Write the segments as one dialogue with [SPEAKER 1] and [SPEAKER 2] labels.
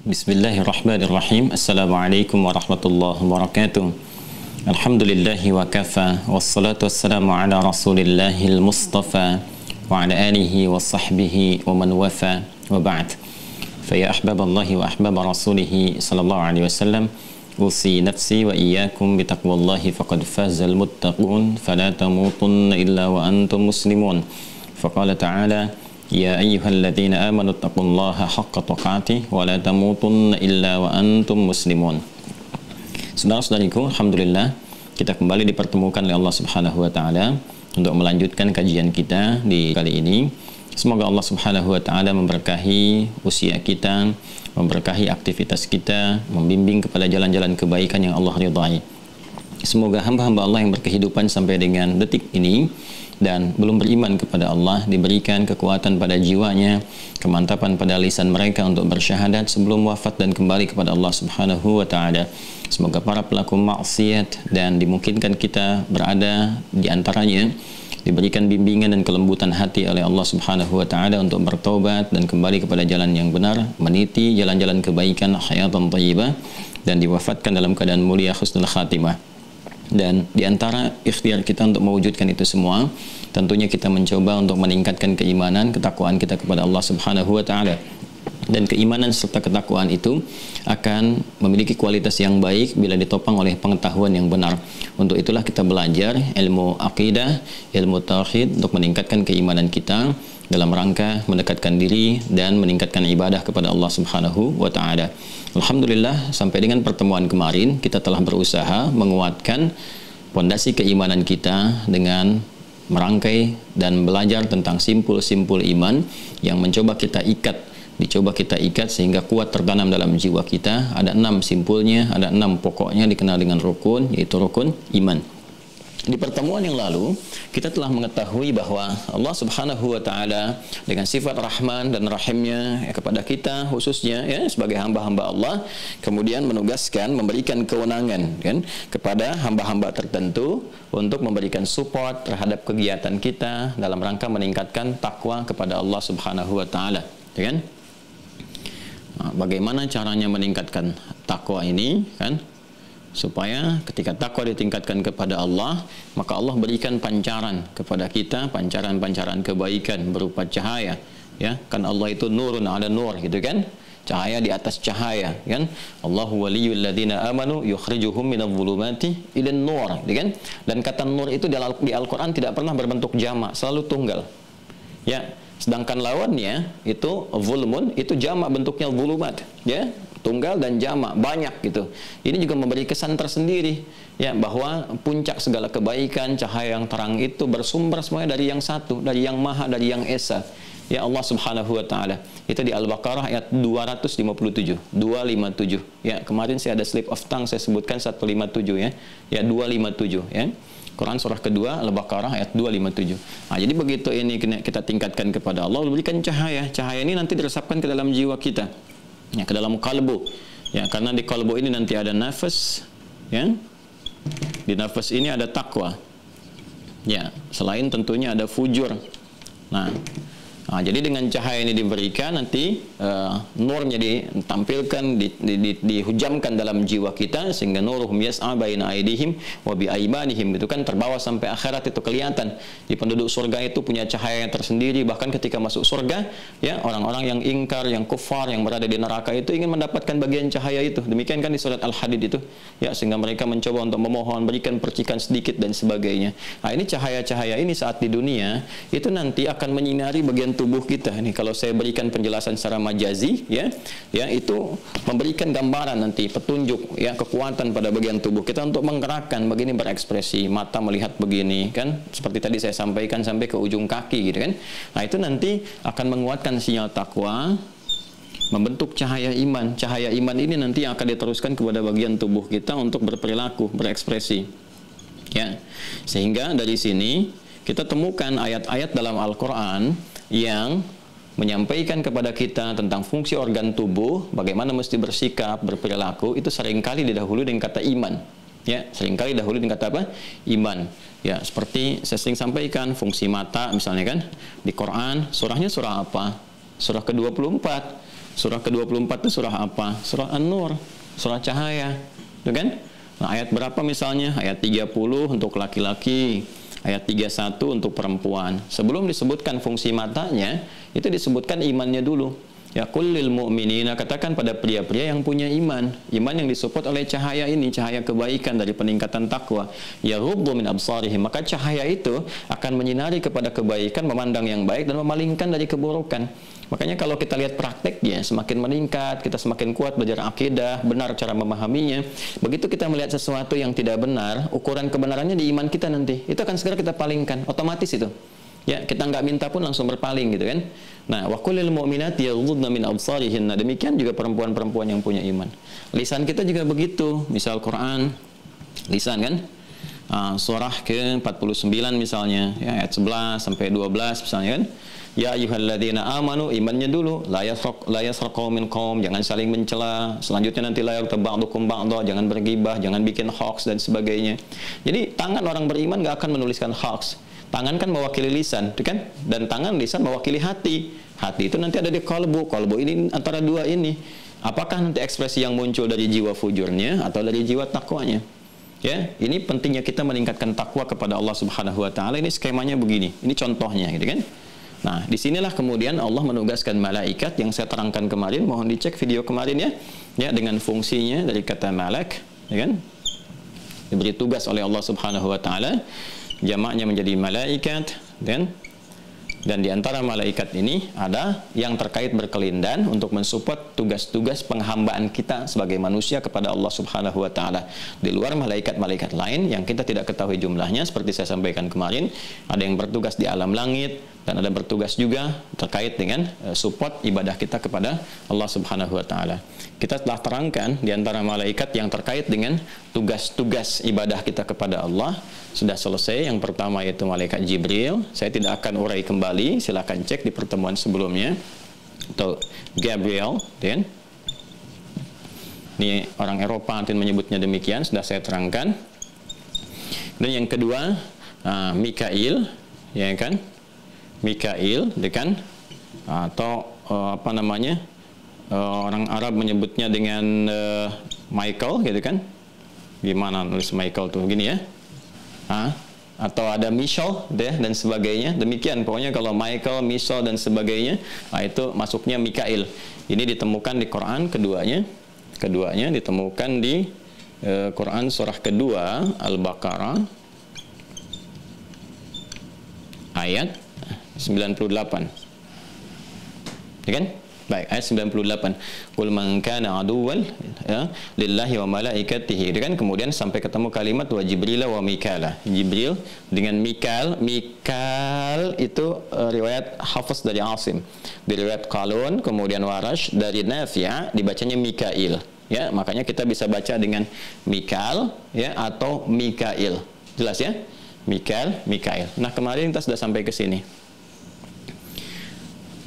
[SPEAKER 1] Bismillahirrahmanirrahim. Assalamualaikum warahmatullahi wabarakatuh. Alhamdulillahi wa kafa, wassalatu wassalamu ala rasulillahil mustafa wa ala alihi wa sahbihi wa man wafa, wa ba'd. Faya ahbaballahi wa ahbaba rasulihi sallallahu alaihi wasallam, usi nafsi wa iyyakum bitaqwallahi faqad fazal muttaqun, fala tamutunna illa wa antum muslimun. Faqala ta'ala, ya ayyuhalladzina amanu taqullaha haqqa tuqatih wa la tamutunna illa wa antum muslimun. Saudara-saudariku, alhamdulillah kita kembali dipertemukan oleh Allah Subhanahu wa taala untuk melanjutkan kajian kita di kali ini. Semoga Allah Subhanahu wa taala memberkahi usia kita, memberkahi aktivitas kita, membimbing kepada jalan-jalan kebaikan yang Allah ridhai. Semoga hamba-hamba Allah yang berkehidupan sampai dengan detik ini dan belum beriman kepada Allah diberikan kekuatan pada jiwanya, kemantapan pada lisan mereka untuk bersyahadat sebelum wafat dan kembali kepada Allah Subhanahu wa taala. Semoga para pelaku maksiat dan dimungkinkan kita berada di antaranya diberikan bimbingan dan kelembutan hati oleh Allah Subhanahu wa taala untuk bertaubat dan kembali kepada jalan yang benar, meniti jalan-jalan kebaikan, hayatan thayyibah, dan diwafatkan dalam keadaan mulia husnul khatimah. Dan di antara ikhtiar kita untuk mewujudkan itu semua, tentunya kita mencoba untuk meningkatkan keimanan, ketakwaan kita kepada Allah Subhanahu wa taala. Dan keimanan serta ketakwaan itu akan memiliki kualitas yang baik bila ditopang oleh pengetahuan yang benar. Untuk itulah kita belajar ilmu akidah, ilmu tauhid untuk meningkatkan keimanan kita dalam rangka mendekatkan diri dan meningkatkan ibadah kepada Allah Subhanahu wa taala. Alhamdulillah, sampai dengan pertemuan kemarin kita telah berusaha menguatkan pondasi keimanan kita dengan merangkai dan belajar tentang simpul-simpul iman yang dicoba kita ikat sehingga kuat tertanam dalam jiwa kita. Ada 6 simpulnya, ada 6 pokoknya dikenal dengan rukun, yaitu rukun iman. Di pertemuan yang lalu kita telah mengetahui bahwa Allah Subhanahu wa taala dengan sifat Rahman dan Rahimnya kepada kita khususnya sebagai hamba-hamba Allah, kemudian menugaskan, memberikan kewenangan kepada hamba-hamba tertentu untuk memberikan support terhadap kegiatan kita dalam rangka meningkatkan takwa kepada Allah Subhanahu wa taala, bagaimana caranya meningkatkan takwa ini supaya ketika takwa ditingkatkan kepada Allah, maka Allah berikan pancaran kepada kita, pancaran-pancaran kebaikan berupa cahaya, kan Allah itu nurun ala nur, cahaya di atas cahaya, Allahu waliyul ladzina amanu yukhrijuhum minadh dhulumati ilan nur, dan kata nur itu di Al-Qur'an tidak pernah berbentuk jamak, selalu tunggal, sedangkan lawannya itu zulmun, itu jamak bentuknya zulumat, tunggal dan jamak, banyak gitu. Ini juga memberi kesan tersendiri bahwa puncak segala kebaikan, cahaya yang terang itu bersumber semuanya dari yang satu, dari yang maha, dari yang esa, Allah Subhanahu wa taala. Itu di Al-Baqarah ayat 257, 257. Kemarin saya ada slip of tongue, saya sebutkan 157 257 Quran surah kedua Al-Baqarah ayat 257. Jadi begitu ini kita tingkatkan kepada Allah, berikan cahaya. Cahaya ini nanti diresapkan ke dalam jiwa kita, ke dalam kalbu, karena di kalbu ini nanti ada nafas, di nafas ini ada takwa, selain tentunya ada fujur. Jadi dengan cahaya ini diberikan, nanti nurnya ditampilkan, dihujamkan dalam jiwa kita, sehingga nuruhum yas'a baina aidihim wa bi aimanihim, itu kan terbawa sampai akhirat, itu kelihatan. Di penduduk surga itu punya cahaya yang tersendiri, bahkan ketika masuk surga, orang-orang yang ingkar, yang kufar, yang berada di neraka itu ingin mendapatkan bagian cahaya itu. Demikian kan di surat Al-Hadid itu, sehingga mereka mencoba untuk memohon, berikan percikan sedikit dan sebagainya. Ini cahaya-cahaya ini saat di dunia itu nanti akan menyinari bagian tubuh kita. Ini kalau saya berikan penjelasan secara majazi, itu memberikan gambaran nanti, petunjuk, kekuatan pada bagian tubuh kita untuk menggerakkan begini, berekspresi, mata melihat begini, seperti tadi saya sampaikan sampai ke ujung kaki, itu nanti akan menguatkan sinyal takwa, membentuk cahaya iman. Cahaya iman ini nanti akan diteruskan kepada bagian tubuh kita untuk berperilaku, berekspresi, sehingga dari sini kita temukan ayat-ayat dalam Al-Quran yang menyampaikan kepada kita tentang fungsi organ tubuh, bagaimana mesti bersikap, berperilaku, itu seringkali didahului dengan kata iman. Seringkali dahulu dengan kata apa? Iman. Seperti saya sering sampaikan, fungsi mata misalnya di Quran, surahnya surah apa? Surah ke-24. Surah ke-24 itu surah apa? Surah An-Nur, surah cahaya. Itu kan? Nah, ayat berapa misalnya? Ayat 30 untuk laki-laki, ayat 31 untuk perempuan. Sebelum disebutkan fungsi matanya, itu disebutkan imannya dulu. Ya kullil mu'minina, katakan pada pria-pria yang punya iman yang disupport oleh cahaya ini, cahaya kebaikan dari peningkatan takwa. Ya ghuddu min absarihim, maka cahaya itu akan menyinari kepada kebaikan, memandang yang baik dan memalingkan dari keburukan. Makanya kalau kita lihat prakteknya semakin meningkat, kita semakin kuat belajar akidah, benar cara memahaminya. Begitu kita melihat sesuatu yang tidak benar, ukuran kebenarannya di iman kita nanti, itu akan segera kita palingkan, otomatis itu. Ya, kita nggak minta pun langsung berpaling gitu kan. Nah, wa kullil mu'minati yaghuddna min absarihinna, demikian juga perempuan-perempuan yang punya iman. Lisan kita juga begitu. Misal Quran, lisan kan? Surah ke-49 misalnya, ya, ayat 11 sampai 12 misalnya kan. Ya ayyuhalladzina amanu, imannya dulu, la yasraq qaumin qaum, jangan saling mencela. Selanjutnya nanti la yaghtab ba'dukum ba'dha, jangan bergibah, jangan bikin hoax dan sebagainya. Jadi tangan orang beriman nggak akan menuliskan hoax. Tangan kan mewakili lisan, kan? Dan tangan lisan mewakili hati. Hati itu nanti ada di qalbu. Qalbu ini antara dua ini. Apakah nanti ekspresi yang muncul dari jiwa fujurnya atau dari jiwa takwanya? Ya, ini pentingnya kita meningkatkan takwa kepada Allah Subhanahu wa taala. Ini skemanya begini. Ini contohnya, gitu kan? Nah, disinilah kemudian Allah menugaskan malaikat yang saya terangkan kemarin. Mohon dicek video kemarin ya. Ya, dengan fungsinya dari kata malak, ya kan? Diberi tugas oleh Allah Subhanahu wa taala. Jamaknya menjadi malaikat, dan di antara malaikat ini ada yang terkait berkelindan untuk mensupport tugas-tugas penghambaan kita sebagai manusia kepada Allah Subhanahu wa taala. Di luar malaikat-malaikat lain yang kita tidak ketahui jumlahnya, seperti saya sampaikan kemarin, ada yang bertugas di alam langit dan ada bertugas juga terkait dengan support ibadah kita kepada Allah Subhanahu wa taala. Kita telah terangkan di antara malaikat yang terkait dengan tugas-tugas ibadah kita kepada Allah sudah selesai. Yang pertama yaitu malaikat Jibril. Saya tidak akan urai kembali, silakan cek di pertemuan sebelumnya. Atau Gabriel, kan? Ini orang Eropa nanti menyebutnya demikian, sudah saya terangkan. Dan yang kedua Mikail, ya kan? Mikail, kan? Atau apa namanya? Orang Arab menyebutnya dengan Michael, gitu kan? Gimana nulis Michael tuh? Gini ya? Atau ada Michel dan sebagainya. Demikian, pokoknya kalau Michael, Michel dan sebagainya, itu masuknya Mikail. Ini ditemukan di Quran keduanya ditemukan di Quran surah kedua Al-Baqarah ayat 98. Ya kan? Baik, ayat 98. Qul man kana aduwwan lillahi wa malaikatihi. Kan kemudian sampai ketemu kalimat wa Jibril wa Mikala. Jibril dengan Mikal. Mikal itu riwayat Hafiz dari Asim. Di riwayat Qalun kemudian Warash dari Nafi' dibacanya Mikail. Ya, makanya kita bisa baca dengan Mikal ya atau Mikail. Jelas ya? Mikail. Nah, kemarin kita sudah sampai ke sini.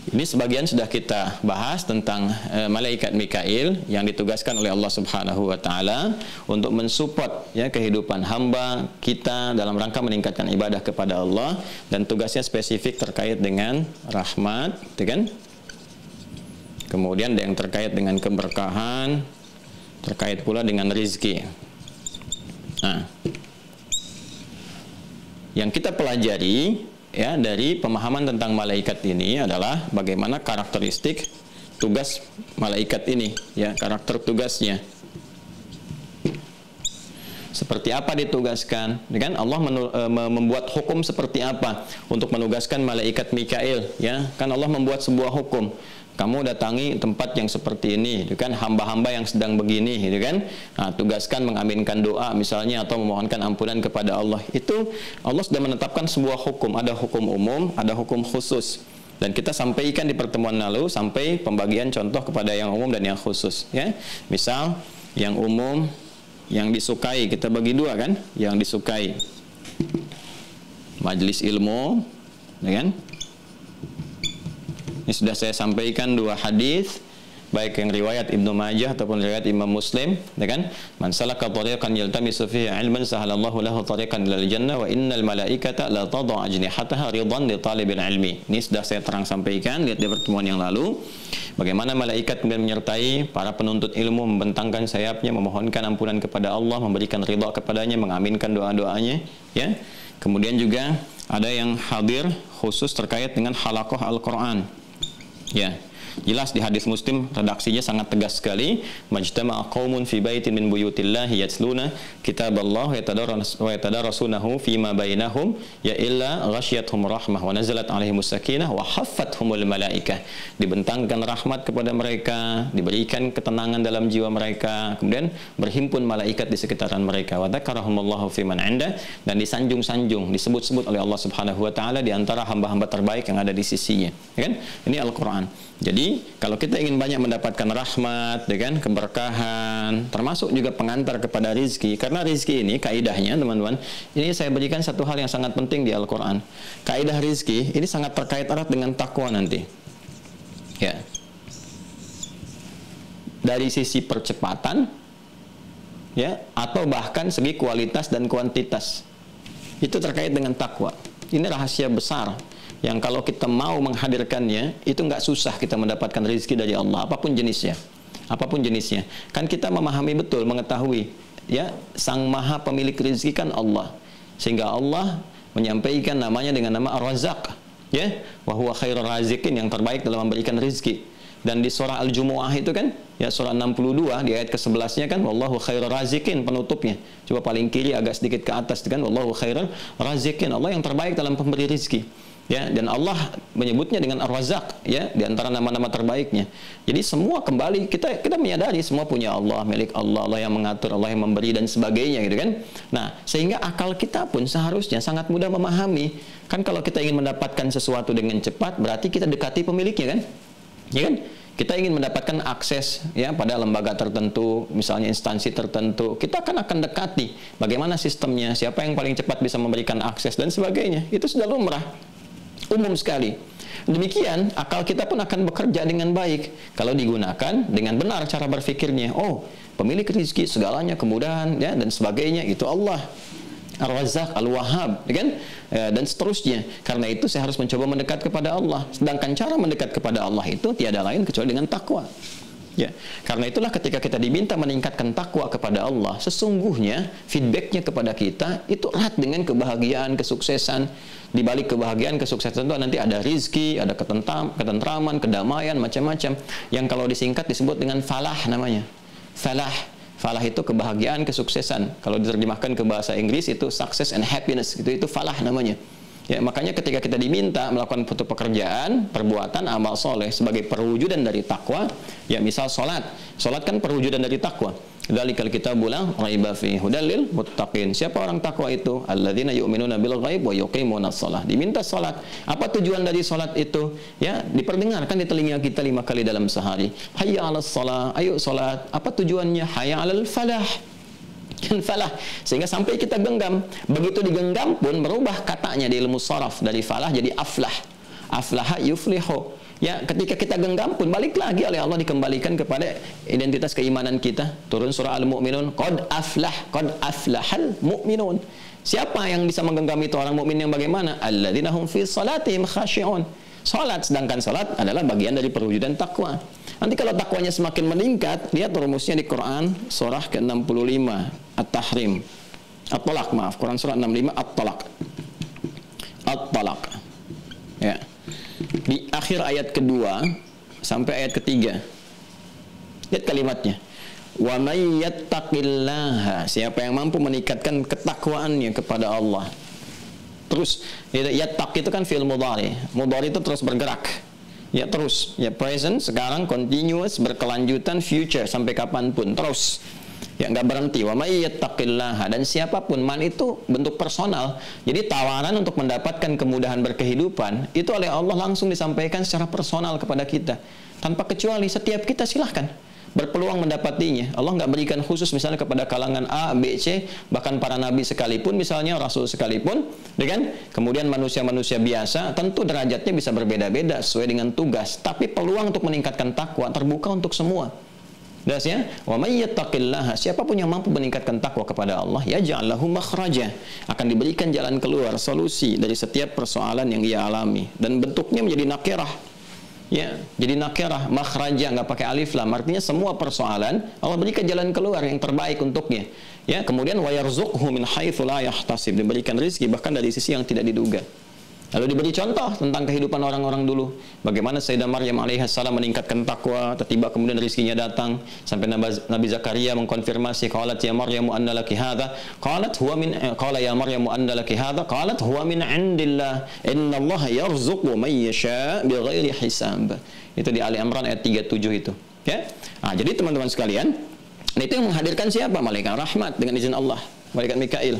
[SPEAKER 1] Ini sebagian sudah kita bahas tentang malaikat Mikail yang ditugaskan oleh Allah Subhanahu wa taala untuk mensupport ya kehidupan hamba kita dalam rangka meningkatkan ibadah kepada Allah, dan tugasnya spesifik terkait dengan rahmat, kan? Kemudian ada yang terkait dengan keberkahan, terkait pula dengan rizki. Nah, yang kita pelajari ya dari pemahaman tentang malaikat ini adalah bagaimana karakteristik tugas malaikat ini, ya, karakter tugasnya. Seperti apa ditugaskan? Kan Allah membuat hukum seperti apa untuk menugaskan malaikat Mikail, ya? Kan Allah membuat sebuah hukum. Kamu datangi tempat yang seperti ini, gitu kan? Hamba-hamba yang sedang begini, gitu kan? Nah, tugaskan mengaminkan doa misalnya atau memohonkan ampunan kepada Allah. Itu Allah sudah menetapkan sebuah hukum. Ada hukum umum, ada hukum khusus. Dan kita sampaikan di pertemuan lalu sampai pembagian contoh kepada yang umum dan yang khusus, ya. Misal yang umum, yang disukai kita bagi dua, kan? Yang disukai majelis ilmu, ya kan? Ini sudah saya sampaikan dua hadis. baik yang riwayat Ibnu Majah ataupun riwayat Imam Muslim, ya kan? Man salaka tariqan yaltamisu fihi ilman sahalallahu lahu tariqan ilal jannah wa innal malaikata la tad'u ajnihataha ridan li talibil ilmi. Ini sudah saya terang sampaikan, lihat di pertemuan yang lalu. Bagaimana malaikat kemudian menyertai para penuntut ilmu, membentangkan sayapnya, memohonkan ampunan kepada Allah, memberikan ridha kepadanya, mengaminkan doa-doanya, ya. Kemudian juga ada yang hadir khusus terkait dengan halaqah Al-Qur'an. Ya. Jelas di hadis Muslim redaksinya sangat tegas sekali, majtama'a qaumun fi baitin min buyutillahi yatluna kitaballah wa yatadarasunahu fima bainahum ya illa ghasyiyatuhum rahmah wa nazalat alaihimus sakinah wa haffathumul malaikah. Dibentangkan rahmat kepada mereka, diberikan ketenangan dalam jiwa mereka, kemudian berhimpun malaikat di sekitaran mereka, wa dzakarahumullahu fiman 'inda, dan disanjung-sanjung, disebut-sebut oleh Allah Subhanahu wa taala di antara hamba-hamba terbaik yang ada di sisinya. Ya kan? Ini Al-Qur'an. Jadi, kalau kita ingin banyak mendapatkan rahmat, ya kan, keberkahan, termasuk juga pengantar kepada rizki, karena rizki ini, kaidahnya teman-teman, ini saya berikan satu hal yang sangat penting di Al-Quran. Kaidah rizki, ini sangat terkait erat dengan takwa nanti. Ya. Dari sisi percepatan, ya, atau bahkan segi kualitas dan kuantitas. Itu terkait dengan takwa. Ini rahasia besar yang kalau kita mau menghadirkannya, itu nggak susah kita mendapatkan rezeki dari Allah, apapun jenisnya. Apapun jenisnya. Kan kita memahami betul, mengetahui, ya, Sang Maha pemilik rezeki kan Allah. Sehingga Allah menyampaikan namanya dengan nama Ar-Razzaq, ya, wa huwa khairur raziqin, yang terbaik dalam memberikan rezeki. Dan di surah Al-Jumu'ah itu kan, ya, surah 62 di ayat ke-11-nya kan, wallahu khairur raziqin, penutupnya. Coba paling kiri agak sedikit ke atas kan, wallahu khairur raziqin, Allah yang terbaik dalam pemberi rezeki. Ya, dan Allah menyebutnya dengan Ar-Razzaq, ya, di antara nama-nama terbaiknya. Jadi semua kembali kita menyadari semua punya Allah, milik Allah, Allah yang mengatur, Allah yang memberi dan sebagainya, gitu kan. Nah, sehingga akal kita pun seharusnya sangat mudah memahami. Kan kalau kita ingin mendapatkan sesuatu dengan cepat, berarti kita dekati pemiliknya kan? Ya kan? Kita ingin mendapatkan akses, ya, pada lembaga tertentu, misalnya instansi tertentu, kita akan dekati bagaimana sistemnya, siapa yang paling cepat bisa memberikan akses dan sebagainya. Itu sudah lumrah, umum sekali. Demikian akal kita pun akan bekerja dengan baik kalau digunakan dengan benar cara berpikirnya. Oh, pemilik rezeki segalanya, kemudahan, ya, dan sebagainya itu Allah Ar-Razzaq, Al-Wahhab, ya kan? Dan seterusnya. Karena itu saya harus mencoba mendekat kepada Allah. Sedangkan cara mendekat kepada Allah itu tiada lain kecuali dengan takwa. Ya, karena itulah ketika kita diminta meningkatkan takwa kepada Allah, sesungguhnya feedbacknya kepada kita itu erat dengan kebahagiaan, kesuksesan. Di balik kebahagiaan, kesuksesan itu nanti ada rizki, ada ketentraman, kedamaian, macam-macam. Yang kalau disingkat disebut dengan falah namanya. Falah. Falah itu kebahagiaan, kesuksesan. Kalau diterjemahkan ke bahasa Inggris itu success and happiness. Itu falah namanya. Ya, makanya ketika kita diminta melakukan suatu pekerjaan, perbuatan, amal soleh sebagai perwujudan dari takwa, ya, misal sholat. Sholat kan perwujudan dari takwa. Dzalikal kitabul la raiba fihi hudal lil muttaqin. Siapa orang takwa itu? Alladzina yu'minuna bil ghaib wa yuqimunas shalah. Diminta salat. Apa tujuan dari salat itu? Ya, diperdengarkan di telinga kita 5 kali dalam sehari. Hayya 'alas shalah. Ayo salat. Apa tujuannya? Hayya 'alal falah. Dan falah, sehingga sampai kita genggam. Begitu digenggam pun merubah katanya di ilmu sharaf dari falah jadi aflah. Aflaha yuflihu. Ya, ketika kita genggam pun balik lagi oleh Allah, dikembalikan kepada identitas keimanan kita. Turun surah Al-Mu'minun, qad aflahal mu'minun. Siapa yang bisa menggenggam itu? Orang mukmin yang bagaimana? Alladzina hum fi salatihim khashi'un. Salat, sedangkan salat adalah bagian dari perwujudan takwa. Nanti kalau takwanya semakin meningkat, lihat rumusnya di Quran surah ke-65 At-Tahrim. At-Talaq, maaf, Quran surah 65 At-Talaq. At-Talaq. Ya. Di akhir ayat kedua sampai ayat ketiga, lihat kalimatnya, wa may yattaqillaha, siapa yang mampu meningkatkan ketakwaannya kepada Allah. Terus yattaq itu kan fi'il mudhari. Mudhari itu terus bergerak, ya, terus, ya, present, sekarang, continuous, berkelanjutan, future, sampai kapanpun, terus, ya, nggak berhenti. Wa may yattaqillaha, dan siapapun, man itu bentuk personal. Jadi tawaran untuk mendapatkan kemudahan berkehidupan itu oleh Allah langsung disampaikan secara personal kepada kita tanpa kecuali. Setiap kita silahkan berpeluang mendapatinya. Allah nggak berikan khusus misalnya kepada kalangan A, B, C, bahkan para nabi sekalipun, misalnya rasul sekalipun, kan? Kemudian manusia-manusia biasa, tentu derajatnya bisa berbeda-beda sesuai dengan tugas. Tapi peluang untuk meningkatkan takwa terbuka untuk semua. Das ya, wa may yattaqillaha, siapapun yang mampu meningkatkan takwa kepada Allah, yaj'al lahu makhraja, akan diberikan jalan keluar, solusi dari setiap persoalan yang ia alami, dan bentuknya menjadi nakirah. Ya, jadi nakirah, makhraja, nggak pakai alif lam, artinya semua persoalan Allah berikan jalan keluar yang terbaik untuknya. Ya, kemudian wa yarzuqhu min haitsu la yahtasib, diberikan rezeki bahkan dari sisi yang tidak diduga. Lalu diberi contoh tentang kehidupan orang-orang dulu. Bagaimana Sayyidah Maryam alaihissalam meningkatkan takwa, tiba-tiba kemudian rezekinya datang, sampai Nabi Zakaria mengkonfirmasi, qalat ya Maryamu anna laki hadza, qalat huwa min qala ya Maryamu anna laki hadza, qalat huwa min indillah, innallaha yarzuqu man yasha' bighairi hisab. Itu di Ali Imran ayat 37 itu. Ya. Nah, jadi teman-teman sekalian, itu yang menghadirkan siapa? Malaikat rahmat dengan izin Allah, malaikat Mikail.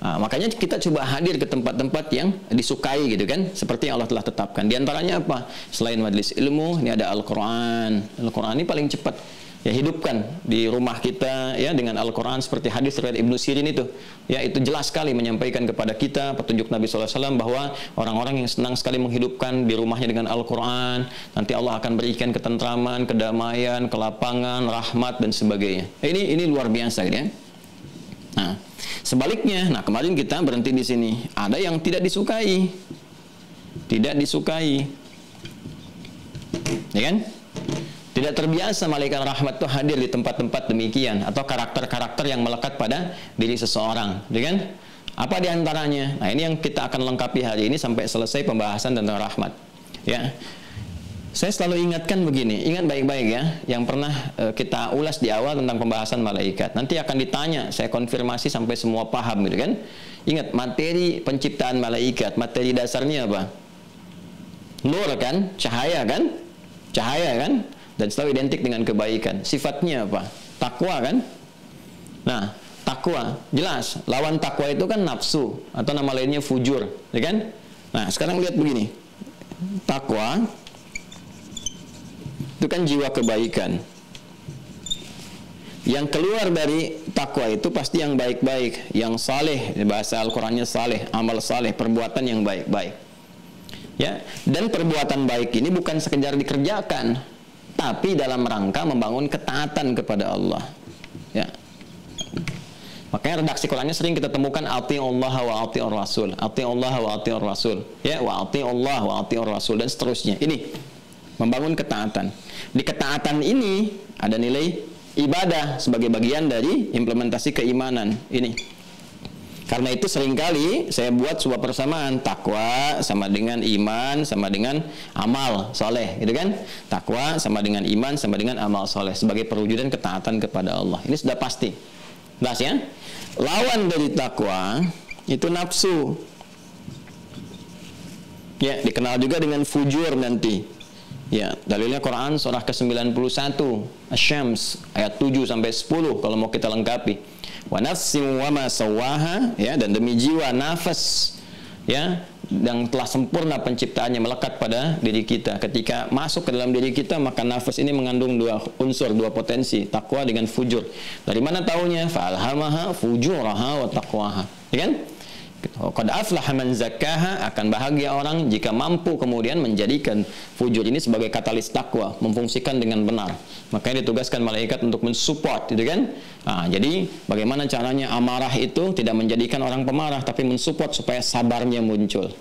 [SPEAKER 1] Nah, makanya kita coba hadir ke tempat-tempat yang disukai gitu kan, seperti yang Allah telah tetapkan. Di antaranya apa? Selain majelis ilmu, ini ada Al-Quran. Al-Quran ini paling cepat. Ya, hidupkan di rumah kita ya dengan Al-Quran, seperti hadis riwayat Ibnu Sirin itu. Ya, itu jelas sekali menyampaikan kepada kita petunjuk Nabi SAW bahwa orang-orang yang senang sekali menghidupkan di rumahnya dengan Al-Quran, nanti Allah akan berikan ketentraman, kedamaian, kelapangan, rahmat dan sebagainya. Ini luar biasa gitu ya. Nah, sebaliknya, kemarin kita berhenti di sini. Ada yang tidak disukai, ya kan? Tidak terbiasa malaikat rahmat itu hadir di tempat-tempat demikian, atau karakter-karakter yang melekat pada diri seseorang, ya kan? Apa diantaranya? Nah, ini yang kita akan lengkapi hari ini sampai selesai pembahasan tentang rahmat. Ya. Saya selalu ingatkan begini, ingat baik-baik ya, yang pernah kita ulas di awal tentang pembahasan malaikat. Nanti akan ditanya, saya konfirmasi sampai semua paham gitu kan. Ingat, materi penciptaan malaikat, materi dasarnya apa? Nur kan, cahaya kan? Cahaya kan? Dan selalu identik dengan kebaikan. Sifatnya apa? Takwa kan? Nah, takwa, jelas. Lawan takwa itu kan nafsu, atau nama lainnya fujur, ya kan? Nah, sekarang lihat begini. Takwa itu kan jiwa kebaikan. Yang keluar dari takwa itu pasti yang baik-baik, yang saleh, bahasa Al-Qur'annya saleh, amal saleh, perbuatan yang baik-baik. Ya, dan perbuatan baik ini bukan sekedar dikerjakan, tapi dalam rangka membangun ketaatan kepada Allah. Ya. Makanya redaksi Qur'annya sering kita temukan ati'ullah wa ati'ur rasul, ati'ullah wa ati'ur rasul, ya, wa ati'ullah wa ati'ur rasul dan seterusnya. Ini membangun ketaatan. Di ketaatan ini ada nilai ibadah sebagai bagian dari implementasi keimanan ini. Karena itu seringkali saya buat sebuah persamaan, takwa sama dengan iman sama dengan amal soleh, gitu kan? Takwa sama dengan iman sama dengan amal soleh sebagai perwujudan ketaatan kepada Allah. Ini sudah pasti. Bahas ya. Lawan dari takwa itu nafsu. Ya, dikenal juga dengan fujur nanti. Ya, dalilnya Quran surah ke-91 Asy-Syams ayat 7 sampai 10 kalau mau kita lengkapi. Wa nafsin wa ma sawaha, ya, dan demi jiwa, nafas, ya, yang telah sempurna penciptaannya melekat pada diri kita. Ketika masuk ke dalam diri kita, maka nafas ini mengandung dua unsur, dua potensi, takwa dengan fujur. Dari mana taunya? Fa'alhamaha fujuraha wa taqwaha. Ya kan? Qad aflaha man zakkaha, akan bahagia orang jika mampu kemudian menjadikan fujur ini sebagai katalis takwa, memfungsikan dengan benar. Makanya ditugaskan malaikat untuk mensupport, gitu kan? Nah, jadi bagaimana caranya amarah itu tidak menjadikan orang pemarah, tapi mensupport supaya sabarnya muncul.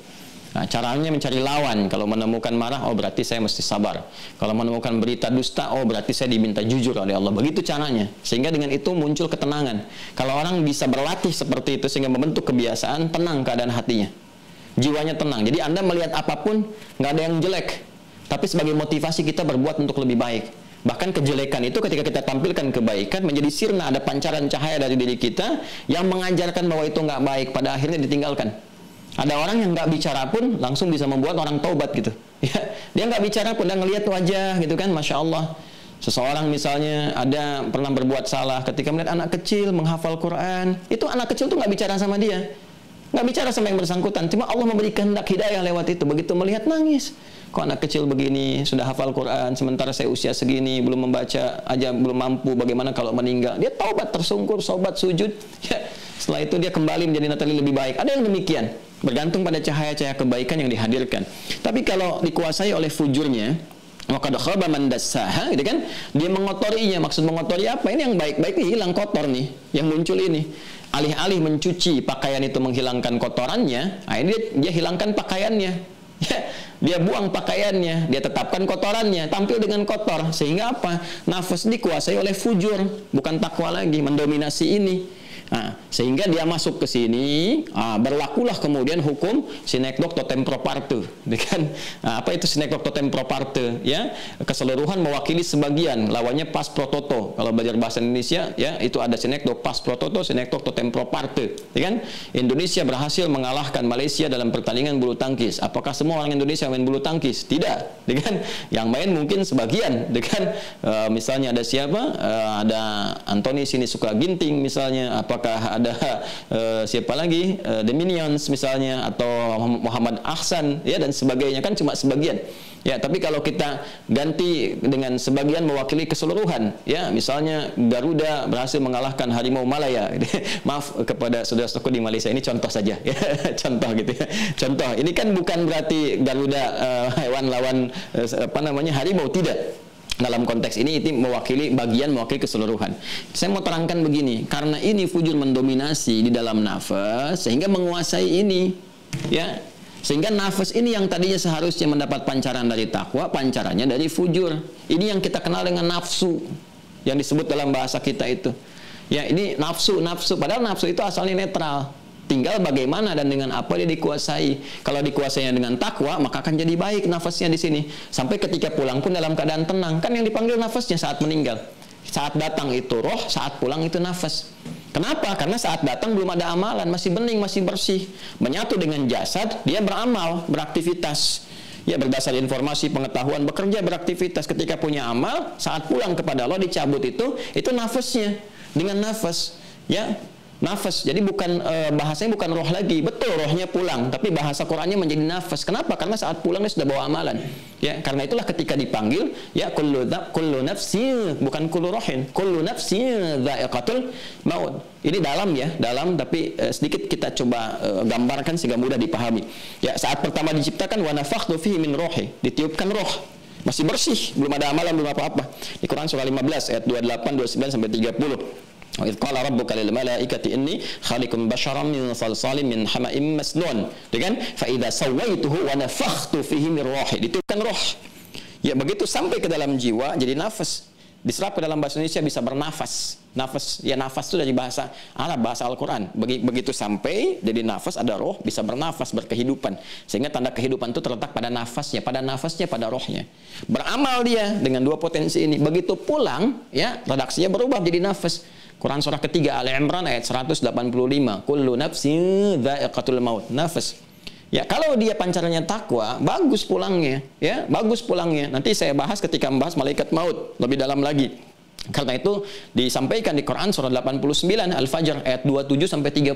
[SPEAKER 1] Nah, caranya mencari lawan. Kalau menemukan marah, oh berarti saya mesti sabar. Kalau menemukan berita dusta, oh berarti saya diminta jujur oleh Allah. Begitu caranya. Sehingga dengan itu muncul ketenangan. Kalau orang bisa berlatih seperti itu sehingga membentuk kebiasaan, tenang keadaan hatinya. Jiwanya tenang. Jadi Anda melihat apapun, nggak ada yang jelek. Tapi sebagai motivasi kita berbuat untuk lebih baik. Bahkan kejelekan itu ketika kita tampilkan kebaikan menjadi sirna, ada pancaran cahaya dari diri kita yang mengajarkan bahwa itu nggak baik, pada akhirnya ditinggalkan. Ada orang yang nggak bicara pun langsung bisa membuat orang taubat gitu. Ya, dia nggak bicara pun, dia ngelihat wajah gitu kan, masya Allah. Seseorang misalnya ada pernah berbuat salah, ketika melihat anak kecil menghafal Quran, itu anak kecil tuh nggak bicara sama dia, nggak bicara sama yang bersangkutan, cuma Allah memberikan hendak hidayah lewat itu. Begitu melihat nangis,
[SPEAKER 2] kok anak kecil begini sudah hafal Quran, sementara saya usia segini belum membaca aja belum mampu, bagaimana kalau meninggal? Dia taubat, tersungkur, sobat, sujud, ya, setelah itu dia kembali menjadi natali lebih baik. Ada yang demikian, bergantung pada cahaya-cahaya kebaikan yang dihadirkan. Tapi kalau dikuasai oleh fujurnya, waqad khaba man dassaha, gitu kan? Dia mengotorinya. Maksud mengotori apa? Ini yang baik-baik ini hilang kotor nih, yang muncul ini. Alih-alih mencuci pakaian itu menghilangkan kotorannya, nah ini dia hilangkan pakaiannya. Ya, dia buang pakaiannya, dia tetapkan kotorannya, tampil dengan kotor. Sehingga apa? Nafas dikuasai oleh fujur, bukan takwa lagi, mendominasi ini. Nah, sehingga dia masuk ke sini, berlakulah kemudian hukum sine qua non totem pro parte, kan? Nah, apa itu sine qua non totem pro parte? Ya, keseluruhan mewakili sebagian, lawannya pas pro toto. Kalau belajar bahasa Indonesia, ya itu ada sine qua non pas pro toto, sine qua non totem pro parte, kan? Indonesia berhasil mengalahkan Malaysia dalam pertandingan bulu tangkis. Apakah semua orang Indonesia main bulu tangkis? Tidak, kan? Yang main mungkin sebagian, kan? Misalnya ada siapa? Ada Anthony sini suka ginting misalnya, apakah ada siapa lagi, The Minions misalnya, atau Muhammad Ahsan, ya, dan sebagainya, kan cuma sebagian. Ya, tapi kalau kita ganti dengan sebagian mewakili keseluruhan, ya, misalnya Garuda berhasil mengalahkan Harimau Malaya. Maaf kepada saudara-saudaraku di Malaysia, ini contoh saja, ya. Contoh gitu ya. Contoh, ini kan bukan berarti Garuda hewan lawan apa namanya harimau, tidak. Dalam konteks ini itu mewakili keseluruhan. Saya mau terangkan begini, karena ini fujur mendominasi di dalam nafas sehingga menguasai ini, ya. Sehingga nafas ini yang tadinya seharusnya mendapat pancaran dari takwa, pancarannya dari fujur. Ini yang kita kenal dengan nafsu, yang disebut dalam bahasa kita itu. Ya, ini nafsu, padahal nafsu itu asalnya netral. Tinggal bagaimana dan dengan apa dia dikuasai. Kalau dikuasainya dengan takwa, maka akan jadi baik nafasnya di sini. Sampai ketika pulang pun dalam keadaan tenang. Kan yang dipanggil nafasnya saat meninggal. Saat datang itu roh, saat pulang itu nafas. Kenapa? Karena saat datang belum ada amalan, masih bening, masih bersih. Menyatu dengan jasad, dia beramal, beraktivitas. Ya, berdasar informasi, pengetahuan, bekerja, beraktivitas. Ketika punya amal, saat pulang kepada Allah dicabut itu nafasnya. Dengan nafas, ya. Nafas, jadi bukan bahasanya bukan roh lagi, betul rohnya pulang, tapi bahasa Qurannya menjadi nafas. Kenapa? Karena saat pulang dia sudah bawa amalan. Ya, karena itulah ketika dipanggil, ya kullu nafsi, bukan kullu rohin, kullu nafsi dha'iqatul maut. Ini dalam ya, dalam, tapi sedikit kita coba gambarkan sehingga mudah dipahami. Ya, saat pertama diciptakan wa nafakhtu fihi min rohi, ditiupkan roh. Masih bersih, belum ada amalan, belum apa-apa. Di Quran surah 15 ayat 28, 29 sampai 30. Wa idz qala rabbuka lil malaikati inni khaliqun basharan min salsalin min hama'im masnun. Dengan fa idza sawaituhu wa nafakhtu fihi min ruhi, ditiupkan roh. Ya, begitu sampai ke dalam jiwa jadi nafas. Diserap ke dalam bahasa Indonesia bisa bernafas. Nafas, ya nafas itu dari bahasa Arab, bahasa Al-Qur'an. Begitu sampai jadi nafas, ada roh, bisa bernafas, berkehidupan. Sehingga tanda kehidupan itu terletak pada nafasnya, pada rohnya. Beramal dia dengan dua potensi ini. Begitu pulang, ya, redaksinya berubah jadi nafas. Quran surah ketiga Ali Imran ayat 185. Kullu nafsin dha'iqatul maut. Nafas. Ya, kalau dia pancarannya takwa, bagus pulangnya, ya, bagus pulangnya. Nanti saya bahas ketika membahas malaikat maut lebih dalam lagi. Karena itu disampaikan di Quran surah 89 Al-Fajr ayat 27 sampai 30.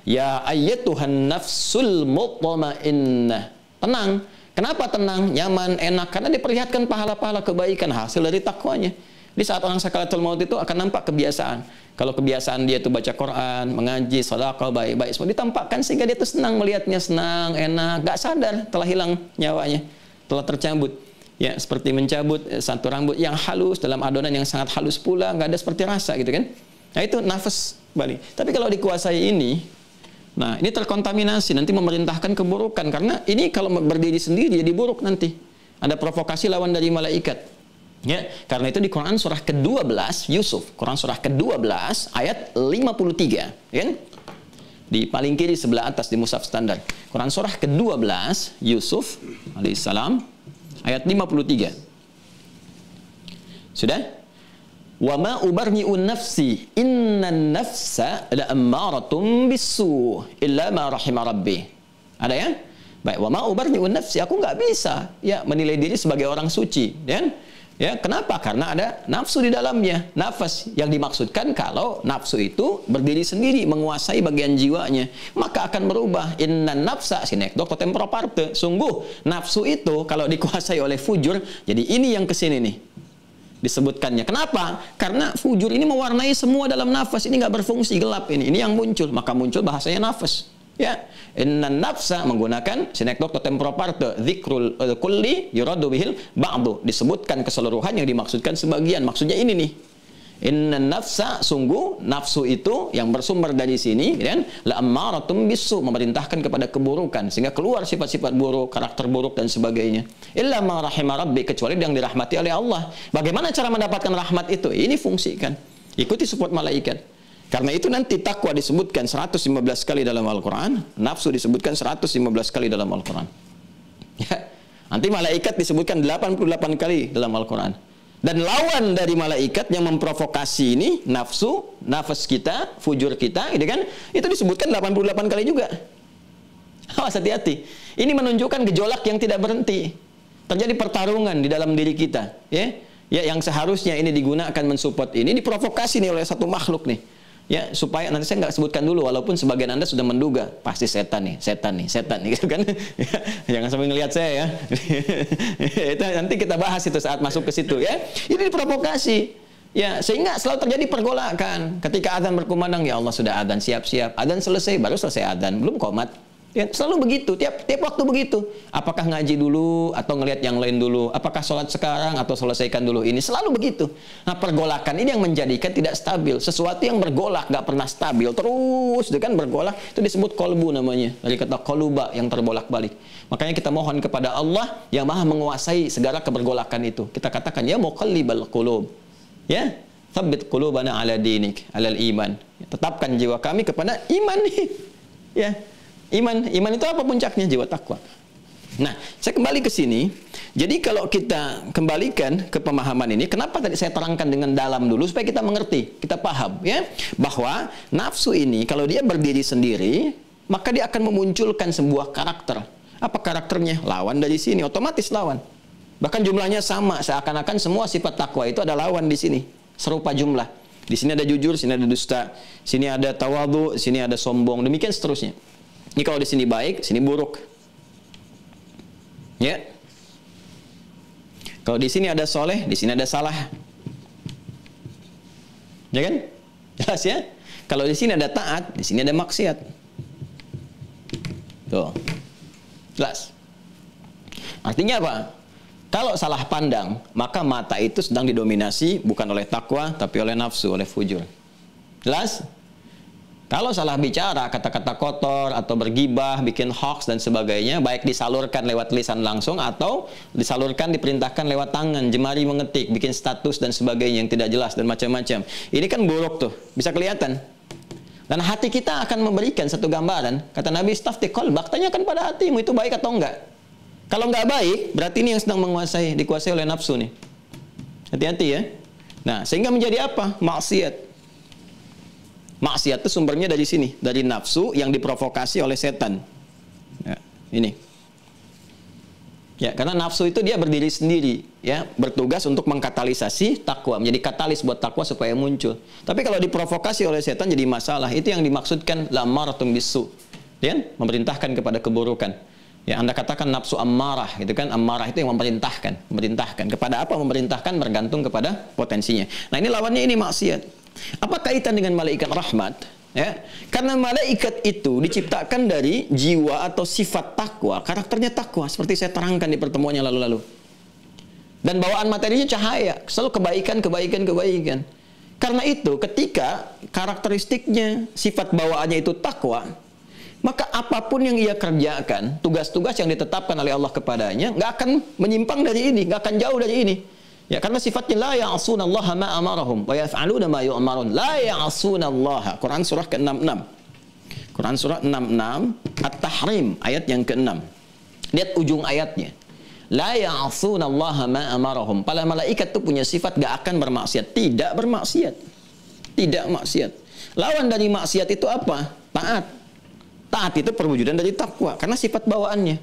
[SPEAKER 2] Ya ayyatuhan nafsul mutmainnah. Tenang. Kenapa tenang? Nyaman, enak, karena diperlihatkan pahala-pahala kebaikan hasil dari takwanya. Di saat orang sakaratul maut itu akan nampak kebiasaan. Kalau kebiasaan dia itu baca Quran, mengaji, sedekah, baik-baik, semua ditampakkan sehingga dia itu senang melihatnya, senang, enak, gak sadar telah hilang nyawanya, telah tercabut. Ya, seperti mencabut satu rambut yang halus dalam adonan yang sangat halus pula, nggak ada seperti rasa gitu kan. Nah, itu nafas balik. Tapi kalau dikuasai ini, nah ini terkontaminasi, nanti memerintahkan keburukan, karena ini kalau berdiri sendiri jadi buruk nanti. Ada provokasi lawan dari malaikat. Ya, karena itu di Quran surah ke-12 Yusuf, Quran surah ke-12 ayat 53, kan? Di paling kiri sebelah atas di mushaf standar. Quran surah ke-12 Yusuf alaihissalam ayat 53. Sudah? Wa ma ubarni'u nafsi innan nafsa la'ammaratun bisu illa ma rahima rabbi. Ada ya? Baik, wa ma ubarni'u nafsi, aku nggak bisa ya menilai diri sebagai orang suci, kan? Ya, kenapa? Karena ada nafsu di dalamnya. Nafas yang dimaksudkan kalau nafsu itu berdiri sendiri, menguasai bagian jiwanya, maka akan berubah. Inna nafsa sinekdok tempora parte. Sungguh nafsu itu kalau dikuasai oleh fujur, jadi ini yang kesini nih disebutkannya. Kenapa? Karena fujur ini mewarnai semua dalam nafas. Ini nggak berfungsi, gelap ini. Ini yang muncul, maka muncul bahasanya nafas. Ya, inna nafsa menggunakan sinekdok tempora parte, dzikrul kulli yuradu bihil ba'du, disebutkan keseluruhan yang dimaksudkan sebagian. Maksudnya ini nih. Inna nafsa, sungguh nafsu itu yang bersumber dari sini, kan? La ammaratum bisu, memerintahkan kepada keburukan sehingga keluar sifat-sifat buruk, karakter buruk dan sebagainya. Illa ma rahima rabbi, kecuali yang dirahmati oleh Allah. Bagaimana cara mendapatkan rahmat itu? Ini fungsikan. Ikuti support malaikat. Karena itu nanti takwa disebutkan 115 kali dalam Al-Quran, nafsu disebutkan 115 kali dalam Al-Quran. Ya. Nanti malaikat disebutkan 88 kali dalam Al-Quran. Dan lawan dari malaikat yang memprovokasi ini, nafsu, nafas kita, fujur kita, gitu kan, itu disebutkan 88 kali juga. Awas, hati-hati. Ini menunjukkan gejolak yang tidak berhenti. Terjadi pertarungan di dalam diri kita. Ya, yang seharusnya ini digunakan mensupport ini, diprovokasi nih oleh satu makhluk nih. Ya, supaya nanti saya nggak sebutkan dulu, walaupun sebagian Anda sudah menduga pasti setan nih, gitu kan? Jangan sampai ngelihat saya ya. Itu nanti kita bahas itu saat masuk ke situ ya. Ini diprovokasi. Ya, sehingga selalu terjadi pergolakan. Ketika adzan berkumandang, ya Allah sudah adzan, siap-siap. Adzan selesai, baru selesai adzan, belum qomat. Ya, selalu begitu, tiap waktu begitu. Apakah ngaji dulu atau ngelihat yang lain dulu? Apakah sholat sekarang atau selesaikan dulu ini? Selalu begitu. Nah, pergolakan ini yang menjadikan tidak stabil. Sesuatu yang bergolak, nggak pernah stabil, terus kan bergolak, itu disebut kolbu namanya. Dari kata koluba, yang terbolak-balik. Makanya kita mohon kepada Allah yang maha menguasai segala kebergolakan itu. Kita katakan, ya muqallibal qulub. Ya, tsabbit qulubana ala dinik, alal iman. Tetapkan jiwa kami kepada iman nih. Ya. Iman itu apa puncaknya? Jiwa takwa. Nah, saya kembali ke sini. Jadi kalau kita kembalikan ke pemahaman ini, kenapa tadi saya terangkan dengan dalam dulu supaya kita mengerti, kita paham ya, bahwa nafsu ini kalau dia berdiri sendiri, maka dia akan memunculkan sebuah karakter. Apa karakternya? Lawan dari sini, otomatis lawan. Bahkan jumlahnya sama, seakan-akan semua sifat takwa itu ada lawan di sini, serupa jumlah. Di sini ada jujur, sini ada dusta, sini ada tawadhu, sini ada sombong, demikian seterusnya. Ini kalau di sini baik, sini buruk. Ya. Kalau di sini ada soleh, di sini ada salah. Ya kan? Jelas ya? Kalau di sini ada taat, di sini ada maksiat. Tuh. Jelas. Artinya apa? Kalau salah pandang, maka mata itu sedang didominasi bukan oleh takwa, tapi oleh nafsu, oleh fujur. Jelas? Kalau salah bicara, kata-kata kotor, atau bergibah, bikin hoax, dan sebagainya, baik disalurkan lewat lisan langsung, atau disalurkan, diperintahkan lewat tangan, jemari mengetik, bikin status, dan sebagainya yang tidak jelas, dan macam-macam. Ini kan buruk tuh, bisa kelihatan. Dan hati kita akan memberikan satu gambaran. Kata Nabi, istafti qalbak, tanyakan pada hatimu, itu baik atau enggak. Kalau enggak baik, berarti ini yang sedang dikuasai oleh nafsu nih. Hati-hati ya. Nah, sehingga menjadi apa? Maksiat. Maksiat itu sumbernya dari sini, dari nafsu yang diprovokasi oleh setan. Ya, ini. Ya, karena nafsu itu dia berdiri sendiri, ya, bertugas untuk mengkatalisasi takwa, menjadi katalis buat takwa supaya muncul. Tapi kalau diprovokasi oleh setan jadi masalah. Itu yang dimaksudkan la'ammaratun bisu. Ya, memerintahkan kepada keburukan. Ya, Anda katakan nafsu ammarah, gitu kan? Ammarah itu yang memerintahkan. Kepada apa memerintahkan bergantung kepada potensinya. Nah, ini lawannya ini maksiat. Apa kaitan dengan malaikat rahmat? Ya, karena malaikat itu diciptakan dari jiwa atau sifat takwa, karakternya takwa, seperti saya terangkan di pertemuan yang lalu-lalu. Dan bawaan materinya cahaya, selalu kebaikan. Karena itu, ketika karakteristiknya, sifat bawaannya itu takwa, maka apapun yang ia kerjakan, tugas-tugas yang ditetapkan oleh Allah kepadanya, nggak akan menyimpang dari ini, nggak akan jauh dari ini. Ya, karena sifatnya la ya'sunallaha ma amarahum wa yaf'aluna ma yu'marun. La ya'sunallaha. Quran surah ke-66. Quran surah 66 At-Tahrim ayat yang ke-6. Lihat ujung ayatnya. La ya'sunallaha ma amarahum. Para malaikat itu punya sifat gak akan bermaksiat, tidak bermaksiat. Tidak maksiat. Lawan dari maksiat itu apa? Taat. Taat itu perwujudan dari takwa karena sifat bawaannya.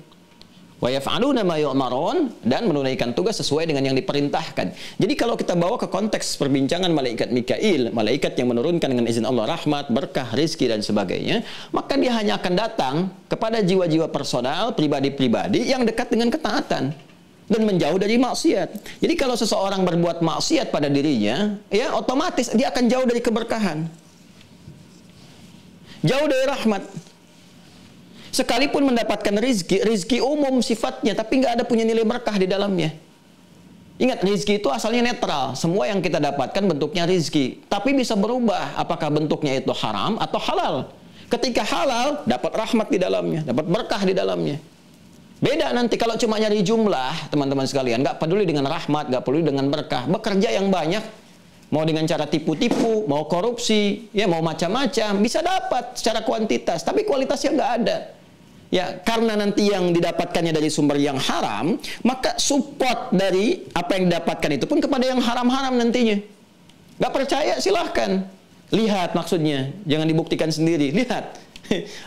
[SPEAKER 2] wa yaf'aluna ma yu'marun, dan menunaikan tugas sesuai dengan yang diperintahkan. Jadi kalau kita bawa ke konteks perbincangan malaikat Mikail, malaikat yang menurunkan dengan izin Allah rahmat, berkah, rizki dan sebagainya, maka dia hanya akan datang kepada jiwa-jiwa personal, pribadi-pribadi yang dekat dengan ketaatan dan menjauh dari maksiat. Jadi kalau seseorang berbuat maksiat pada dirinya, ya otomatis dia akan jauh dari keberkahan, jauh dari rahmat. Sekalipun mendapatkan rizki umum sifatnya, tapi nggak ada punya nilai berkah di dalamnya. Ingat, rizki itu asalnya netral. Semua yang kita dapatkan bentuknya rizki, tapi bisa berubah apakah bentuknya itu haram atau halal. Ketika halal, dapat rahmat di dalamnya, dapat berkah di dalamnya. Beda nanti kalau cuma nyari jumlah, teman-teman sekalian, nggak peduli dengan rahmat, nggak peduli dengan berkah, bekerja yang banyak, mau dengan cara tipu-tipu, mau korupsi, ya mau macam-macam, bisa dapat secara kuantitas, tapi kualitasnya nggak ada. Ya, karena nanti yang didapatkannya dari sumber yang haram, maka support dari apa yang didapatkan itu pun kepada yang haram-haram nantinya. Nggak percaya, silahkan. Lihat maksudnya, jangan dibuktikan sendiri. Lihat.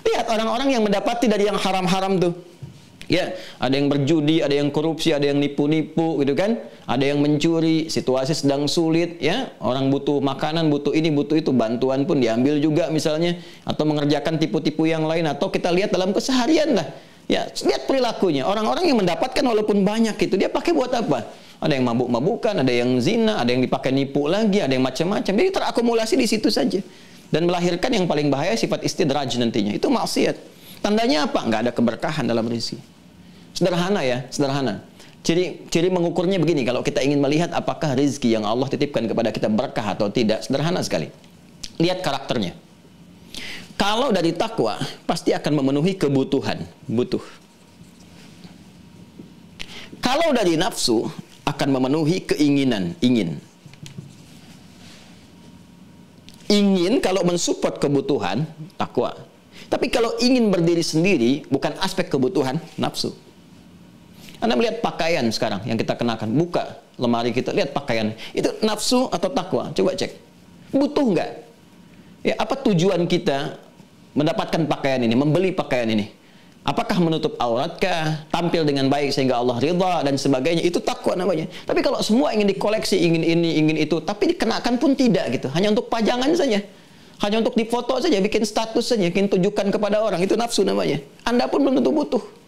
[SPEAKER 2] Lihat orang-orang yang mendapati dari yang haram-haram tuh. Ya, ada yang berjudi, ada yang korupsi, ada yang nipu-nipu gitu kan. Ada yang mencuri, situasi sedang sulit ya. Orang butuh makanan, butuh ini, butuh itu, bantuan pun diambil juga misalnya, atau mengerjakan tipu-tipu yang lain, atau kita lihat dalam keseharian lah. Ya, lihat perilakunya. Orang-orang yang mendapatkan walaupun banyak itu, dia pakai buat apa? Ada yang mabuk-mabukan, ada yang zina, ada yang dipakai nipu lagi, ada yang macam-macam. Jadi terakumulasi di situ saja. Dan melahirkan yang paling bahaya sifat istidraj nantinya. Itu maksiat. Tandanya apa? Nggak ada keberkahan dalam rezeki. Sederhana ya, sederhana. Ciri mengukurnya begini, kalau kita ingin melihat apakah rezeki yang Allah titipkan kepada kita berkah atau tidak, sederhana sekali. Lihat karakternya. Kalau dari takwa, pasti akan memenuhi kebutuhan, butuh. Kalau dari nafsu, akan memenuhi keinginan, ingin. Ingin kalau mensupport kebutuhan, takwa. Tapi kalau ingin berdiri sendiri, bukan aspek kebutuhan, nafsu. Anda melihat pakaian sekarang yang kita kenakan, buka lemari kita, lihat pakaian. Itu nafsu atau takwa? Coba cek. Butuh nggak? Ya, apa tujuan kita mendapatkan pakaian ini, membeli pakaian ini? Apakah menutup auratkah? Tampil dengan baik sehingga Allah ridha dan sebagainya? Itu takwa namanya. Tapi kalau semua ingin dikoleksi, ingin ini, ingin itu, tapi dikenakan pun tidak gitu. Hanya untuk pajangan saja. Hanya untuk difoto saja, bikin status saja, bikin tunjukkan kepada orang. Itu nafsu namanya. Anda pun belum tentu butuh.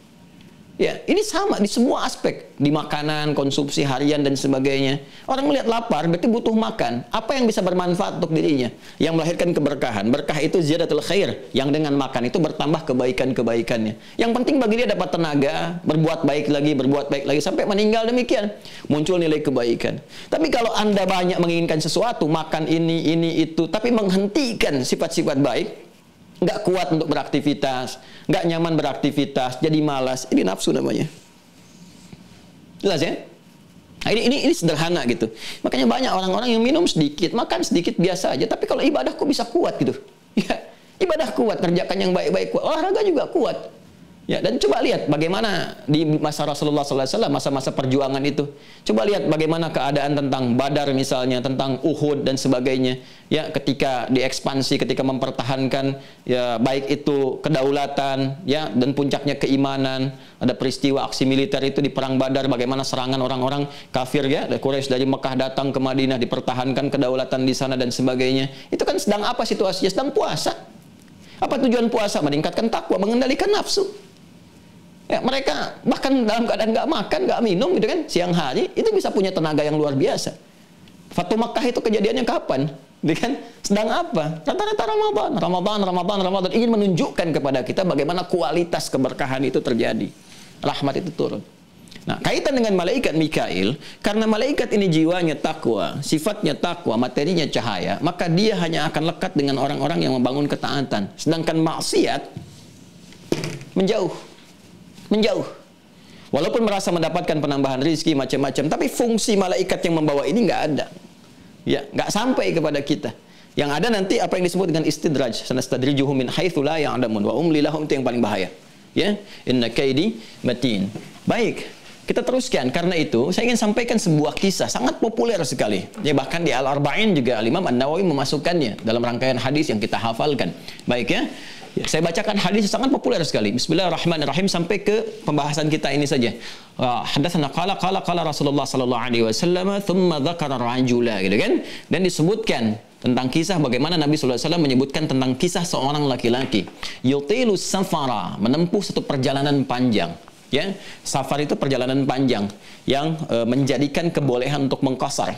[SPEAKER 2] Ya, ini sama di semua aspek, di makanan, konsumsi harian dan sebagainya. Orang melihat lapar berarti butuh makan. Apa yang bisa bermanfaat untuk dirinya? Yang melahirkan keberkahan. Berkah itu ziyadatul khair, yang dengan makan itu bertambah kebaikan-kebaikannya. Yang penting bagi dia dapat tenaga, berbuat baik lagi sampai meninggal demikian. Muncul nilai kebaikan. Tapi kalau Anda banyak menginginkan sesuatu, makan ini itu, tapi menghentikan sifat-sifat baik, nggak kuat untuk beraktivitas, nggak nyaman beraktivitas, jadi malas. Ini nafsu namanya. Jelas ya? Nah, ini sederhana gitu. Makanya banyak orang-orang yang minum sedikit, makan sedikit biasa aja, tapi kalau ibadah kok bisa kuat gitu. Ya, ibadah kuat, kerjakan yang baik-baik kuat, olahraga juga kuat. Ya, dan coba lihat bagaimana di masa Rasulullah SAW, masa-masa perjuangan itu. Coba lihat bagaimana keadaan tentang Badar misalnya, tentang Uhud dan sebagainya. Ya, ketika diekspansi, ketika mempertahankan ya baik itu kedaulatan, ya, dan puncaknya keimanan. Ada peristiwa aksi militer itu di perang Badar, bagaimana serangan orang-orang kafir ya, dari Quraisy dari Mekah datang ke Madinah, dipertahankan kedaulatan di sana dan sebagainya. Itu kan sedang apa situasinya? Sedang puasa. Apa tujuan puasa? Meningkatkan takwa, mengendalikan nafsu. Ya, mereka bahkan dalam keadaan nggak makan, nggak minum gitu kan, siang hari itu bisa punya tenaga yang luar biasa. Fatu Makkah itu kejadiannya kapan? Gitu kan? Sedang apa? Rata-rata Ramadan ingin menunjukkan kepada kita bagaimana kualitas keberkahan itu terjadi. Rahmat itu turun. Nah, kaitan dengan malaikat Mikail, karena malaikat ini jiwanya takwa, sifatnya takwa, materinya cahaya, maka dia hanya akan lekat dengan orang-orang yang membangun ketaatan. Sedangkan maksiat menjauh. Walaupun merasa mendapatkan penambahan rizki macam-macam, tapi fungsi malaikat yang membawa ini nggak ada. Ya, nggak sampai kepada kita. Yang ada nanti apa yang disebut dengan istidraj. Sanastadrijuhum min haitsu la ya'lamun wa umli lahum, itu yang paling bahaya. Ya, inna kaidi matin. Baik, kita teruskan. Karena itu, saya ingin sampaikan sebuah kisah sangat populer sekali. Ya, bahkan di Al-Arba'in juga Imam An-Nawawi memasukkannya dalam rangkaian hadis yang kita hafalkan. Baik ya. Ya, saya bacakan hadis sangat populer sekali. Bismillahirrahmanirrahim sampai ke pembahasan kita ini saja. Hadatsana qala Rasulullah sallallahu alaihi wasallam thumma dzakara rajula gitu kan. Dan disebutkan tentang kisah bagaimana Nabi sallallahu alaihi wasallam menyebutkan tentang kisah seorang laki-laki yutilu safara, menempuh satu perjalanan panjang. Ya, safar itu perjalanan panjang yang menjadikan kebolehan untuk mengqasar.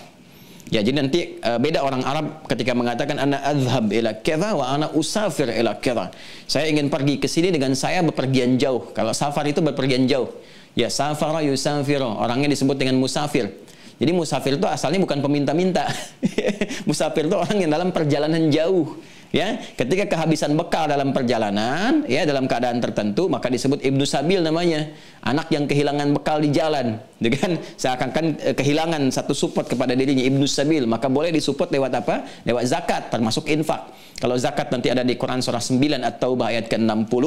[SPEAKER 2] Ya, jadi nanti beda orang Arab ketika mengatakan ana azhab ila kadza wa ana usafir ila kadza. Saya ingin pergi ke sini dengan saya bepergian jauh. Kalau safar itu bepergian jauh. Ya, safara yusafiru, orangnya disebut dengan musafir. Jadi musafir itu asalnya bukan peminta-minta. Musafir itu orang yang dalam perjalanan jauh. Ya, ketika kehabisan bekal dalam perjalanan, ya dalam keadaan tertentu, maka disebut ibnu sabil namanya, anak yang kehilangan bekal di jalan, kan? Seakan-akan kehilangan satu support kepada dirinya, ibnu sabil, maka boleh disupport lewat apa? Lewat zakat, termasuk infak. Kalau zakat nanti ada di Quran surah 9 At-Taubah ayat ke-60,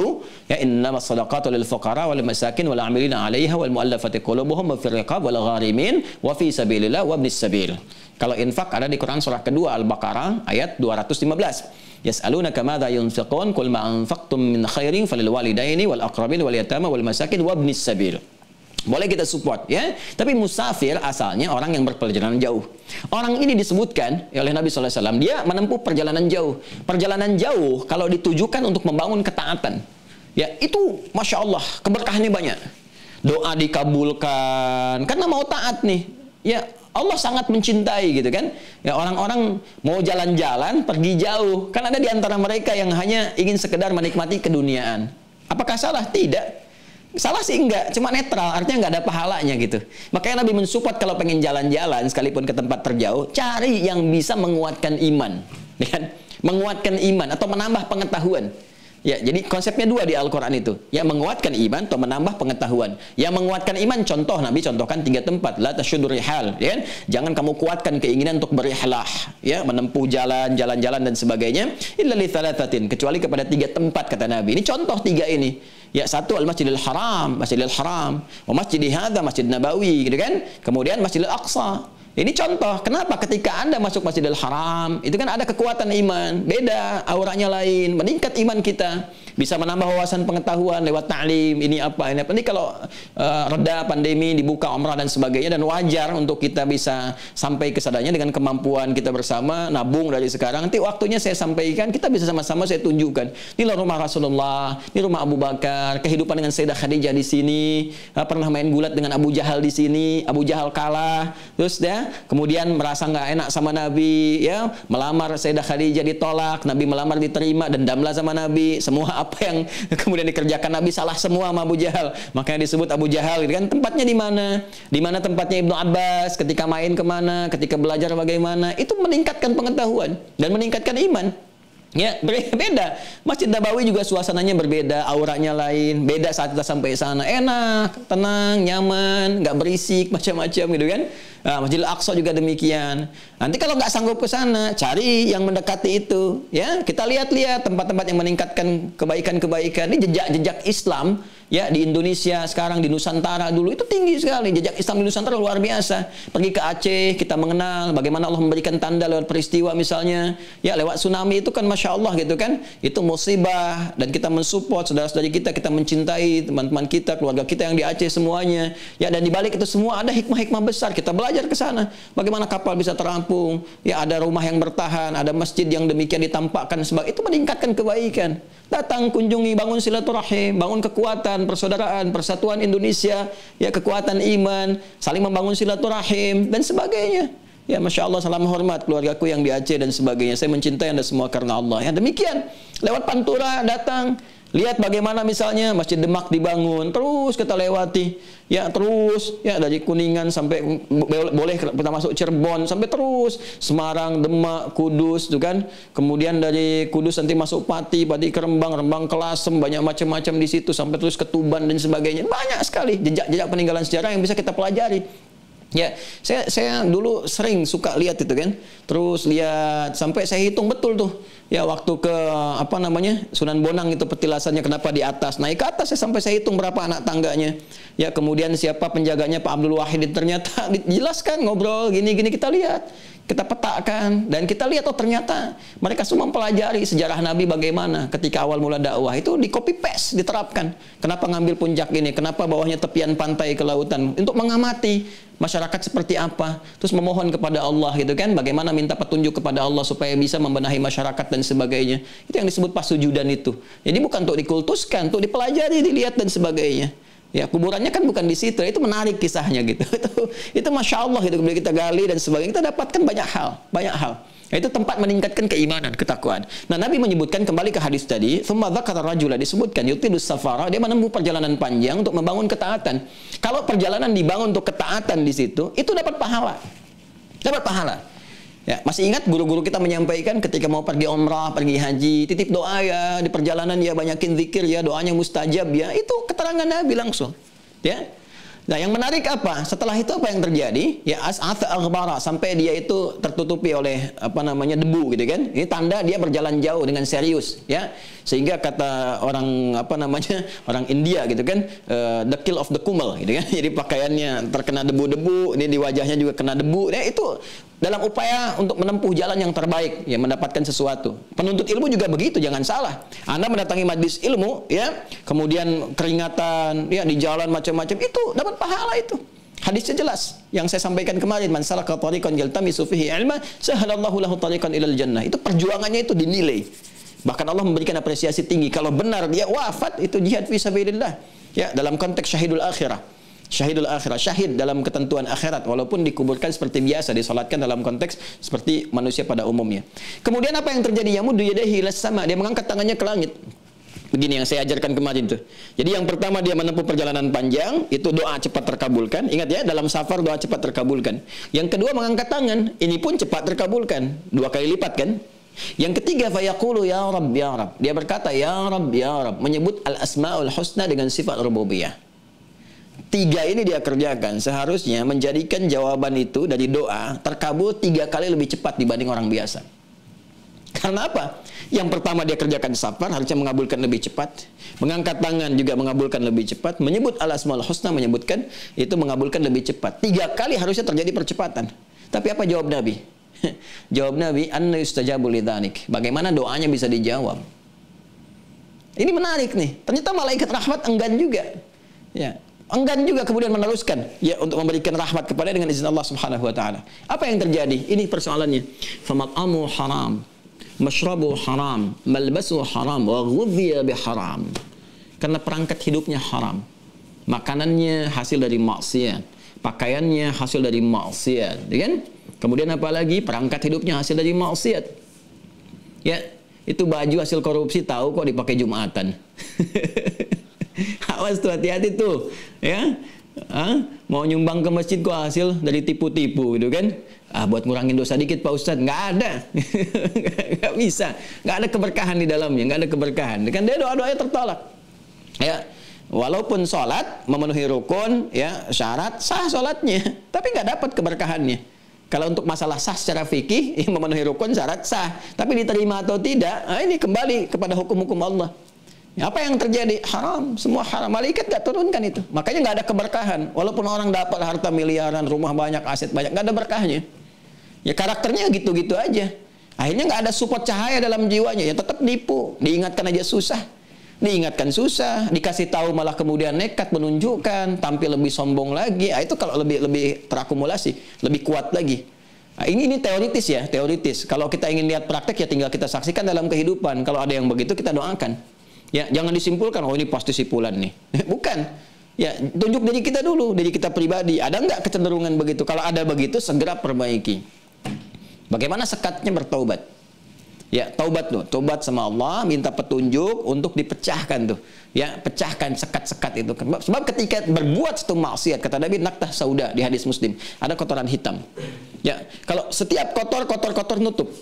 [SPEAKER 2] ya innamas shadaqatu lil fuqara wal masakin wal 'amilina 'alaiha wal mu'allafati qulubuhum wa fir riqab wal gharimin wa fi sabilillah wa ibnis sabil. Kalau infak ada di Quran surah kedua Al-Baqarah ayat 215. Yas'alunaka madza yunfiqun qul ma anfaqtum min khairin falil walidaini wal aqrabin wal yatama wal masakin wa ibnis sabil. Boleh kita support ya. Tapi musafir asalnya orang yang berperjalanan jauh. Orang ini disebutkan oleh Nabi sallallahu alaihi wasallam dia menempuh perjalanan jauh. Perjalanan jauh kalau ditujukan untuk membangun ketaatan. Ya, itu Masya Allah keberkahannya banyak. Doa dikabulkan karena mau taat nih. Ya, Allah sangat mencintai gitu kan. Ya, orang-orang mau jalan-jalan pergi jauh. Kan ada di antara mereka yang hanya ingin sekedar menikmati keduniaan. Apakah salah? Tidak. Salah sih enggak, cuma netral, artinya enggak ada pahalanya gitu. Makanya Nabi mensupport kalau pengen jalan-jalan sekalipun ke tempat terjauh, cari yang bisa menguatkan iman, kan? Menguatkan iman atau menambah pengetahuan. Ya, jadi konsepnya dua di Al-Quran itu. Yang menguatkan iman atau menambah pengetahuan. Yang menguatkan iman, contoh Nabi contohkan 3 tempat. La tasyuddur rihal, ya kan? Jangan kamu kuatkan keinginan untuk berihlah, ya, menempuh jalan-jalan dan sebagainya. Illa li thalathatin, kecuali kepada 3 tempat kata Nabi. Ini contoh 3 ini. Ya, satu Al-Masjidil Haram, wa Masjidi Hadza, Masjid Nabawi, gitu kan? Kemudian Masjidil Aqsa. Ini contoh, kenapa ketika Anda masuk Masjidil Haram, itu kan ada kekuatan iman, beda, auranya lain, meningkat iman kita, bisa menambah wawasan pengetahuan lewat ta'lim, ini apa. Ini kalau reda pandemi, dibuka umrah dan sebagainya, dan wajar untuk kita bisa sampai kesadarnya dengan kemampuan kita bersama, nabung dari sekarang. Nanti waktunya saya sampaikan, kita bisa sama-sama saya tunjukkan. Inilah rumah Rasulullah, ini rumah Abu Bakar, kehidupan dengan Sayyidah Khadijah di sini, pernah main gulat dengan Abu Jahal di sini, Abu Jahal kalah, terus ya, kemudian merasa nggak enak sama Nabi, ya, melamar Sayyidah Khadijah ditolak, Nabi melamar diterima, dendamlah sama Nabi, semua apa yang kemudian dikerjakan Nabi salah semua sama Abu Jahal. Makanya disebut Abu Jahal, kan tempatnya di mana? Di mana tempatnya Ibnu Abbas ketika main kemana, ketika belajar bagaimana, itu meningkatkan pengetahuan dan meningkatkan iman. Ya, beda. Masjid Nabawi juga suasananya berbeda, auranya lain, beda saat kita sampai sana. Enak, tenang, nyaman, nggak berisik, macam-macam gitu kan. Nah, Masjidil Aqsa juga demikian. Nanti kalau nggak sanggup ke sana, cari yang mendekati itu. Ya, kita lihat-lihat tempat-tempat yang meningkatkan kebaikan-kebaikan. Ini jejak-jejak Islam ya di Indonesia sekarang, di Nusantara dulu itu tinggi sekali. Jejak Islam di Nusantara luar biasa. Pergi ke Aceh, kita mengenal bagaimana Allah memberikan tanda lewat peristiwa misalnya. Ya, lewat tsunami itu kan Masya Allah gitu kan. Itu musibah dan kita mensupport saudara-saudari kita, kita mencintai teman-teman kita, keluarga kita yang di Aceh semuanya. Ya, dan di balik itu semua ada hikmah-hikmah besar. Kita belajar ke sana. Bagaimana kapal bisa terampung. Ya, ada rumah yang bertahan, ada masjid yang demikian ditampakkan sebagai itu meningkatkan kebaikan. Datang, kunjungi, bangun silaturahim, bangun kekuatan, persaudaraan, persatuan Indonesia, ya, kekuatan iman, saling membangun silaturahim dan sebagainya. Ya, Masya Allah, salam hormat keluargaku yang di Aceh dan sebagainya. Saya mencintai Anda semua karena Allah. Ya, demikian. Lewat Pantura datang, lihat bagaimana misalnya Masjid Demak dibangun, terus kita lewati, ya, terus ya dari Kuningan sampai boleh kita masuk Cirebon sampai terus Semarang, Demak, Kudus, tuh kan. Kemudian dari Kudus nanti masuk Pati ke Rembang, Rembang ke Lasem, banyak macam-macam di situ sampai terus ke Tuban dan sebagainya. Banyak sekali jejak-jejak peninggalan sejarah yang bisa kita pelajari. Ya, saya dulu sering suka lihat itu kan. Terus lihat sampai saya hitung betul tuh. Ya, waktu ke apa namanya? Sunan Bonang itu petilasannya kenapa di atas. Naik ke atas sampai saya hitung berapa anak tangganya. Ya, kemudian siapa penjaganya Pak Abdul Wahid, ternyata dijelaskan ngobrol gini-gini kita lihat. kita petakan, dan kita lihat, oh ternyata mereka semua mempelajari sejarah Nabi bagaimana ketika awal mula dakwah, itu di copy paste, diterapkan. Kenapa ngambil puncak ini, kenapa bawahnya tepian pantai ke lautan, untuk mengamati masyarakat seperti apa, terus memohon kepada Allah gitu kan, bagaimana minta petunjuk kepada Allah supaya bisa membenahi masyarakat dan sebagainya. Itu yang disebut pasujudan itu. Jadi bukan untuk dikultuskan, untuk dipelajari, dilihat dan sebagainya. Ya, kuburannya kan bukan di situ. Itu menarik kisahnya gitu. Itu Masya Allah gitu. Kemudian kita gali dan sebagainya, kita dapatkan banyak hal. Itu tempat meningkatkan keimanan, ketakwaan. Nah, Nabi menyebutkan kembali ke hadis tadi, "Tsumma dzakara rajula", disebutkan yutidus safara, dia menempuh perjalanan panjang untuk membangun ketaatan. Kalau perjalanan dibangun untuk ketaatan di situ, itu dapat pahala. Dapat pahala. Ya, masih ingat guru-guru kita menyampaikan ketika mau pergi umrah, pergi haji, titip doa ya, di perjalanan ya banyakin zikir ya, doanya mustajab ya. Itu keterangan Nabi langsung. Ya. Nah, yang menarik apa? Setelah itu apa yang terjadi? Ya, as'atha aghbara, sampai dia itu tertutupi oleh debu gitu kan. Ini tanda dia berjalan jauh dengan serius, ya. Sehingga kata orang orang India gitu kan, the kill of the kumal gitu kan. Jadi pakaiannya terkena debu-debu, ini di wajahnya juga kena debu. Nah, itu dalam upaya untuk menempuh jalan yang terbaik, ya, mendapatkan sesuatu. Penuntut ilmu juga begitu, jangan salah. Anda mendatangi majlis ilmu, ya, kemudian keringatan, ya, di jalan macam-macam, itu dapat pahala itu. Hadisnya jelas yang saya sampaikan kemarin, man salaka tariqan yaltamisu fihi ilma sahalallahu lahu tariqan ilal jannah. Itu perjuangannya itu dinilai. Bahkan Allah memberikan apresiasi tinggi. Kalau benar dia wafat, itu jihad fi sabilillah. Ya, dalam konteks syahidul akhirah. Syahidul akhirah, syahid dalam ketentuan akhirat, walaupun dikuburkan seperti biasa, disolatkan dalam konteks seperti manusia pada umumnya. Kemudian apa yang terjadi? Yamuddu yadayhi ilas sama, dia mengangkat tangannya ke langit. Begini yang saya ajarkan kemarin tuh. Jadi yang pertama dia menempuh perjalanan panjang, itu doa cepat terkabulkan. Ingat ya, dalam safar doa cepat terkabulkan. Yang kedua mengangkat tangan, ini pun cepat terkabulkan, 2 kali lipat kan. Yang ketiga, fayaqulu ya Rabb ya Rabb. Dia berkata ya Rabb ya Rabb, menyebut al-asmaul husna dengan sifat rububiyah. 3 ini dia kerjakan, seharusnya menjadikan jawaban itu dari doa terkabul 3 kali lebih cepat dibanding orang biasa. Karena apa? Yang pertama dia kerjakan safar, harusnya mengabulkan lebih cepat. Mengangkat tangan juga mengabulkan lebih cepat. Menyebut al-asmaul husna, menyebutkan itu mengabulkan lebih cepat. 3 kali harusnya terjadi percepatan. Tapi apa jawab Nabi? Jawab Nabi, anna yustajabu lidzanik. Bagaimana doanya bisa dijawab? Ini menarik nih. Ternyata malaikat rahmat enggan juga. Ya, enggan juga kemudian meneruskan, ya, untuk memberikan rahmat kepada dengan izin Allah Subhanahu wa taala. Apa yang terjadi? Ini persoalannya. Famat'amu haram, mashrabu haram, malbasu haram, wa ghudhiya biharam. Karena perangkat hidupnya haram. Makanannya hasil dari maksiat, pakaiannya hasil dari maksiat, ya kan? Kemudian apalagi perangkat hidupnya hasil dari maksiat. Ya, itu baju hasil korupsi, tahu kok dipakai Jumatan. Awas tuh, hati-hati tuh, ya. Mau nyumbang ke masjid kok hasil dari tipu-tipu gitu kan. Buat ngurangin dosa dikit Pak Ustadz, nggak ada. Nggak bisa, nggak ada keberkahan di dalamnya, nggak ada keberkahan. Kan dia doa-doanya tertolak, ya. Walaupun sholat memenuhi rukun, ya, syarat, sah sholatnya, tapi nggak dapat keberkahannya. Kalau untuk masalah sah secara fikih, memenuhi rukun, syarat, sah, tapi diterima atau tidak, ini kembali kepada hukum-hukum Allah. Apa yang terjadi? Haram, semua haram. Malaikat gak turunkan itu. Makanya gak ada keberkahan. Walaupun orang dapat harta miliaran, rumah banyak, aset banyak, gak ada berkahnya. Ya karakternya gitu-gitu aja. Akhirnya gak ada support cahaya dalam jiwanya. Ya tetap nipu. Diingatkan aja susah. Diingatkan susah. Dikasih tahu malah kemudian nekat menunjukkan. Tampil lebih sombong lagi. Itu kalau lebih terakumulasi. Lebih kuat lagi. Nah, ini teoritis ya. Teoritis. Kalau kita ingin lihat praktek ya tinggal kita saksikan dalam kehidupan. Kalau ada yang begitu kita doakan. Ya, jangan disimpulkan, oh ini pasti si Fulan nih. Bukan. Ya, tunjuk diri kita dulu, diri kita pribadi. Ada nggak kecenderungan begitu? Kalau ada begitu, segera perbaiki. Bagaimana sekatnya bertaubat? Ya, taubat tuh. Taubat sama Allah, minta petunjuk untuk dipecahkan tuh. Ya, pecahkan sekat-sekat itu. Sebab ketika berbuat satu maksiat, kata Nabi, naktah sauda di hadis Muslim. Ada kotoran hitam. Ya, kalau setiap kotor nutup.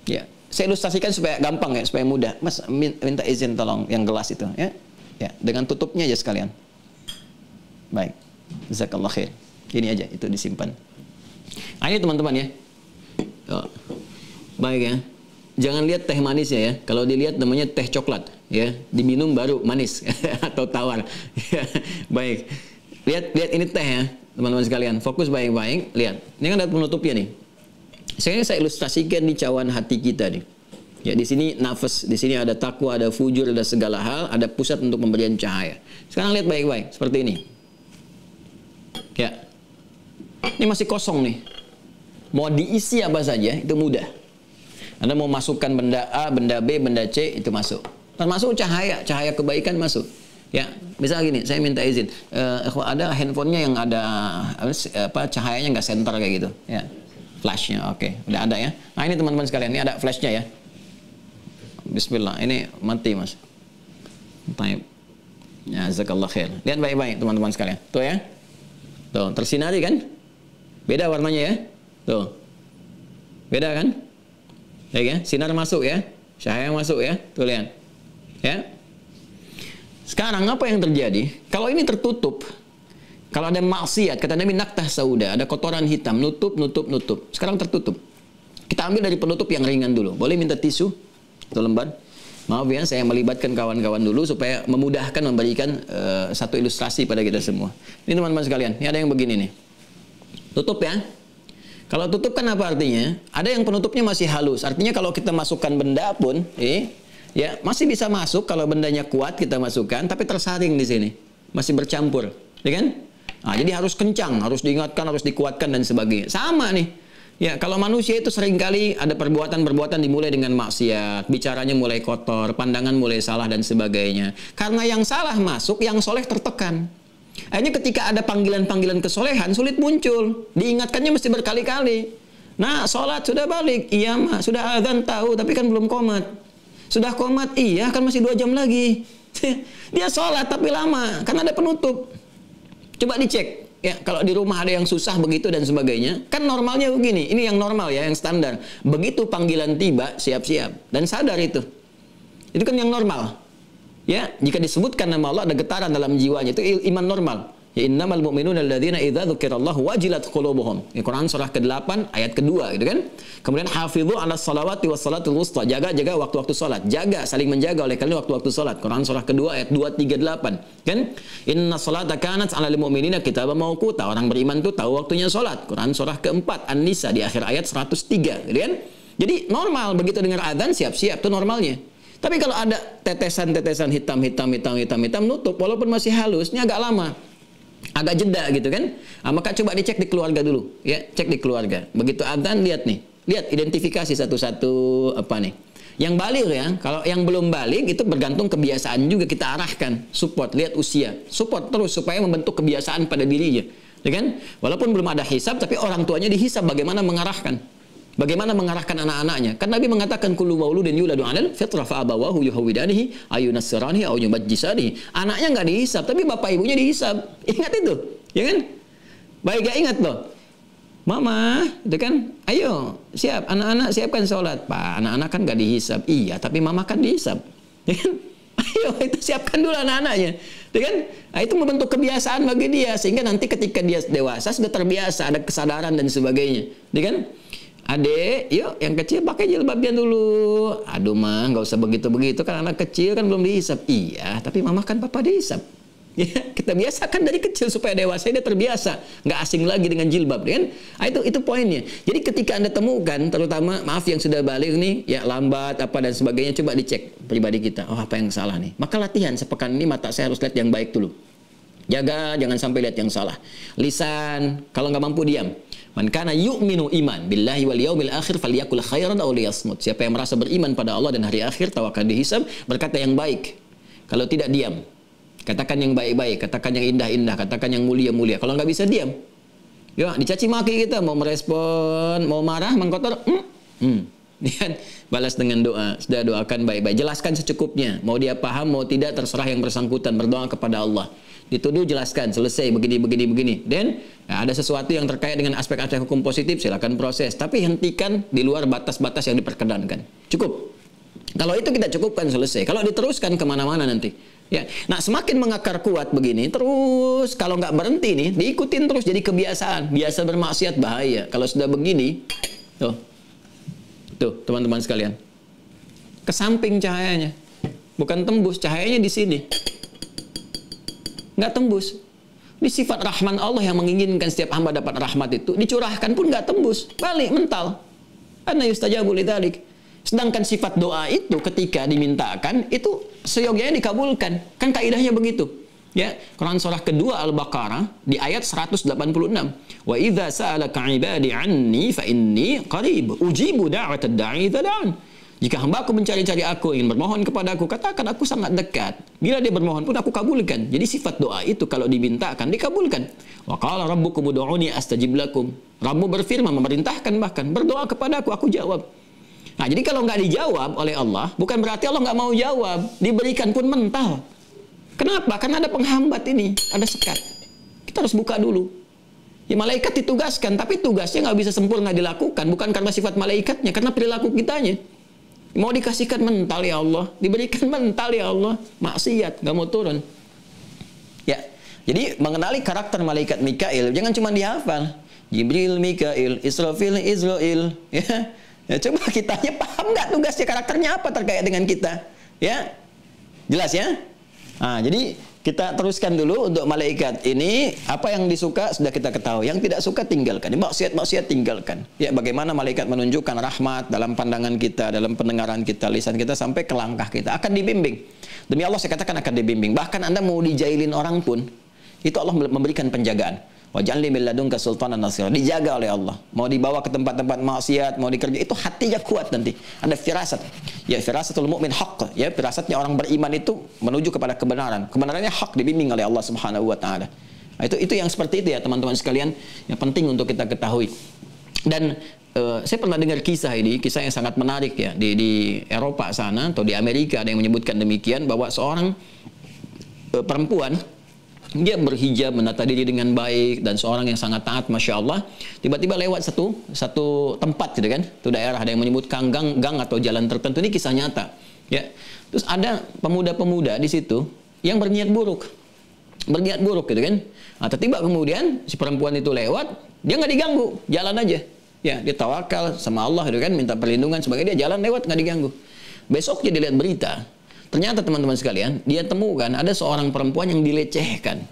[SPEAKER 2] Ya. Saya ilustrasikan supaya gampang ya, supaya mudah. Mas minta izin tolong yang gelas itu, ya. Ya, dengan tutupnya aja sekalian. Baik. Jazakallah khair. Ini aja, itu disimpan. Nah, ini teman-teman ya. Oh. Baik ya. Jangan lihat teh manis ya. Kalau dilihat namanya teh coklat, ya. Diminum baru manis atau tawar. Baik. Lihat ini teh ya, teman-teman sekalian. Fokus baik-baik, lihat. Ini kan ada penutupnya nih. Saya ilustrasikan di cawan hati kita nih. Ya, di sini nafas, di sini ada takwa, ada fujur, ada segala hal, ada pusat untuk pemberian cahaya. Sekarang lihat baik-baik, seperti ini. Ya. Ini masih kosong nih. Mau diisi apa saja, itu mudah. Anda mau masukkan benda A, benda B, benda C, itu masuk. Termasuk cahaya, cahaya kebaikan masuk. Ya, misal gini, saya minta izin. Ada handphonenya yang ada cahayanya nggak center kayak gitu. Ya, flashnya, oke, udah ada ya. Nah ini teman-teman sekalian, ini ada flashnya ya. Bismillah, ini mati mas. Taib. Ya, jazakallah khair. Lihat baik-baik teman-teman sekalian. Tuh ya, tuh tersinari kan? Beda warnanya ya. Tuh, beda kan? Ya, sinar masuk ya, cahaya masuk ya. Tuh lihat, ya. Sekarang apa yang terjadi? Kalau ini tertutup, kalau ada maksiat, kata Nabi naktah sauda, ada kotoran hitam, nutup. Sekarang tertutup. Kita ambil dari penutup yang ringan dulu. Boleh minta tisu? Satu lembar. Maaf ya, saya melibatkan kawan-kawan dulu supaya memudahkan memberikan satu ilustrasi pada kita semua. Ini teman-teman sekalian, ini ada yang begini nih. Tutup ya. Kalau tutup kan apa artinya? Ada yang penutupnya masih halus. Artinya kalau kita masukkan benda pun, ya masih bisa masuk kalau bendanya kuat kita masukkan, tapi tersaring di sini, masih bercampur, ya kan? Nah, jadi harus kencang, harus diingatkan, harus dikuatkan dan sebagainya. Sama nih. Ya, kalau manusia itu seringkali ada perbuatan-perbuatan dimulai dengan maksiat, bicaranya mulai kotor, pandangan mulai salah dan sebagainya. Karena yang salah masuk, yang soleh tertekan. Akhirnya ketika ada panggilan-panggilan kesolehan sulit muncul, diingatkannya mesti berkali-kali. Nah, sholat sudah balik, iya mak, sudah azan tahu, tapi kan belum qomat. Sudah qomat, iya kan masih 2 jam lagi. Dia sholat tapi lama, karena ada penutup. Coba dicek, ya kalau di rumah ada yang susah begitu dan sebagainya, kan normalnya begini, ini yang normal ya, yang standar. Begitu panggilan tiba, siap-siap dan sadar itu. Itu kan yang normal. Ya, jika disebutkan nama Allah ada getaran dalam jiwanya, itu iman normal. Ya innamal mu'minuna alladzina idza dzukirallahu wajilat qulubuhum. Ya, Quran surah ke-8 ayat kedua gitu kan. Kemudian hafizu 'alas salawati was salatul wusta. Jaga waktu-waktu salat. Jaga, saling menjaga oleh kalian waktu-waktu salat. Quran surah kedua ayat 238. Kan? Inna salata kanat 'alal mu'minina kitaban mawquta. Orang beriman tuh tahu waktunya salat. Quran surah ke-4 An-Nisa di akhir ayat 103, gitu kan? Jadi normal begitu dengar azan siap-siap itu normalnya. Tapi kalau ada tetesan-tetesan hitam nutup, walaupun masih halus, ini agak lama, agak jeda gitu kan. Nah, maka coba dicek di keluarga dulu, ya, cek di keluarga. Begitu adzan lihat nih, lihat identifikasi satu-satu apa nih. Yang balik ya, kalau yang belum balik itu bergantung kebiasaan juga kita arahkan, support, lihat usia, support terus supaya membentuk kebiasaan pada dirinya, ya kan? Walaupun belum ada hisab, tapi orang tuanya dihisab bagaimana mengarahkan. Bagaimana mengarahkan anak-anaknya? Kan Nabi mengatakan kullu mauludin yuladu 'alal fitrah fa abawahu yuhawidanihi ayunassiranihi aw yumajjisanihi. Anaknya enggak dihisab, tapi bapak ibunya dihisab. Ingat itu, ya kan? Baik, ya ingat loh. Mama, itu kan, ayo, siap, anak-anak siapkan sholat. Pak, anak-anak kan enggak dihisab. Iya, tapi mama kan dihisab. Ya kan? Ayo, itu siapkan dulu anak-anaknya. Ya kan? Nah, itu membentuk kebiasaan bagi dia. Sehingga nanti ketika dia dewasa, sudah terbiasa, ada kesadaran dan sebagainya. Ya kan? Adek, yuk yang kecil pakai jilbabnya dulu. Aduh mah, nggak usah begitu-begitu kan anak kecil kan belum dihisap. Iya, tapi mama kan papa dihisap. Ya, kita biasakan dari kecil supaya dewasa dia terbiasa, nggak asing lagi dengan jilbab, kan? Nah, itu poinnya. Jadi ketika Anda temukan, terutama maaf yang sudah balik nih, ya lambat apa dan sebagainya, coba dicek pribadi kita. Oh, apa yang salah nih? Maka latihan sepekan ini mata saya harus lihat yang baik dulu. Jaga, jangan sampai lihat yang salah. Lisan, kalau nggak mampu diam. Man kana yu'minu iman billahi wal yaumil akhir falyakul khairan aw liyasmut. Siapa yang merasa beriman pada Allah dan hari akhir, tahu akan dihisab, berkata yang baik. Kalau tidak diam. Katakan yang baik-baik, katakan yang indah-indah, katakan yang mulia-mulia. Kalau nggak bisa diam. Ya, dicaci maki kita, mau merespon, mau marah, mengkotor, balas dengan doa. Sudah doakan baik-baik. Jelaskan secukupnya. Mau dia paham, mau tidak, terserah yang bersangkutan. Berdoa kepada Allah. Dituduh, jelaskan. Selesai, begini. Dan ada sesuatu yang terkait dengan aspek-aspek hukum positif, silakan proses. Tapi hentikan di luar batas-batas yang diperkenankan. Cukup. Kalau itu kita cukupkan, selesai. Kalau diteruskan kemana-mana nanti. Ya, nah semakin mengakar kuat begini, terus kalau nggak berhenti nih, diikutin terus jadi kebiasaan. Biasa bermaksiat bahaya. Kalau sudah begini, tuh teman-teman sekalian, ke samping cahayanya, bukan tembus, cahayanya di sini, nggak tembus. Ini sifat Rahman Allah yang menginginkan setiap hamba dapat rahmat itu, dicurahkan pun nggak tembus, balik mental. Anna yustajabu lidzalik. Sedangkan sifat doa itu ketika dimintakan itu seyogyanya dikabulkan. Kan kaidahnya begitu. Ya, Quran surah kedua Al-Baqarah di ayat 186. Wa idza sa'alaka 'ibadi 'anni fa inni qarib ujibu da'watad da'i idza da'an. Jika hambaku mencari-cari aku, ingin bermohon kepadaku, katakan aku sangat dekat. Bila dia bermohon pun aku kabulkan. Jadi sifat doa itu kalau dimintakan dikabulkan. Wa qala rabbukum ud'uni astajib lakum. Rabbu berfirman, memerintahkan bahkan, berdoa kepadaku, aku jawab. Nah, jadi kalau nggak dijawab oleh Allah, bukan berarti Allah nggak mau jawab. Diberikan pun mental. Kenapa? Karena ada penghambat ini, ada sekat. Kita harus buka dulu. Ya, malaikat ditugaskan, tapi tugasnya nggak bisa sempurna dilakukan. Bukan karena sifat malaikatnya, karena perilaku kitanya. Mau dikasihkan mental ya Allah, diberikan mental ya Allah, maksiat, nggak mau turun. Ya, jadi mengenali karakter malaikat Mikail, jangan cuma dihafal. Jibril, Mikail, Israfil, Israel. Ya, coba kitanya paham nggak tugasnya, karakternya apa terkait dengan kita. Ya, jelas ya? Nah, jadi kita teruskan dulu untuk malaikat ini, apa yang disuka sudah kita ketahui, yang tidak suka tinggalkan, maksiat-maksiat tinggalkan. Ya, bagaimana malaikat menunjukkan rahmat dalam pandangan kita, dalam pendengaran kita, lisan kita, sampai ke langkah kita akan dibimbing. Demi Allah saya katakan akan dibimbing. Bahkan Anda mau dijailin orang pun, itu Allah memberikan penjagaan. Waj'alni min ladunka sultanan nasira. Dijaga oleh Allah. Mau dibawa ke tempat-tempat maksiat, mau dikerja, itu hatinya kuat nanti. Ada firasat. Ya, firasatul mu'min haqq. Ya, firasatnya orang beriman itu menuju kepada kebenaran. Kebenarannya hak, dibimbing oleh Allah Subhanahu wa taala. Nah, itu yang seperti itu ya, teman-teman sekalian, yang penting untuk kita ketahui. Dan saya pernah dengar kisah ini, kisah yang sangat menarik ya, di Eropa sana atau di Amerika ada yang menyebutkan demikian, bahwa seorang perempuan, dia berhijab, menata diri dengan baik, dan seorang yang sangat taat, masya Allah. Tiba-tiba lewat satu tempat gitu kan, itu daerah, ada yang menyebutkan gang atau jalan tertentu. Ini kisah nyata. Ya, terus ada pemuda-pemuda di situ yang berniat buruk gitu kan. Nah, tiba-tiba kemudian si perempuan itu lewat, dia nggak diganggu, jalan aja. Ya, dia tawakal sama Allah gitu kan, minta perlindungan sebagai dia jalan lewat nggak diganggu. Besoknya dilihat berita. Ternyata teman-teman sekalian, dia temukan ada seorang perempuan yang dilecehkan.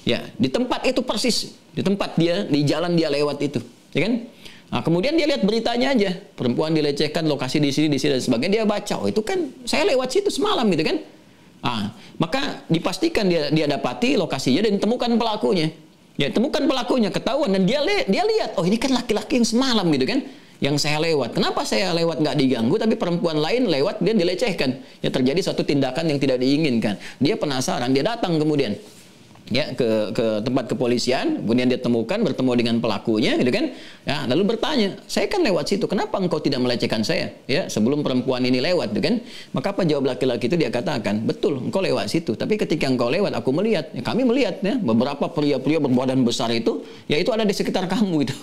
[SPEAKER 2] Ya, di tempat itu persis, di tempat dia, di jalan dia lewat itu, ya kan? Nah, kemudian dia lihat beritanya aja, perempuan dilecehkan, lokasi di sini dan sebagainya. Dia baca, oh itu kan saya lewat situ semalam gitu kan? Ah, maka dipastikan dia dapati lokasinya dan ditemukan pelakunya. Ya, temukan pelakunya, ketahuan, dan dia lihat, oh ini kan laki-laki yang semalam gitu kan? Yang saya lewat. Kenapa saya lewat nggak diganggu, tapi perempuan lain lewat dia dilecehkan? Ya, terjadi suatu tindakan yang tidak diinginkan. Dia penasaran, dia datang kemudian ya ke tempat kepolisian, kemudian dia temukan, bertemu dengan pelakunya gitu kan. Ya, lalu bertanya, saya kan lewat situ, kenapa engkau tidak melecehkan saya ya sebelum perempuan ini lewat gitu kan? Maka apa jawab laki-laki itu? Dia katakan, betul engkau lewat situ, tapi ketika engkau lewat aku melihat, ya, kami melihat ya beberapa pria-pria berbadan besar itu, ya itu ada di sekitar kamu itu.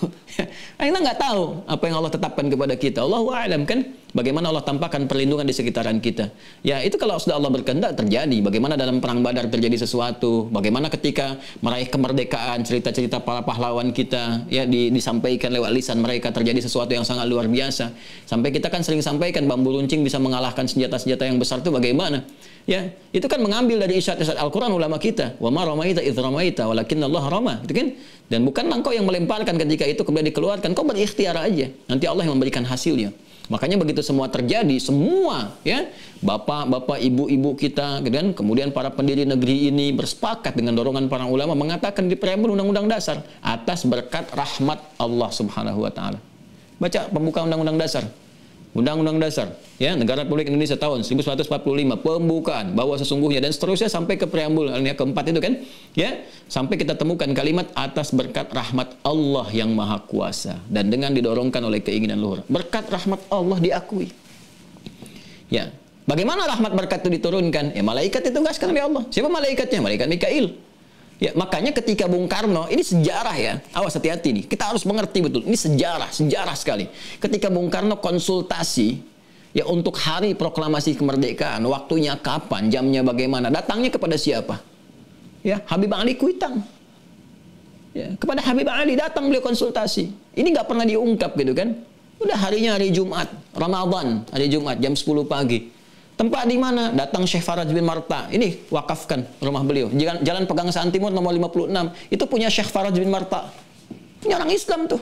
[SPEAKER 2] Kita nggak tahu apa yang Allah tetapkan kepada kita. Allahu a'lam kan, bagaimana Allah tampakkan perlindungan di sekitaran kita. Ya, itu kalau sudah Allah berkehendak terjadi. Bagaimana dalam perang Badar terjadi sesuatu, bagaimana ketika meraih kemerdekaan, cerita-cerita para pahlawan kita ya disampaikan lewat lisan mereka, terjadi sesuatu yang sangat luar biasa. Sampai kita kan sering sampaikan bambu runcing bisa mengalahkan senjata-senjata yang besar itu bagaimana? Ya, itu kan mengambil dari isyarat-isyarat Al-Qur'an ulama kita. Wa ma ramaita idz ramaita walakinna Allah rama. Itu kan? Dan bukanlah engkau yang melemparkan ketika itu kemudian dikeluarkan, kau berikhtiar aja. Nanti Allah yang memberikan hasilnya. Makanya begitu semua terjadi, semua ya bapak-bapak, ibu-ibu kita dan kemudian para pendiri negeri ini bersepakat dengan dorongan para ulama mengatakan di preambul Undang-Undang Dasar, atas berkat rahmat Allah Subhanahu wa taala. Baca pembuka Undang-Undang Dasar. Undang-Undang Dasar ya Negara Republik Indonesia tahun 1945, pembukaan, bahwa sesungguhnya, dan seterusnya sampai ke preambul alinea keempat itu kan ya, sampai kita temukan kalimat atas berkat rahmat Allah yang Maha Kuasa, dan dengan didorongkan oleh keinginan luhur. Berkat rahmat Allah diakui. Ya, bagaimana rahmat berkat itu diturunkan? Ya, malaikat ditugaskan oleh Allah. Siapa malaikatnya? Malaikat Mikail. Ya, makanya ketika Bung Karno, ini sejarah ya, awas hati-hati nih, kita harus mengerti betul, ini sejarah sekali. Ketika Bung Karno konsultasi, ya untuk hari proklamasi kemerdekaan, waktunya kapan, jamnya bagaimana, datangnya kepada siapa? Ya, Habib Ali Kuitang. Ya, kepada Habib Ali datang beliau konsultasi. Ini nggak pernah diungkap gitu kan. Udah harinya hari Jumat, Ramadan, hari Jumat, jam 10 pagi. Tempat di mana? Datang Syekh Faraj bin Marta. Ini wakafkan rumah beliau. Jalan Pegangsaan Timur nomor 56. Itu punya Syekh Faraj bin Marta. Ini orang Islam tuh.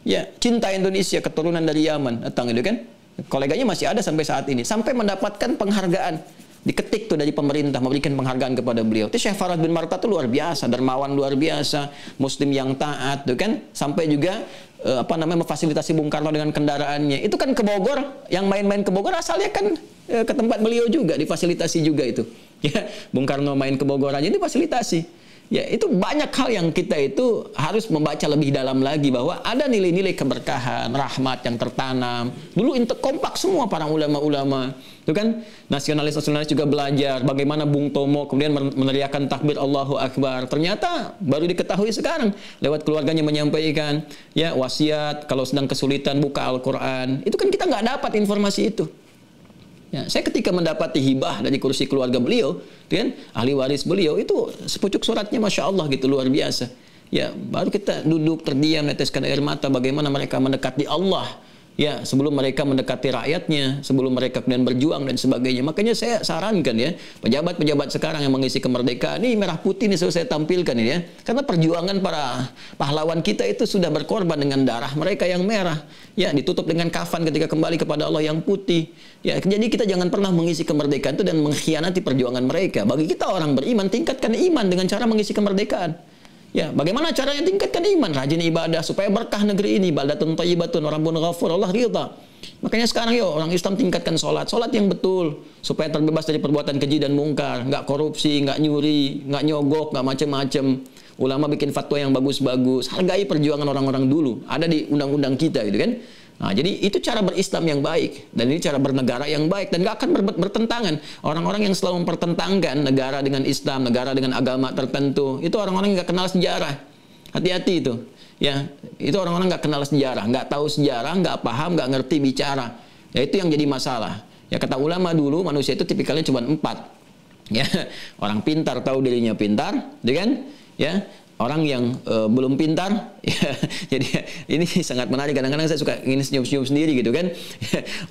[SPEAKER 2] Ya, cinta Indonesia, keturunan dari Yaman datang itu kan. Koleganya masih ada sampai saat ini, sampai mendapatkan penghargaan. Diketik tuh dari pemerintah memberikan penghargaan kepada beliau. Itu Syekh Farad bin Marta tuh luar biasa, dermawan luar biasa, muslim yang taat tuh kan, sampai juga memfasilitasi Bung Karno dengan kendaraannya. Itu kan ke Bogor, yang main-main ke Bogor asalnya kan ke tempat beliau juga, difasilitasi juga itu. Ya, Bung Karno main ke Bogor aja difasilitasi. Ya, itu banyak hal yang kita itu harus membaca lebih dalam lagi, bahwa ada nilai-nilai keberkahan, rahmat yang tertanam. Dulu kompak semua para ulama-ulama. Itu kan nasionalis-nasionalis juga belajar bagaimana Bung Tomo kemudian meneriakan takbir Allahu Akbar. Ternyata baru diketahui sekarang lewat keluarganya menyampaikan, ya, wasiat kalau sedang kesulitan buka Al-Qur'an. Itu kan kita nggak dapat informasi itu. Ya, saya ketika mendapati hibah dari kursi keluarga beliau, kan, ahli waris beliau, itu sepucuk suratnya Masya Allah gitu, luar biasa. Ya, baru kita duduk terdiam, neteskan air mata bagaimana mereka mendekati Allah. Ya, sebelum mereka mendekati rakyatnya, sebelum mereka kemudian berjuang dan sebagainya. Makanya saya sarankan ya, pejabat-pejabat sekarang yang mengisi kemerdekaan, ini merah putih ini selalu saya tampilkan ini ya. Karena perjuangan para pahlawan kita itu sudah berkorban dengan darah mereka yang merah. Ya, ditutup dengan kafan ketika kembali kepada Allah yang putih. Ya, jadi kita jangan pernah mengisi kemerdekaan itu dan mengkhianati perjuangan mereka. Bagi kita orang beriman, tingkatkan iman dengan cara mengisi kemerdekaan. Ya, bagaimana caranya tingkatkan iman? Rajin ibadah supaya berkah negeri ini, baldatun thayyibatun, rabbun ghafur, Allah ridha. Makanya sekarang yuk orang Islam tingkatkan sholat yang betul supaya terbebas dari perbuatan keji dan mungkar, nggak korupsi, nggak nyuri, nggak nyogok, nggak macam-macam. Ulama bikin fatwa yang bagus-bagus. Hargai perjuangan orang-orang dulu. Ada di undang-undang kita gitu kan. Nah, jadi itu cara berislam yang baik, dan ini cara bernegara yang baik, dan gak akan bertentangan. Orang-orang yang selalu mempertentangkan negara dengan Islam, negara dengan agama tertentu, itu orang-orang yang gak kenal sejarah. Hati-hati itu. Ya, itu orang-orang gak kenal sejarah, gak tahu sejarah, gak paham, gak ngerti bicara. Ya, itu yang jadi masalah. Ya, kata ulama dulu manusia itu tipikalnya cuma 4. Ya, orang pintar tahu dirinya pintar, kan? Ya. Orang yang belum pintar, ya, jadi ini sangat menarik. Kadang-kadang saya suka ingin senyum-senyum sendiri gitu kan.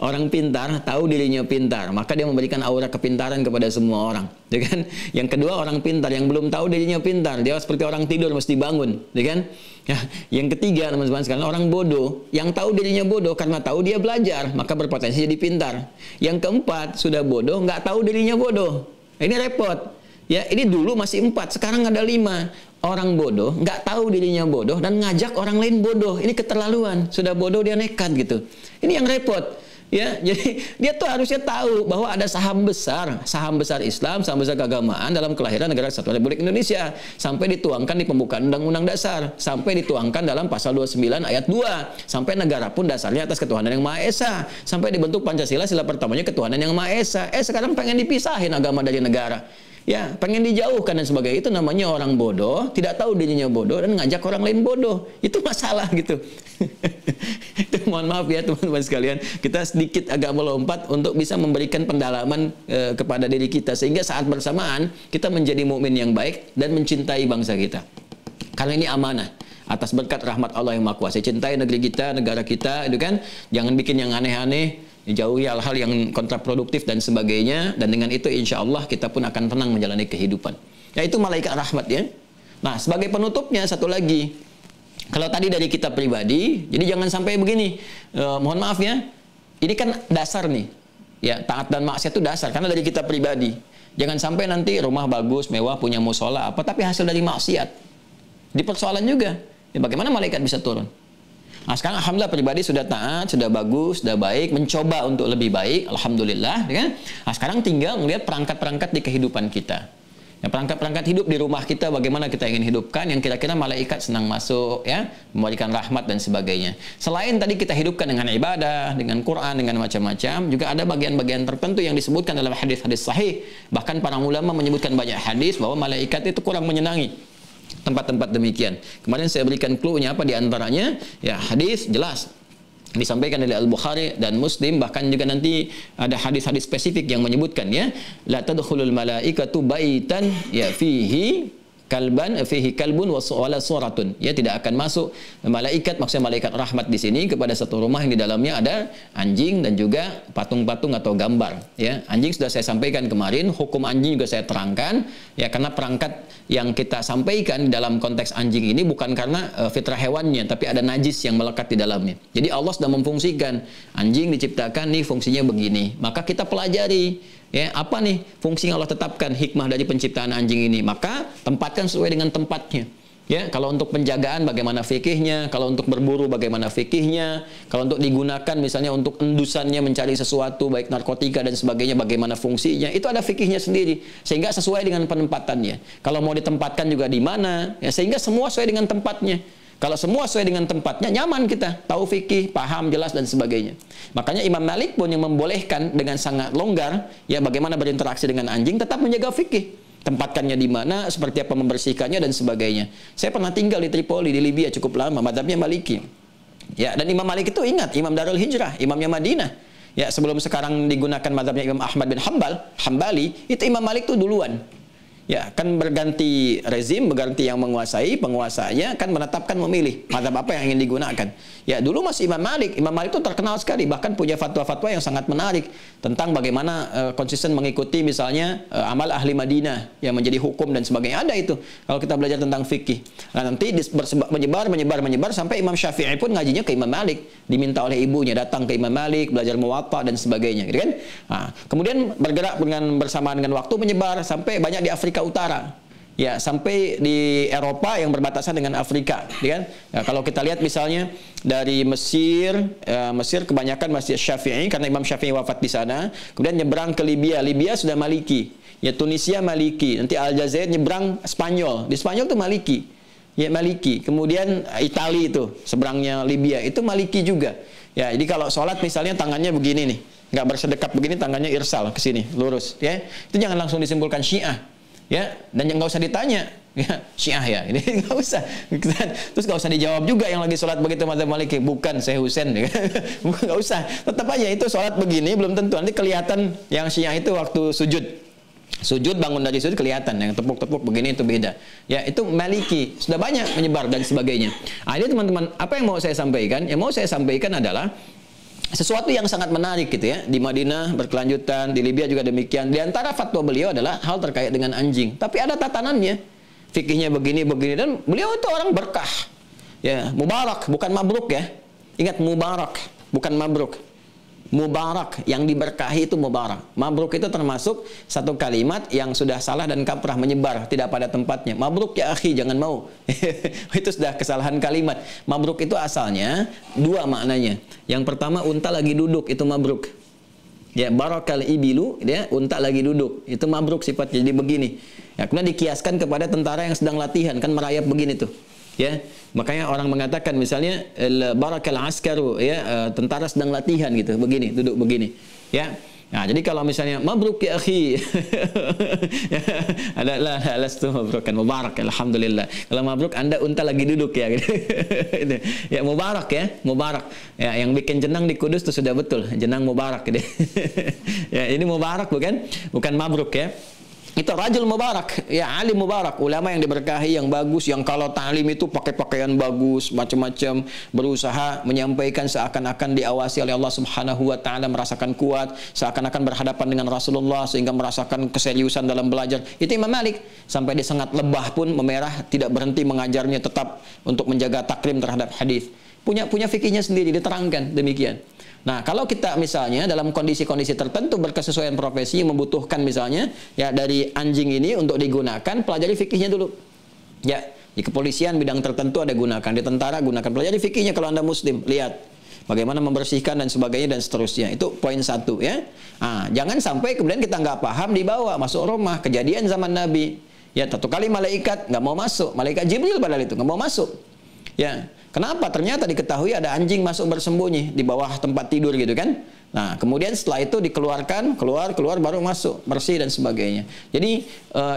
[SPEAKER 2] Orang pintar tahu dirinya pintar, maka dia memberikan aura kepintaran kepada semua orang, ya kan? Yang kedua, orang pintar yang belum tahu dirinya pintar, dia seperti orang tidur mesti bangun, ya kan? Ya, yang ketiga, teman-teman sekalian, orang bodoh yang tahu dirinya bodoh karena tahu dia belajar, maka berpotensi jadi pintar. Yang keempat, sudah bodoh nggak tahu dirinya bodoh. Ini repot. Ya, ini dulu masih 4, sekarang ada 5. Orang bodoh, nggak tahu dirinya bodoh, dan ngajak orang lain bodoh. Ini keterlaluan. Sudah bodoh dia nekat gitu. Ini yang repot. Ya, jadi dia tuh harusnya tahu bahwa ada saham besar Islam, saham besar keagamaan dalam kelahiran negara Kesatuan Republik Indonesia. Sampai dituangkan di pembukaan Undang-Undang Dasar. Sampai dituangkan dalam pasal 29 ayat 2. Sampai negara pun dasarnya atas ketuhanan yang Maha Esa. Sampai dibentuk Pancasila, sila pertamanya ketuhanan yang Maha Esa. Sekarang pengen dipisahin agama dari negara. Ya, pengen dijauhkan dan sebagainya. Itu namanya orang bodoh, tidak tahu dirinya bodoh, dan ngajak orang lain bodoh. Itu masalah gitu. Itu mohon maaf ya teman-teman sekalian. Kita sedikit agak melompat untuk bisa memberikan pendalaman kepada diri kita. Sehingga saat bersamaan kita menjadi mukmin yang baik dan mencintai bangsa kita. Karena ini amanah. Atas berkat rahmat Allah yang Maha Kuasa. Cintai negeri kita, negara kita, itu kan. Jangan bikin yang aneh-aneh. Jauhi hal-hal yang kontraproduktif dan sebagainya, dan dengan itu insya Allah kita pun akan tenang menjalani kehidupan. Ya, itu malaikat rahmat ya. Nah, sebagai penutupnya satu lagi, kalau tadi dari kita pribadi, jadi jangan sampai begini. Mohon maaf ya, ini kan dasar nih. Ya, taat dan maksiat itu dasar karena dari kita pribadi. Jangan sampai nanti rumah bagus, mewah, punya musola apa, tapi hasil dari maksiat. Di persoalan juga. Ya, bagaimana malaikat bisa turun? Nah, sekarang alhamdulillah pribadi sudah taat, sudah bagus, sudah baik, mencoba untuk lebih baik, alhamdulillah, kan? Nah, sekarang tinggal melihat perangkat-perangkat di kehidupan kita. Ya, perangkat-perangkat hidup di rumah kita, bagaimana kita ingin hidupkan, yang kira-kira malaikat senang masuk, ya, memberikan rahmat dan sebagainya. Selain tadi kita hidupkan dengan ibadah, dengan Quran, dengan macam-macam, juga ada bagian-bagian tertentu yang disebutkan dalam hadis-hadis sahih. Bahkan para ulama menyebutkan banyak hadis bahwa malaikat itu kurang menyenangi tempat-tempat demikian. Kemarin saya berikan clue-nya apa di antaranya? Ya, hadis jelas disampaikan oleh Al-Bukhari dan Muslim, bahkan juga nanti ada hadis-hadis spesifik yang menyebutkan ya, la tadkhulul malaikatu baitan ya fihi fihi kalbun wala suratun. Ya, tidak akan masuk malaikat, maksudnya malaikat rahmat di sini, kepada satu rumah yang di dalamnya ada anjing dan juga patung-patung atau gambar. Ya, anjing sudah saya sampaikan kemarin, hukum anjing juga saya terangkan. Ya, karena perangkat yang kita sampaikan dalam konteks anjing ini bukan karena fitrah hewannya, tapi ada najis yang melekat di dalamnya. Jadi Allah sudah memfungsikan anjing diciptakan nih fungsinya begini. Maka kita pelajari. Ya, apa nih fungsi yang Allah tetapkan, hikmah dari penciptaan anjing ini? Maka tempatkan sesuai dengan tempatnya. Ya, kalau untuk penjagaan bagaimana fikihnya, kalau untuk berburu bagaimana fikihnya, kalau untuk digunakan misalnya untuk endusannya mencari sesuatu baik narkotika dan sebagainya bagaimana fungsinya, itu ada fikihnya sendiri sehingga sesuai dengan penempatannya. Kalau mau ditempatkan juga di mana, ya sehingga semua sesuai dengan tempatnya. Kalau semua sesuai dengan tempatnya, nyaman kita, tahu fikih, paham, jelas, dan sebagainya. Makanya Imam Malik pun yang membolehkan dengan sangat longgar, ya bagaimana berinteraksi dengan anjing, tetap menjaga fikih. Tempatkannya di mana, seperti apa membersihkannya, dan sebagainya. Saya pernah tinggal di Tripoli, di Libya cukup lama, mazhabnya Maliki. Ya, dan Imam Malik itu ingat, Imam Darul Hijrah, imamnya Madinah. Ya, sebelum sekarang digunakan mazhabnya Imam Ahmad bin Hambali, itu Imam Malik itu duluan. Ya, kan berganti rezim, berganti yang menguasai, penguasanya kan menetapkan memilih mazhab apa yang ingin digunakan. Ya, dulu masih Imam Malik. Imam Malik itu terkenal sekali, bahkan punya fatwa-fatwa yang sangat menarik tentang bagaimana konsisten mengikuti misalnya amal ahli Madinah yang menjadi hukum dan sebagainya. Ada itu kalau kita belajar tentang fikih. Nah, nanti menyebar sampai Imam Syafi'i pun ngajinya ke Imam Malik, diminta oleh ibunya datang ke Imam Malik belajar Muwatta dan sebagainya, gitu kan? Nah, kemudian bergerak bersamaan dengan waktu menyebar sampai banyak di Afrika Utara, ya sampai di Eropa yang berbatasan dengan Afrika, ya kan? Ya, kalau kita lihat misalnya dari Mesir, Mesir kebanyakan masih Syafi'i karena Imam Syafi'i wafat di sana. Kemudian nyebrang ke Libya, Libya sudah Maliki. Ya, Tunisia Maliki. Nanti Aljazair nyebrang Spanyol, di Spanyol tuh Maliki. Ya, Maliki. Kemudian Italia itu seberangnya Libya itu Maliki juga. Ya, jadi kalau sholat misalnya tangannya begini nih, nggak bersedekap begini, tangannya irsal ke sini lurus, ya itu jangan langsung disimpulkan Syiah. Ya, dan yang nggak usah ditanya, ya Syiah ya, ini nggak usah. Terus nggak usah dijawab juga yang lagi sholat begitu mazhab Maliki, bukan Syekh Husain, ya. Nggak usah. Tetap aja itu sholat begini belum tentu nanti kelihatan yang Syiah itu waktu sujud bangun dari sujud kelihatan, yang tepuk-tepuk begini itu beda. Ya, itu Maliki sudah banyak menyebar dan sebagainya. Nah, ini teman-teman, apa yang mau saya sampaikan? Yang mau saya sampaikan adalah sesuatu yang sangat menarik gitu ya. Di Madinah berkelanjutan, di Libya juga demikian. Di antara fatwa beliau adalah hal terkait dengan anjing. Tapi ada tatanannya. Fikihnya begini-begini dan beliau itu orang berkah. Ya, mubarak bukan mabruk ya. Ingat mubarak, bukan mabruk. Mubarak, yang diberkahi itu mubarak. Mabruk itu termasuk satu kalimat yang sudah salah dan kaprah, menyebar, tidak pada tempatnya. Mabruk ya akhi, jangan mau. Itu sudah kesalahan kalimat. Mabruk itu asalnya dua maknanya. Yang pertama, unta lagi duduk, itu mabruk. Ya, barakal ibilu, dia unta lagi duduk. Itu mabruk sifatnya, jadi begini. Ya, kemudian dikiaskan kepada tentara yang sedang latihan, kan merayap begini tuh. Ya, makanya orang mengatakan misalnya barakal askaru, ya tentara sedang latihan gitu, begini, duduk begini. Ya. Nah, jadi kalau misalnya mabruk ya akhi. Adalah lastu mabrukan, mubarak alhamdulillah. Kalau mabruk Anda unta lagi duduk ya gitu. Ya mubarak ya, mubarak. Ya, yang bikin jenang di Kudus itu sudah betul, jenang mubarak gitu. Ya, ini mubarak bukan mabruk ya. Itu rajul mubarak, ya alim mubarak, ulama yang diberkahi, yang bagus, yang kalau ta'lim itu pakai pakaian bagus, macam-macam, berusaha menyampaikan seakan-akan diawasi oleh Allah Subhanahu wa taala, merasakan kuat, seakan-akan berhadapan dengan Rasulullah sehingga merasakan keseriusan dalam belajar. Itu Imam Malik, sampai dia sangat lebah pun memerah, tidak berhenti mengajarnya, tetap untuk menjaga taklim terhadap hadis. Punya fikihnya sendiri, diterangkan demikian. Nah, kalau kita misalnya dalam kondisi-kondisi tertentu berkesesuaian profesi yang membutuhkan misalnya ya dari anjing ini untuk digunakan, pelajari fikihnya dulu. Ya, di kepolisian bidang tertentu ada gunakan, di tentara gunakan, pelajari fikihnya kalau Anda muslim, lihat bagaimana membersihkan dan sebagainya dan seterusnya. Itu poin satu ya. Nah, jangan sampai kemudian kita nggak paham dibawa masuk rumah. Kejadian zaman Nabi. Ya, satu kali malaikat nggak mau masuk, malaikat Jibril padahal itu nggak mau masuk. Ya, kenapa? Ternyata diketahui ada anjing masuk bersembunyi di bawah tempat tidur gitu kan. Nah, kemudian setelah itu dikeluarkan, keluar baru masuk, bersih dan sebagainya. Jadi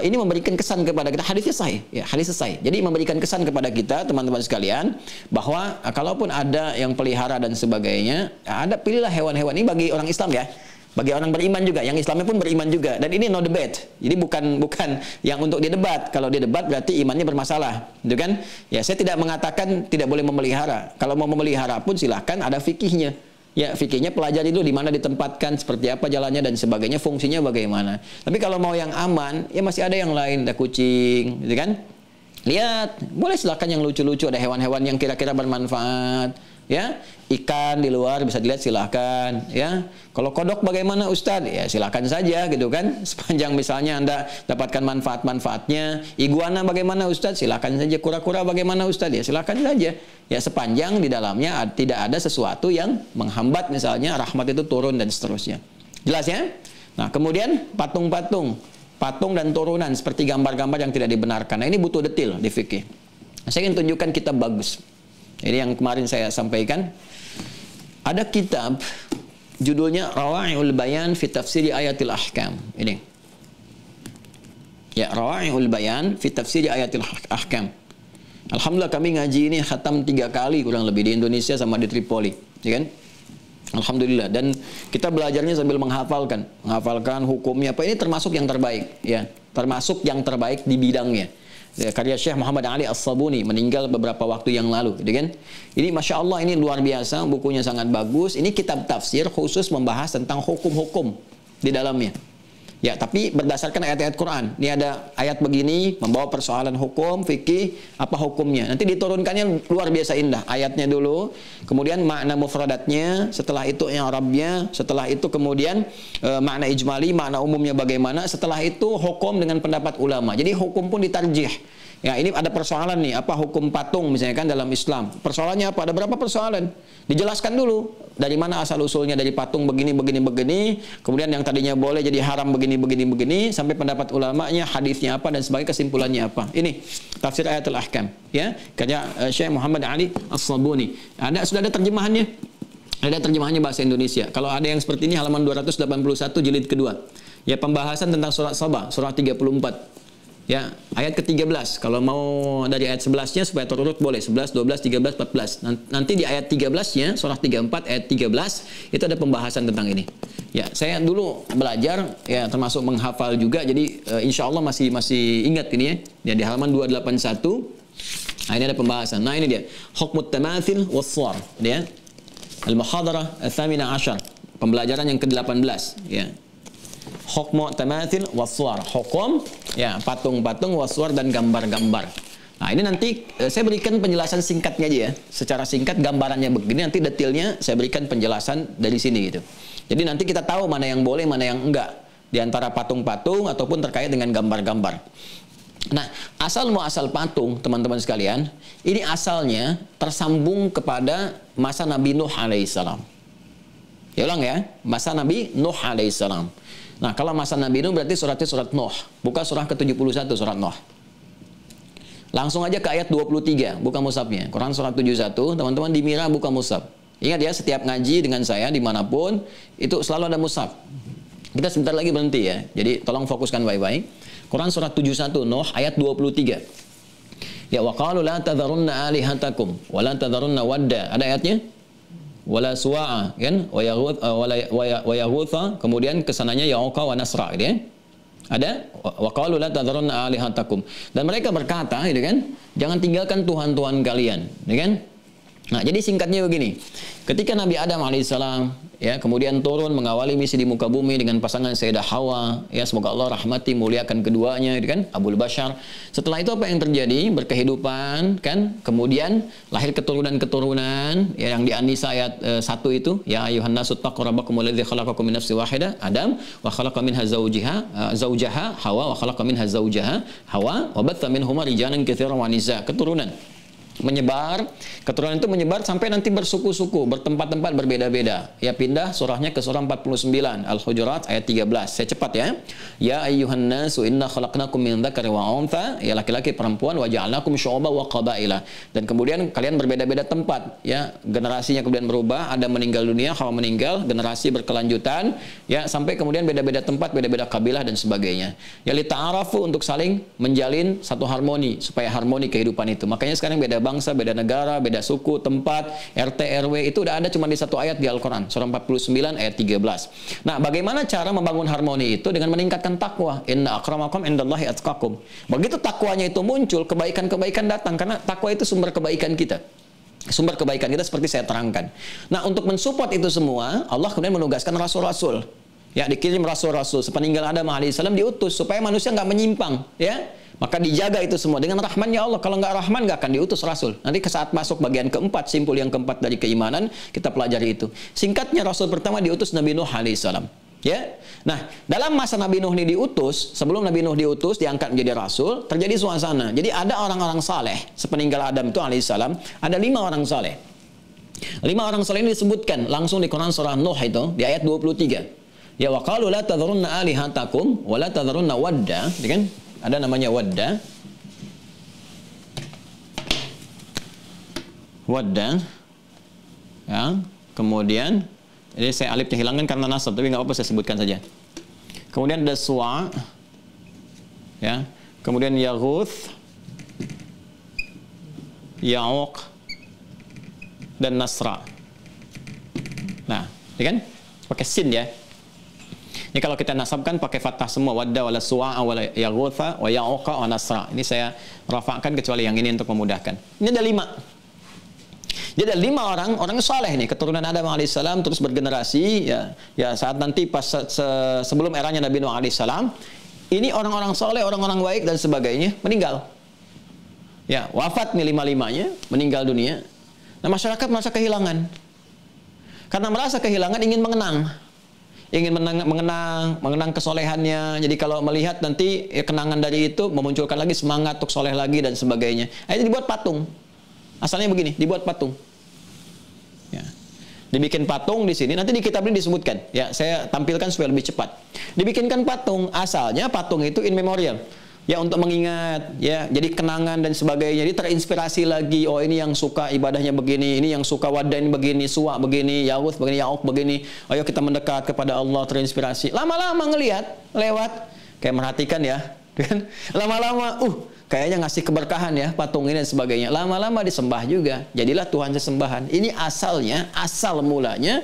[SPEAKER 2] ini memberikan kesan kepada kita, hadisnya sahih, ya, hadisnya sahih. Jadi memberikan kesan kepada kita teman-teman sekalian bahwa kalaupun ada yang pelihara dan sebagainya, ada pilihlah hewan-hewan ini bagi orang Islam ya. Bagi orang beriman juga, yang Islamnya pun beriman juga. Dan ini no debate. Jadi bukan yang untuk didebat. Kalau didebat berarti imannya bermasalah, gitu kan? Ya, saya tidak mengatakan tidak boleh memelihara. Kalau mau memelihara pun silahkan, ada fikihnya. Ya, fikihnya pelajari dulu di mana ditempatkan, seperti apa jalannya dan sebagainya, fungsinya bagaimana. Tapi kalau mau yang aman, ya masih ada yang lain, ada kucing, gitu kan? Lihat, boleh silahkan yang lucu-lucu, ada hewan-hewan yang kira-kira bermanfaat. Ya, ikan di luar bisa dilihat, silahkan. Ya, kalau kodok bagaimana Ustadz? Ya silahkan saja, gitu kan. Sepanjang misalnya Anda dapatkan manfaat-manfaatnya. Iguana bagaimana Ustadz? Silahkan saja. Kura-kura bagaimana Ustadz? Ya silahkan saja. Ya, sepanjang di dalamnya tidak ada sesuatu yang menghambat, misalnya rahmat itu turun dan seterusnya. Jelas ya? Nah, kemudian patung-patung, patung dan turunan seperti gambar-gambar yang tidak dibenarkan. Nah, ini butuh detail di fikih. Saya ingin tunjukkan kitab bagus. Ini yang kemarin saya sampaikan. Ada kitab judulnya Rawa'iul Bayan fi Tafsiri Ayatil Ahkam. Ini. Ya, Rawa'iul Bayan fi Tafsiri Ayatil Ahkam. Alhamdulillah kami ngaji ini khatam 3 kali kurang lebih di Indonesia sama di Tripoli, ya kan? Alhamdulillah. Dan kita belajarnya sambil menghafalkan hukumnya apa. Ini termasuk yang terbaik, ya. Termasuk yang terbaik di bidangnya. Karya Syekh Muhammad Ali As-Sabuni, meninggal beberapa waktu yang lalu, gitu kan? Ini Masya Allah, ini luar biasa, bukunya sangat bagus. Ini kitab tafsir khusus membahas tentang hukum-hukum di dalamnya. Ya, tapi berdasarkan ayat-ayat Quran. Ini ada ayat begini, membawa persoalan hukum, fikih, apa hukumnya. Nanti diturunkannya luar biasa indah. Ayatnya dulu, kemudian makna mufradatnya, setelah itu i'rabnya, setelah itu kemudian makna ijmali, makna umumnya bagaimana, setelah itu hukum dengan pendapat ulama. Jadi hukum pun ditarjih. Ya, ini ada persoalan nih, apa hukum patung misalnya kan dalam Islam. Persoalannya apa? Ada berapa persoalan? Dijelaskan dulu dari mana asal usulnya, dari patung begini, kemudian yang tadinya boleh jadi haram begini, sampai pendapat ulamanya, hadisnya apa dan sebagai kesimpulannya apa. Ini tafsir Ayatul Ahkam, ya, karya Syekh Muhammad Ali As-Sabuni. Sudah ada terjemahannya. Ada terjemahannya bahasa Indonesia. Kalau ada yang seperti ini halaman 281 jilid kedua. Ya, pembahasan tentang surat Sabah, surah 34. Ya, ayat ke-13. Kalau mau dari ayat 11-nya supaya terurut boleh 11, 12, 13, 14. Nanti di ayat 13-nya surah 34 ayat 13 itu ada pembahasan tentang ini. Ya, saya dulu belajar ya termasuk menghafal juga, jadi insya Allah masih ingat ini ya. Ya, di halaman 281. Nah, ini ada pembahasan. Nah, ini dia. Hukmut tamathil was-suwar, ya. Al-Muhadarah Ats-Tsaminah Asyar. Pembelajaran yang ke-18, ya. Hukmu tamathil waswar, hukum ya patung-patung, waswar dan gambar-gambar. Nah, ini nanti saya berikan penjelasan singkatnya aja ya. Secara singkat gambarannya begini, nanti detailnya saya berikan penjelasan dari sini gitu. Jadi nanti kita tahu mana yang boleh, mana yang enggak di antara patung-patung ataupun terkait dengan gambar-gambar. Nah, asal patung, teman-teman sekalian, ini asalnya tersambung kepada masa Nabi Nuh alaihissalam. Ya ulang ya, masa Nabi Nuh alaihissalam. Nah, kalau masa Nabi Nuh berarti suratnya surat Nuh. Buka surah ke-71 surat Nuh. Langsung aja ke ayat 23, buka mushafnya. Quran surat 71, teman-teman di Mira buka mushaf. Ingat ya, setiap ngaji dengan saya dimanapun, itu selalu ada mushaf. Kita sebentar lagi berhenti ya. Jadi tolong fokuskan baik-baik. Quran surat 71 Nuh ayat 23. Ya, wa qalu la tadharunna alihatakum wa la tadharunna wadda. Ada ayatnya? Wala suwa'a, kan? Wa yaghutha, kemudian kesananya ya'uqa wa nasra, gitu ya. Ada wa qalu la tadharunna alihatakum. Dan mereka berkata, gitu kan, jangan tinggalkan tuhan-tuhan kalian, gitu kan? Nah, jadi singkatnya begini. Ketika Nabi Adam alaihissalam ya kemudian turun mengawali misi di muka bumi dengan pasangan Sayyidah Hawa, ya semoga Allah rahmati muliakan keduanya, gitu kan, Abul Bashar. Setelah itu apa yang terjadi? Berkehidupan kan, kemudian lahir keturunan-keturunan ya, yang di An-Nisa ayat 1 itu, ya ayuhan nasu taqu rabbakumul ladzi khalaqakum min nafsin wahidah, Adam, wa khalaqa minha zawjaha Hawa, wa khalaqa minha zawjaha Hawa, wa batha minhuma rijalan katsiran wa nisaa. Keturunan menyebar, keturunan itu menyebar sampai nanti bersuku-suku, bertempat-tempat berbeda-beda. Ya, pindah surahnya ke surah 49 Al-Hujurat ayat 13. Saya cepat ya. Ya ayyuhan nasu inna khalaqnakum min dzakari wa untha, ya laki-laki perempuan, wa ja'alnakum syu'uban wa qabaila. Dan kemudian kalian berbeda-beda tempat, ya. Generasinya kemudian berubah, ada meninggal dunia, Hawa meninggal, generasi berkelanjutan, ya sampai kemudian beda-beda tempat, beda-beda kabilah dan sebagainya. Ya li ta'arafu, untuk saling menjalin satu harmoni supaya harmoni kehidupan itu. Makanya sekarang beda bangsa, beda negara, beda suku, tempat, RT, RW, itu udah ada cuma di satu ayat di Al-Quran, surah 49 ayat 13. Nah, bagaimana cara membangun harmoni itu? Dengan meningkatkan takwa. Inna akramakum indallahi atqakum. Begitu takwanya itu muncul, kebaikan-kebaikan datang, karena takwa itu sumber kebaikan kita. Sumber kebaikan kita seperti saya terangkan. Nah, untuk mensupport itu semua, Allah kemudian menugaskan rasul-rasul. Ya, dikirim rasul-rasul sepeninggal Adam alaihissalam, diutus supaya manusia nggak menyimpang, ya. Maka dijaga itu semua dengan rahmannya Allah. Kalau nggak rahman, nggak akan diutus rasul. Nanti saat masuk bagian keempat, simpul yang keempat dari keimanan, kita pelajari itu. Singkatnya, rasul pertama diutus Nabi Nuh alaihissalam. Ya, nah dalam masa Nabi Nuh ini diutus, sebelum Nabi Nuh diutus diangkat menjadi rasul, terjadi suasana. Jadi ada orang-orang saleh sepeninggal Adam itu alaihissalam, ada 5 orang saleh. 5 orang saleh ini disebutkan langsung di Quran surah Nuh itu di ayat 23. Ya, wa qalu la tadharunna alihatakum wa la tadharunna wadda, kan? Ada namanya wadda. Wadda. Ya, kemudian ini saya alifnya hilangkan karena nasab, tapi nggak apa-apa saya sebutkan saja. Kemudian ada Suwa. Ya, kemudian Yaghuth, Ya'uq dan Nasra. Nah, ini kan pakai sin ya. Ini kalau kita nasabkan pakai fathah semua, wadda wala suwa'a wala yaghutha wa ya'uqa wa nasra. Ini saya rafa'kan kecuali yang ini untuk memudahkan. Ini ada 5. Jadi ada 5 orang saleh nih, keturunan Adam alaihissalam terus bergenerasi ya saat nanti pas sebelum eranya Nabi Nuh alaihissalam, ini orang-orang saleh, orang-orang baik dan sebagainya meninggal. Ya, wafat nih 5-5-nya, meninggal dunia. Nah, masyarakat merasa kehilangan. Karena merasa kehilangan ingin ingin mengenang kesolehannya. Jadi kalau melihat nanti ya, kenangan dari itu memunculkan lagi semangat untuk soleh lagi dan sebagainya. Akhirnya dibuat patung. Asalnya begini, dibuat patung. Ya. Dibikin patung di sini. Nanti di kitab ini disebutkan. Ya, saya tampilkan supaya lebih cepat. Dibikinkan patung. Asalnya patung itu in memoriam. Ya, untuk mengingat, ya, jadi kenangan dan sebagainya. Jadi terinspirasi lagi, oh ini yang suka ibadahnya begini, ini yang suka wadain begini, suwa begini, yawuth begini, ya'uq begini. Ayo kita mendekat kepada Allah, terinspirasi. Lama-lama ngelihat, lewat, kayak merhatikan ya. Lama-lama, kayaknya ngasih keberkahan ya, patung ini dan sebagainya. Lama-lama disembah juga. Jadilah Tuhan sesembahan. Ini asalnya, asal mulanya,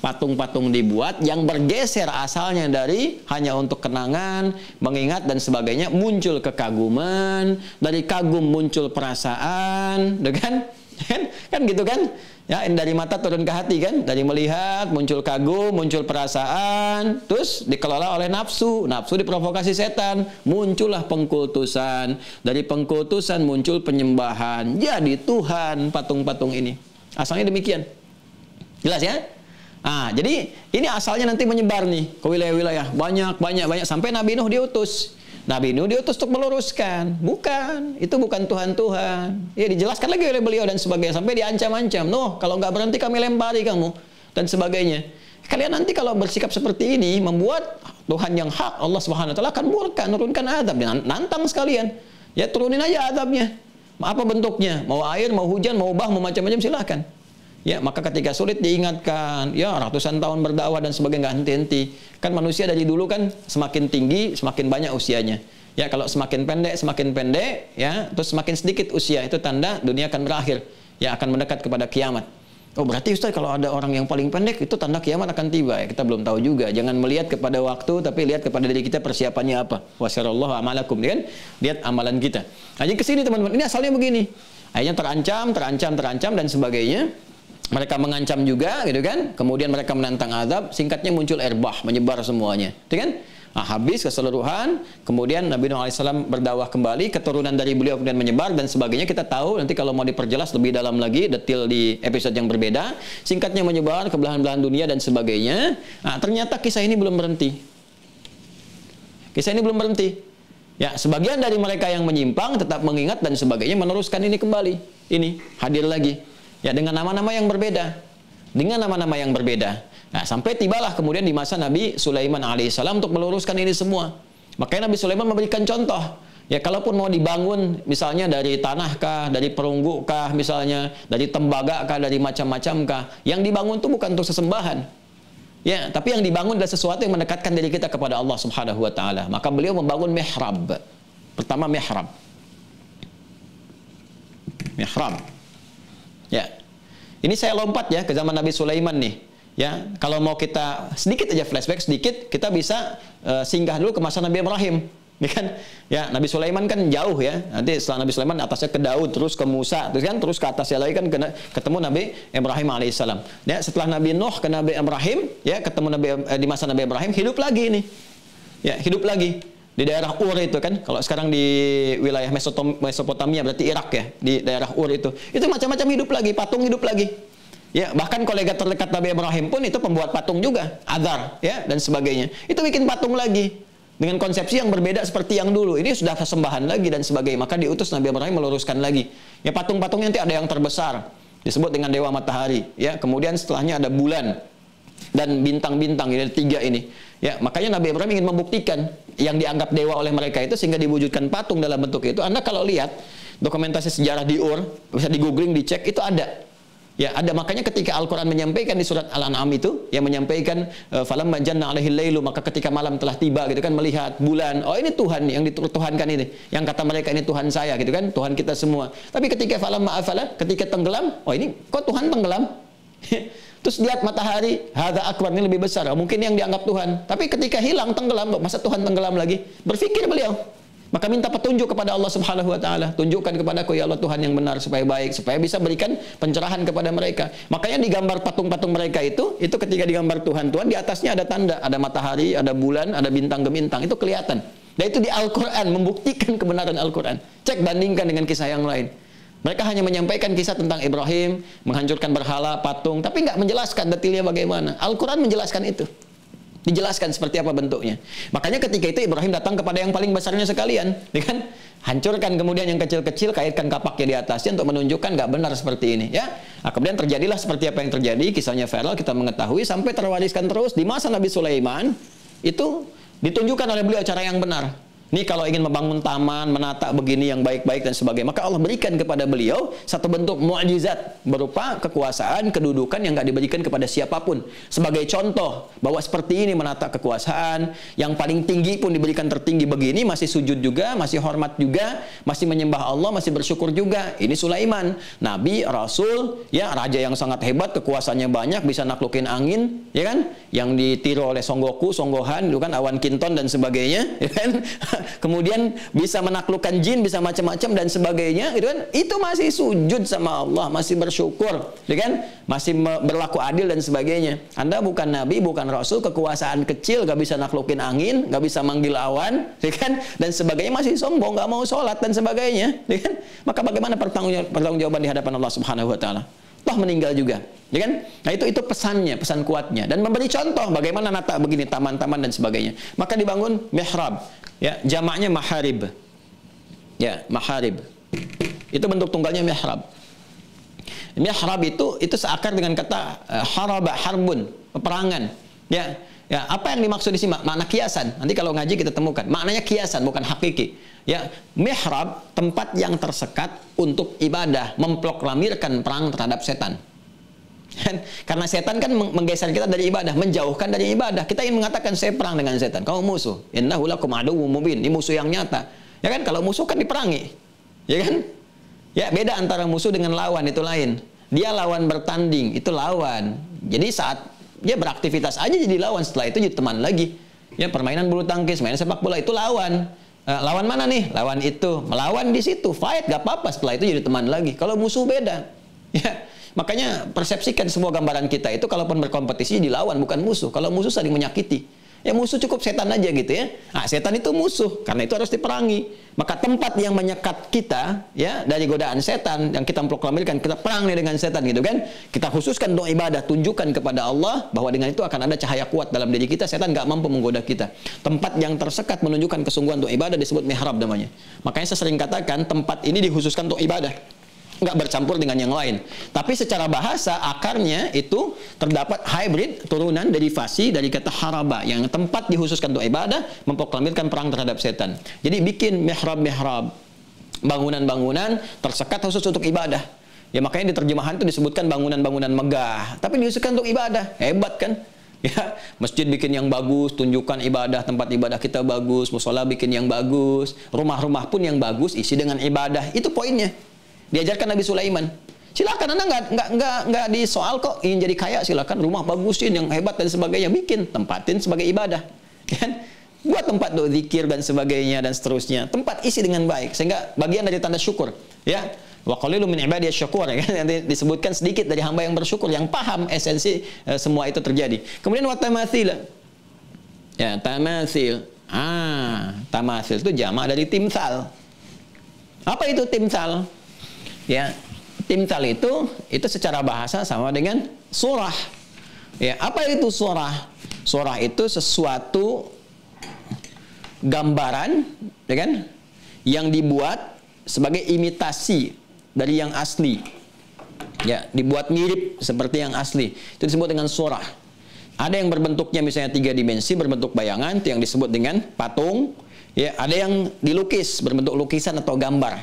[SPEAKER 2] patung-patung dibuat yang bergeser asalnya dari hanya untuk kenangan, mengingat dan sebagainya, muncul kekaguman, dari kagum muncul perasaan, kan gitu kan? Ya, dari mata turun ke hati kan, dari melihat muncul kagum, muncul perasaan, terus dikelola oleh nafsu, nafsu diprovokasi setan, muncullah pengkultusan, dari pengkultusan muncul penyembahan, jadi Tuhan patung-patung ini. Asalnya demikian. Jelas ya? Jadi ini asalnya nanti menyebar nih ke wilayah-wilayah banyak sampai Nabi Nuh diutus. Nabi Nuh diutus untuk meluruskan. Bukan, itu bukan Tuhan. Ya, dijelaskan lagi oleh beliau dan sebagainya sampai diancam-ancam. Nuh, kalau nggak berhenti kami lempari kamu dan sebagainya. Kalian nanti kalau bersikap seperti ini membuat Tuhan yang hak Allah Subhanahu wa taala akan murka, nurunkan azab, nantang sekalian. Ya, turunin aja azabnya. Apa bentuknya? Mau air, mau hujan, mau bah, mau macam-macam silahkan. Ya, maka ketika sulit diingatkan, ya ratusan tahun berdakwah dan sebagainya nggak henti-henti. Kan manusia dari dulu kan semakin tinggi, semakin banyak usianya. Ya, kalau semakin pendek, ya, terus semakin sedikit usia, itu tanda dunia akan berakhir. Ya, akan mendekat kepada kiamat. Oh, berarti Ustaz kalau ada orang yang paling pendek, itu tanda kiamat akan tiba. Ya, kita belum tahu juga. Jangan melihat kepada waktu, tapi lihat kepada diri kita persiapannya apa. Wasyarallahu amalakum, kan? Lihat amalan kita. Nah, jadi kesini teman-teman, ini asalnya begini. Akhirnya terancam dan sebagainya. Mereka mengancam juga, gitu kan? Kemudian mereka menantang azab, singkatnya muncul air bah, menyebar semuanya, gitu kan? Habis keseluruhan, kemudian Nabi Nuh alaihissalam berdakwah kembali, keturunan dari beliau kemudian menyebar dan sebagainya. Kita tahu nanti kalau mau diperjelas lebih dalam lagi, detail di episode yang berbeda. Singkatnya menyebar ke belahan-belahan dunia dan sebagainya. Ternyata kisah ini belum berhenti. Kisah ini belum berhenti. Ya, sebagian dari mereka yang menyimpang tetap mengingat dan sebagainya, meneruskan ini kembali. Ini hadir lagi. Ya, dengan nama-nama yang berbeda. Nah, sampai tibalah kemudian di masa Nabi Sulaiman alaihissalam untuk meluruskan ini semua. Makanya Nabi Sulaiman memberikan contoh. Ya, kalaupun mau dibangun misalnya dari tanah kah, dari perunggu kah misalnya, dari tembaga kah, dari macam-macam kah, yang dibangun itu bukan untuk sesembahan. Ya, tapi yang dibangun adalah sesuatu yang mendekatkan diri kita kepada Allah Subhanahu wa taala. Maka beliau membangun mihrab. Pertama mihrab. mihrab. Ya. Ini saya lompat ya ke zaman Nabi Sulaiman nih. Ya, kalau mau kita sedikit aja flashback sedikit, kita bisa singgah dulu ke masa Nabi Ibrahim. Ya kan? Ya, Nabi Sulaiman kan jauh ya. Nanti setelah Nabi Sulaiman atasnya ke Daud, terus ke Musa, terus ke atasnya lagi kan ketemu Nabi Ibrahim alaihissalam. Ya, setelah Nabi Nuh ke Nabi Ibrahim, ya ketemu di masa Nabi Ibrahim hidup lagi nih. Ya, hidup lagi di daerah Ur itu kan. Kalau sekarang di wilayah Mesopotamia berarti Irak ya, di daerah Ur itu. Itu macam-macam hidup lagi, patung hidup lagi. Ya, bahkan kolega terdekat Nabi Ibrahim pun itu pembuat patung juga, Azar ya dan sebagainya. Itu bikin patung lagi. Dengan konsepsi yang berbeda seperti yang dulu. Ini sudah sembahan lagi dan sebagainya. Maka diutus Nabi Ibrahim meluruskan lagi. Ya, patung-patungnya nanti ada yang terbesar. Disebut dengan Dewa Matahari. Ya, kemudian setelahnya ada bulan. Dan bintang-bintang. Ini ada 3 ini. Ya, makanya Nabi Ibrahim ingin membuktikan yang dianggap dewa oleh mereka itu sehingga diwujudkan patung dalam bentuk itu. Anda kalau lihat dokumentasi sejarah di Ur, bisa di googling, dicek, itu ada. Ya, ada. Makanya ketika Al-Quran menyampaikan di surat Al-An'am itu, yang menyampaikan falamma janna alaihil lailu, maka ketika malam telah tiba gitu kan, melihat bulan, oh ini Tuhan yang dituhankan ini, yang kata mereka ini Tuhan saya gitu kan, Tuhan kita semua. Tapi ketika falamma afala, ketika tenggelam, oh ini kok Tuhan tenggelam? Terus lihat matahari, hadza akbar, ini lebih besar, mungkin yang dianggap Tuhan. Tapi ketika hilang tenggelam, masa Tuhan tenggelam lagi? Berpikir beliau. Maka minta petunjuk kepada Allah Subhanahu wa taala. Tunjukkan kepadaku ya Allah Tuhan yang benar supaya baik, supaya bisa berikan pencerahan kepada mereka. Makanya digambar patung-patung mereka itu ketika digambar Tuhan di atasnya ada tanda, ada matahari, ada bulan, ada bintang gemintang, itu kelihatan. Dan itu di Al-Qur'an membuktikan kebenaran Al-Qur'an. Cek bandingkan dengan kisah yang lain. Mereka hanya menyampaikan kisah tentang Ibrahim, menghancurkan berhala, patung, tapi nggak menjelaskan detailnya bagaimana. Al-Qur'an menjelaskan itu. Dijelaskan seperti apa bentuknya. Makanya ketika itu Ibrahim datang kepada yang paling besarnya sekalian, ya kan? Hancurkan kemudian yang kecil-kecil, kaitkan kapaknya di atasnya untuk menunjukkan nggak benar seperti ini, ya. Nah, kemudian terjadilah seperti apa yang terjadi, kisahnya viral, kita mengetahui sampai terwariskan terus di masa Nabi Sulaiman itu ditunjukkan oleh beliau cara yang benar. Ini kalau ingin membangun taman, menata begini yang baik-baik dan sebagainya, maka Allah berikan kepada beliau satu bentuk mukjizat berupa kekuasaan, kedudukan yang nggak diberikan kepada siapapun. Sebagai contoh bahwa seperti ini menata kekuasaan, yang paling tinggi pun diberikan tertinggi begini, masih sujud juga, masih hormat juga, masih menyembah Allah, masih bersyukur juga. Ini Sulaiman, nabi, rasul, ya raja yang sangat hebat, kekuasaannya banyak, bisa naklukin angin, ya kan? Yang ditiru oleh Songgoku, Songgohan, itu kan awan kinton dan sebagainya, ya kan? Kemudian bisa menaklukkan jin, bisa macam-macam dan sebagainya, gitu kan? Itu masih sujud sama Allah, masih bersyukur, gitu kan? Masih berlaku adil dan sebagainya. Anda bukan nabi, bukan rasul, kekuasaan kecil, gak bisa naklukin angin, gak bisa manggil awan, gitu kan? Dan sebagainya, masih sombong, gak mau sholat dan sebagainya, gitu kan? Maka bagaimana pertanggungjawaban di hadapan Allah Subhanahu wa taala? Toh meninggal juga, ya kan? Nah itu pesannya, pesan kuatnya, dan memberi contoh bagaimana nata begini, taman-taman dan sebagainya. Maka dibangun mihrab, ya, jamaknya maharib, ya, maharib. Itu bentuk tunggalnya mihrab. Mihrab itu seakar dengan kata haraba, harbun, peperangan, ya. Ya, apa yang dimaksud di sini? Makna kiasan. Nanti kalau ngaji kita temukan. Maknanya kiasan, bukan hakiki. Ya, mihrab tempat yang tersekat untuk ibadah, memproklamirkan perang terhadap setan. Karena setan kan menggeser kita dari ibadah, menjauhkan dari ibadah. Kita ingin mengatakan saya perang dengan setan. Kamu musuh. Innahu lakum aduwwum mubin. Ini musuh yang nyata. Ya kan? Kalau musuh kan diperangi. Ya kan? Ya, beda antara musuh dengan lawan, itu lain. Dia lawan bertanding, itu lawan. Jadi saat dia beraktivitas aja jadi lawan, setelah itu jadi teman lagi. Ya, permainan bulu tangkis, mainan sepak bola itu lawan. Lawan mana nih? Lawan itu. Melawan di situ, fight gak apa-apa, setelah itu jadi teman lagi. Kalau musuh beda. Ya, makanya persepsikan semua gambaran kita itu kalaupun berkompetisi dilawan, bukan musuh. Kalau musuh saling menyakiti. Ya musuh cukup setan aja gitu ya. Nah, setan itu musuh, karena itu harus diperangi. Maka tempat yang menyekat kita ya dari godaan setan yang kita proklamirkan, kita perang nih dengan setan gitu kan. Kita khususkan untuk ibadah, tunjukkan kepada Allah bahwa dengan itu akan ada cahaya kuat dalam diri kita, setan nggak mampu menggoda kita. Tempat yang tersekat menunjukkan kesungguhan untuk ibadah disebut mihrab namanya. Makanya saya sering katakan tempat ini dikhususkan untuk ibadah, nggak bercampur dengan yang lain. Tapi secara bahasa akarnya itu terdapat hybrid, turunan derivasi dari kata haraba, yang tempat dikhususkan untuk ibadah, memproklamirkan perang terhadap setan. Jadi bikin mihrab-mihrab, bangunan-bangunan tersekat khusus untuk ibadah. Ya makanya di terjemahan itu disebutkan bangunan-bangunan megah, tapi dikhususkan untuk ibadah. Hebat kan? Ya, masjid bikin yang bagus, tunjukkan ibadah, tempat ibadah kita bagus, musola bikin yang bagus, rumah-rumah pun yang bagus, isi dengan ibadah. Itu poinnya. diajarkan Nabi Sulaiman. Silakan, Anda nggak disoal kok, ingin jadi kaya silakan, rumah bagusin yang hebat dan sebagainya, bikin, tempatin sebagai ibadah, kan? Buat tempat untuk zikir dan sebagainya dan seterusnya, tempat isi dengan baik, sehingga bagian dari tanda syukur, ya. Wa qalilun min ibadiyasy syakur, ya kan? Nanti disebutkan sedikit dari hamba yang bersyukur, yang paham esensi semua itu terjadi. Kemudian wa tamathil, ya, tamathil. Tamathil itu jamak dari timsal. Apa itu timsal? Ya, timsal itu secara bahasa sama dengan surah. Ya, apa itu surah? Surah itu sesuatu gambaran, ya kan, yang dibuat sebagai imitasi dari yang asli. Ya, dibuat mirip seperti yang asli. Itu disebut dengan surah. Ada yang berbentuknya misalnya 3 dimensi, berbentuk bayangan, itu yang disebut dengan patung. Ya, ada yang dilukis, berbentuk lukisan atau gambar.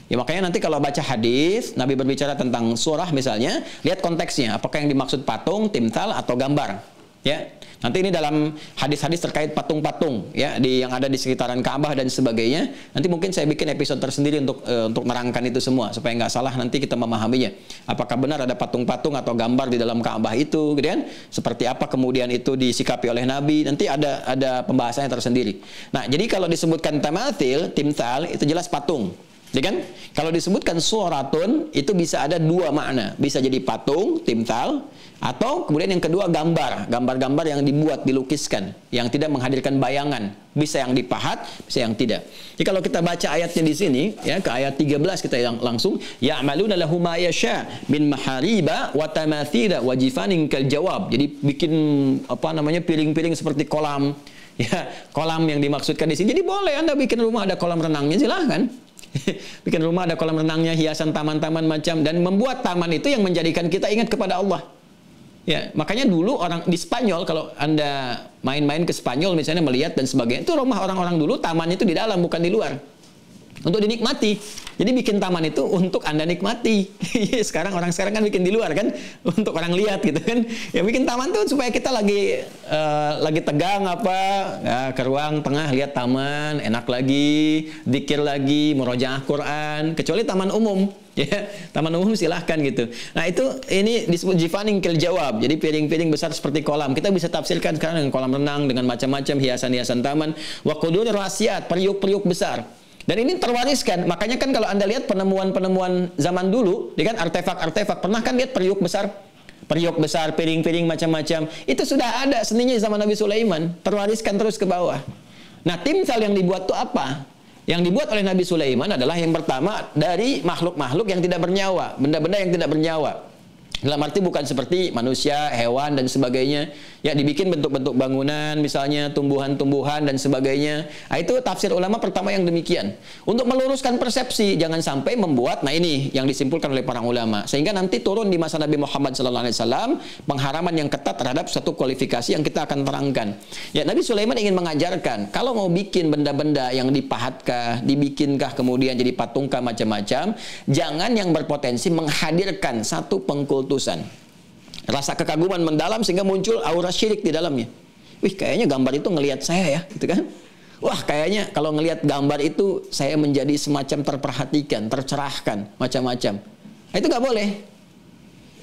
[SPEAKER 2] Ya, makanya nanti kalau baca hadis, Nabi berbicara tentang surah misalnya, lihat konteksnya, apakah yang dimaksud patung, timsal atau gambar. Ya, nanti ini dalam hadis-hadis terkait patung-patung, ya, yang ada di sekitaran Ka'bah dan sebagainya. Nanti mungkin saya bikin episode tersendiri untuk menerangkan itu semua supaya nggak salah nanti kita memahaminya. Apakah benar ada patung-patung atau gambar di dalam Ka'bah itu, gitu kan? Seperti apa kemudian itu disikapi oleh Nabi? Nanti ada pembahasannya tersendiri. Nah, jadi kalau disebutkan tamathil, timsal, itu jelas patung. Ya kan? Kalau disebutkan suratun, itu bisa ada 2 makna. Bisa jadi patung, timsal, atau kemudian yang kedua gambar. Gambar-gambar yang dibuat, dilukiskan, yang tidak menghadirkan bayangan. Bisa yang dipahat, bisa yang tidak. Jadi kalau kita baca ayatnya di sini, ya, ke ayat 13 kita langsung, ya'maluna lahu ma yasha min mahariba wa tamathila wa jifanin kal jawab. Jadi bikin piring-piring seperti kolam. Ya, kolam yang dimaksudkan di sini. Jadi boleh Anda bikin rumah ada kolam renangnya, silahkan. Bikin rumah ada kolam renangnya, hiasan taman-taman macam, dan membuat taman itu yang menjadikan kita ingat kepada Allah. Ya, makanya dulu orang di Spanyol, kalau Anda main-main ke Spanyol misalnya melihat dan sebagainya, itu rumah orang-orang dulu tamannya itu di dalam, bukan di luar. Untuk dinikmati. Jadi bikin taman itu untuk Anda nikmati. Orang sekarang kan bikin di luar kan, untuk orang lihat gitu kan. Ya bikin taman tuh supaya kita lagi tegang ya, ke ruang tengah lihat taman, enak lagi, zikir lagi, murojaah Quran, kecuali taman umum. Ya, taman umum silahkan gitu. Nah, ini disebut jifaning kil jawab. Jadi piring-piring besar seperti kolam. Kita bisa tafsirkan sekarang dengan kolam renang, dengan macam-macam hiasan-hiasan taman. Wa qudur rasiat, periuk-periuk besar. Dan ini terwariskan. Makanya kan kalau Anda lihat penemuan-penemuan zaman dulu, kan artefak-artefak, pernah kan lihat periuk besar, piring-piring macam-macam. Itu sudah ada seninya zaman Nabi Sulaiman, terwariskan terus ke bawah. Nah, timsal yang dibuat itu apa? Yang dibuat oleh Nabi Sulaiman adalah yang pertama dari makhluk-makhluk yang tidak bernyawa, benda-benda yang tidak bernyawa. Dalam arti bukan seperti manusia, hewan, dan sebagainya. Ya, dibikin bentuk-bentuk bangunan, misalnya tumbuhan-tumbuhan, dan sebagainya. Nah, itu tafsir ulama pertama yang demikian. Untuk meluruskan persepsi, jangan sampai membuat, nah ini yang disimpulkan oleh para ulama. Sehingga nanti turun di masa Nabi Muhammad SAW, pengharaman yang ketat terhadap satu kualifikasi yang kita akan terangkan. Ya, Nabi Sulaiman ingin mengajarkan, kalau mau bikin benda-benda yang dipahatkah, dibikinkah, kemudian jadi patungkah, macam-macam, jangan yang berpotensi menghadirkan satu pengkultusan. Rasa kekaguman mendalam sehingga muncul aura syirik di dalamnya. Wih, kayaknya gambar itu ngelihat saya ya, gitu kan? Wah, kayaknya kalau ngelihat gambar itu saya menjadi semacam terperhatikan, tercerahkan, macam-macam. Nah, itu nggak boleh.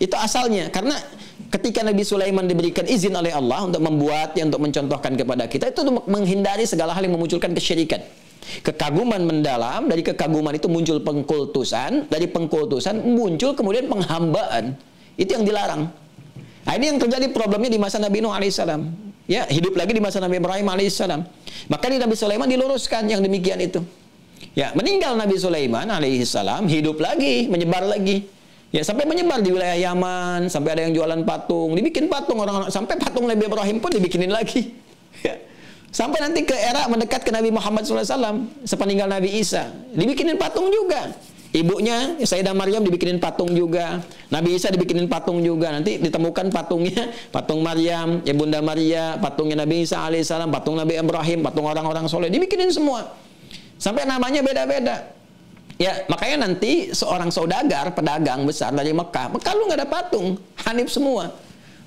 [SPEAKER 2] Itu asalnya, karena ketika Nabi Sulaiman diberikan izin oleh Allah untuk membuatnya, untuk mencontohkan kepada kita, itu untuk menghindari segala hal yang memunculkan kesyirikan. Kekaguman mendalam, dari kekaguman itu muncul pengkultusan, dari pengkultusan muncul kemudian penghambaan. Itu yang dilarang. Nah, ini yang terjadi problemnya di masa Nabi Nuh alaihissalam. Ya, hidup lagi di masa Nabi Ibrahim alaihissalam. Maka di Nabi Sulaiman diluruskan yang demikian itu. Ya, meninggal Nabi Sulaiman alaihissalam, hidup lagi, menyebar lagi. Ya, sampai menyebar di wilayah Yaman, sampai ada yang jualan patung, dibikin patung orang-orang, sampai patung Nabi Ibrahim pun dibikinin lagi. Ya. Sampai nanti ke era mendekat ke Nabi Muhammad SAW, sepeninggal Nabi Isa, dibikinin patung juga. Ibunya, Sayyidah Maryam, dibikinin patung juga. Nabi Isa dibikinin patung juga. Nanti ditemukan patungnya, patung Maryam, ya Bunda Maria, patungnya Nabi Isa alaihissalam, patung Nabi Ibrahim, patung orang-orang soleh, dibikinin semua. Sampai namanya beda-beda. Ya, makanya nanti seorang saudagar, pedagang besar dari Mekah lu nggak ada patung, hanif semua.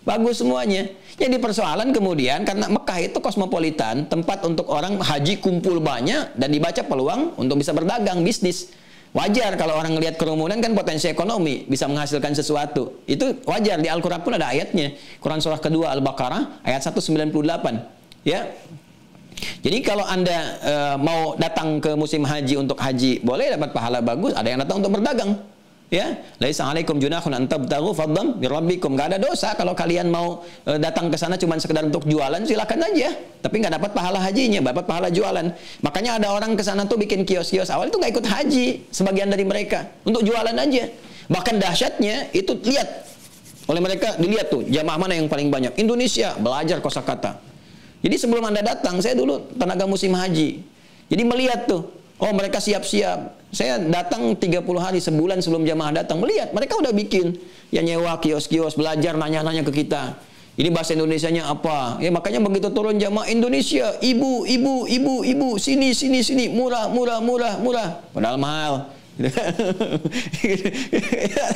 [SPEAKER 2] Bagus semuanya. Jadi persoalan kemudian, karena Mekah itu kosmopolitan, tempat untuk orang haji kumpul banyak, dan dibaca peluang untuk bisa berdagang, bisnis. Wajar kalau orang ngelihat kerumunan kan potensi ekonomi, bisa menghasilkan sesuatu. Itu wajar, di Al-Quran pun ada ayatnya. Quran surah kedua Al-Baqarah ayat 198. Ya. Jadi kalau Anda mau datang ke musim haji untuk haji, boleh dapat pahala bagus. Ada yang datang untuk berdagang. Ya, laisa alaikum junahun an tabtaghu fadlan min rabbikum. Enggak ada dosa kalau kalian mau datang ke sana cuma sekedar untuk jualan, silakan aja. Tapi nggak dapat pahala hajinya, dapat pahala jualan. Makanya ada orang ke sana tuh bikin kios-kios awal itu nggak ikut haji, sebagian dari mereka untuk jualan aja. Bahkan dahsyatnya itu lihat oleh mereka, dilihat tuh jamaah mana yang paling banyak. Indonesia, belajar kosakata. Jadi sebelum Anda datang, saya dulu tenaga musim haji. Jadi melihat tuh, oh mereka siap-siap. Saya datang 30 hari, sebulan sebelum jamaah datang. Melihat, mereka udah bikin. Ya nyewa kios-kios, belajar, nanya-nanya ke kita. Ini bahasa Indonesianya apa? Ya makanya begitu turun jamaah Indonesia, ibu, sini, murah. Padahal mahal.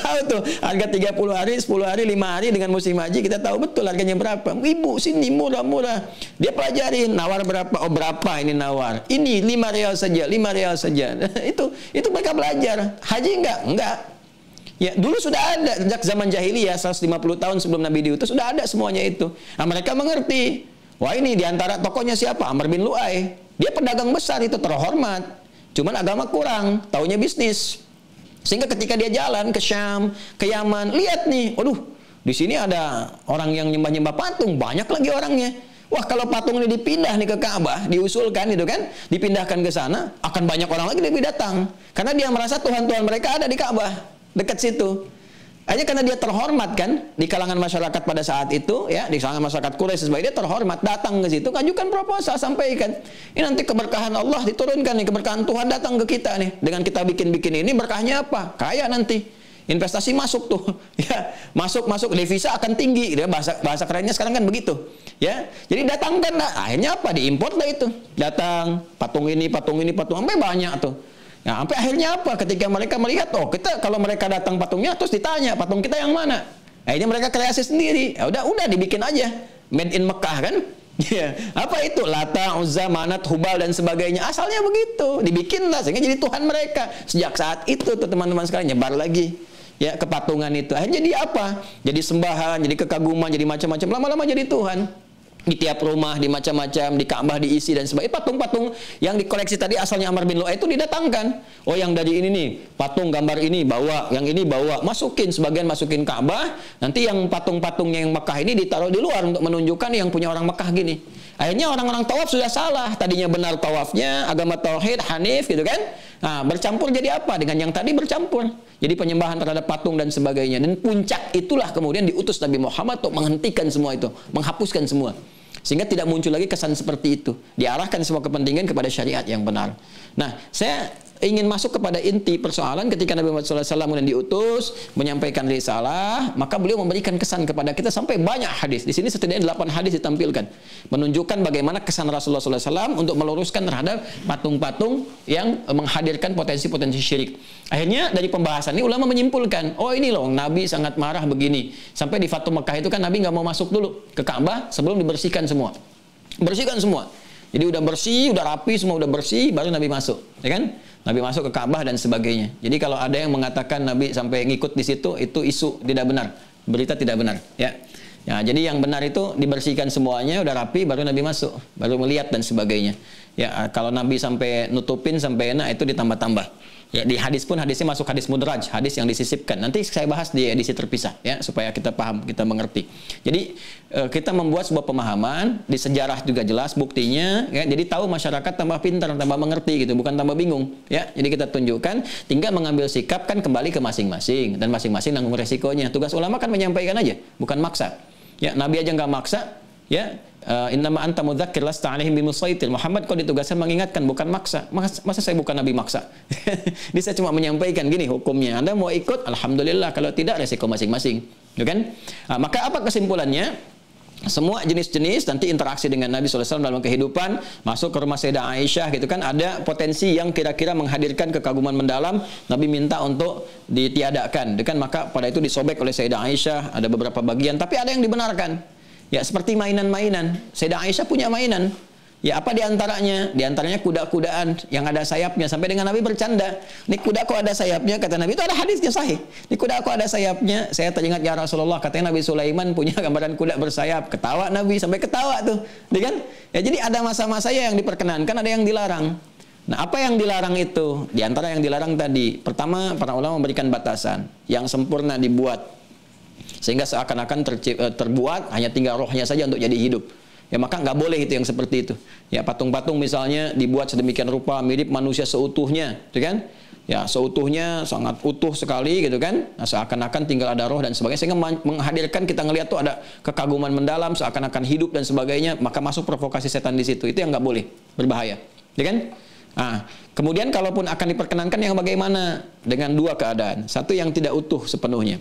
[SPEAKER 2] Tahu tuh, harga 30 hari, 10 hari, 5 hari dengan musim haji, kita tahu betul harganya berapa. Ibu, sini, murah. Dia pelajarin, nawar berapa? Oh berapa ini nawar? Ini 5 rial saja, 5 rial saja. Itu mereka belajar. Haji enggak. Ya, dulu sudah ada, sejak zaman jahiliyah, 150 tahun sebelum Nabi diutus, sudah ada semuanya itu. Nah, mereka mengerti. Wah ini diantara tokohnya siapa? Amr bin Lu'ay. Dia pedagang besar itu, terhormat. Cuman agama kurang, taunya bisnis. Sehingga ketika dia jalan ke Syam, ke Yaman, lihat nih, waduh, di sini ada orang yang nyembah-nyembah patung, banyak lagi orangnya. Wah, kalau patung ini dipindah nih ke Ka'bah, diusulkan itu kan, dipindahkan ke sana, akan banyak orang lagi lebih datang. Karena dia merasa Tuhan-Tuhan mereka ada di Ka'bah, dekat situ. Hanya karena dia terhormat kan di kalangan masyarakat pada saat itu, ya, di kalangan masyarakat Quraisy sebagai dia terhormat, datang ke situ, ajukan proposal, sampaikan. Ini nanti keberkahan Allah diturunkan nih, keberkahan Tuhan datang ke kita nih. Dengan kita bikin-bikin ini berkahnya apa? Kaya nanti. Investasi masuk tuh, ya, masuk devisa akan tinggi, ya, bahasa kerennya sekarang kan begitu, ya. Jadi datangkan, akhirnya apa? Diimport lah itu. Datang patung ini, sampai banyak tuh. Nah, sampai akhirnya apa? Ketika mereka melihat, oh kita kalau mereka datang patungnya, terus ditanya patung kita yang mana? Akhirnya mereka kreasi sendiri. Ya udah dibikin aja, made in Mekah kan? Ya, apa itu? Lata, Uzza, Manat, Hubal dan sebagainya. Asalnya begitu, dibikinlah sehingga jadi Tuhan mereka. Sejak saat itu tuh teman-teman sekalian nyebar lagi. Ya, kepatungan itu. Akhirnya jadi apa? Jadi sembahan, jadi kekaguman, jadi macam-macam. Lama-lama jadi Tuhan. Di tiap rumah, di macam-macam, di Ka'bah diisi dan sebagainya. Patung-patung yang dikoleksi tadi asalnya Amr bin Lu'ay itu didatangkan. Oh yang dari ini nih, patung gambar ini bawa, yang ini bawa, masukin, sebagian masukin Ka'bah. Nanti yang patung-patungnya yang Mekah ini ditaruh di luar untuk menunjukkan yang punya orang Mekah gini. Akhirnya orang-orang tawaf sudah salah. Tadinya benar tawafnya, agama tauhid, hanif gitu kan. Nah, bercampur jadi apa? Dengan yang tadi bercampur. Jadi penyembahan terhadap patung dan sebagainya. Dan puncak itulah kemudian diutus Nabi Muhammad untuk menghentikan semua itu, menghapuskan semua. Sehingga tidak muncul lagi kesan seperti itu. Diarahkan semua kepentingan kepada syariat yang benar. Nah, saya ingin masuk kepada inti persoalan ketika Nabi Muhammad SAW kemudian diutus, menyampaikan risalah, maka beliau memberikan kesan kepada kita sampai banyak hadis. Di sini setidaknya 8 hadis ditampilkan. Menunjukkan bagaimana kesan Rasulullah SAW untuk meluruskan terhadap patung-patung yang menghadirkan potensi-potensi syirik. Akhirnya dari pembahasan ini ulama menyimpulkan, oh ini loh Nabi sangat marah begini. Sampai di Fathu Mekah itu kan Nabi nggak mau masuk dulu ke Ka'bah sebelum dibersihkan semua. Bersihkan semua. Jadi udah bersih, udah rapi, semua udah bersih, baru Nabi masuk. Ya kan? Nabi masuk ke Ka'bah dan sebagainya. Jadi kalau ada yang mengatakan Nabi sampai ngikut di situ, itu isu tidak benar. Berita tidak benar. Ya. Ya, jadi yang benar itu dibersihkan semuanya, udah rapi, baru Nabi masuk. Baru melihat dan sebagainya. Ya, kalau Nabi sampai nutupin, sampai enak, itu ditambah-tambah. Ya, di hadis pun hadisnya masuk hadis mudraj, hadis yang disisipkan. Nanti saya bahas di edisi terpisah ya supaya kita paham, kita mengerti. Jadi kita membuat sebuah pemahaman, di sejarah juga jelas buktinya ya. Jadi tahu masyarakat tambah pintar, tambah mengerti gitu, bukan tambah bingung ya. Jadi kita tunjukkan, tinggal mengambil sikap kan kembali ke masing-masing dan masing-masing nanggung resikonya. Tugas ulama kan menyampaikan aja, bukan maksa. Ya, Nabi aja nggak maksa ya. Innama anta mudzakir lasta alaihim bimusaitir. Muhammad kau ditugaskan mengingatkan, bukan maksa. Masa saya bukan Nabi maksa? Dia saya cuma menyampaikan gini hukumnya. Anda mau ikut, alhamdulillah. Kalau tidak, resiko masing-masing. Ya kan? Maka apa kesimpulannya? Semua jenis-jenis nanti interaksi dengan Nabi SAW dalam kehidupan, masuk ke rumah Sayyidah Aisyah gitu kan, ada potensi yang kira-kira menghadirkan kekaguman mendalam. Nabi minta untuk ditiadakan. Kan? Maka pada itu disobek oleh Sayyidah Aisyah. Ada beberapa bagian, tapi ada yang dibenarkan. Ya, seperti mainan-mainan. Sayyidah Aisyah punya mainan. Ya apa diantaranya? Diantaranya kuda-kudaan yang ada sayapnya. Sampai dengan Nabi bercanda, ini kuda kok ada sayapnya? Kata Nabi, itu ada hadisnya sahih. Ini kuda kok ada sayapnya? Saya teringat, ya Rasulullah, katanya Nabi Sulaiman punya gambaran kuda bersayap. Ketawa Nabi, sampai ketawa tuh, kan? Ya jadi ada masa-masa yang diperkenankan, ada yang dilarang. Nah, apa yang dilarang itu? Di antara yang dilarang tadi, pertama para ulama memberikan batasan yang sempurna dibuat sehingga seakan-akan terbuat hanya tinggal rohnya saja untuk jadi hidup. Ya maka nggak boleh itu yang seperti itu. Ya patung-patung misalnya dibuat sedemikian rupa mirip manusia seutuhnya, gitu kan? Ya seutuhnya sangat utuh sekali gitu kan? Nah, seakan-akan tinggal ada roh dan sebagainya, sehingga menghadirkan kita ngelihat tuh ada kekaguman mendalam, seakan-akan hidup dan sebagainya, maka masuk provokasi setan di situ. Itu yang nggak boleh, berbahaya, ya kan? Nah, kemudian kalaupun akan diperkenankan yang bagaimana? Dengan dua keadaan. Satu yang tidak utuh sepenuhnya.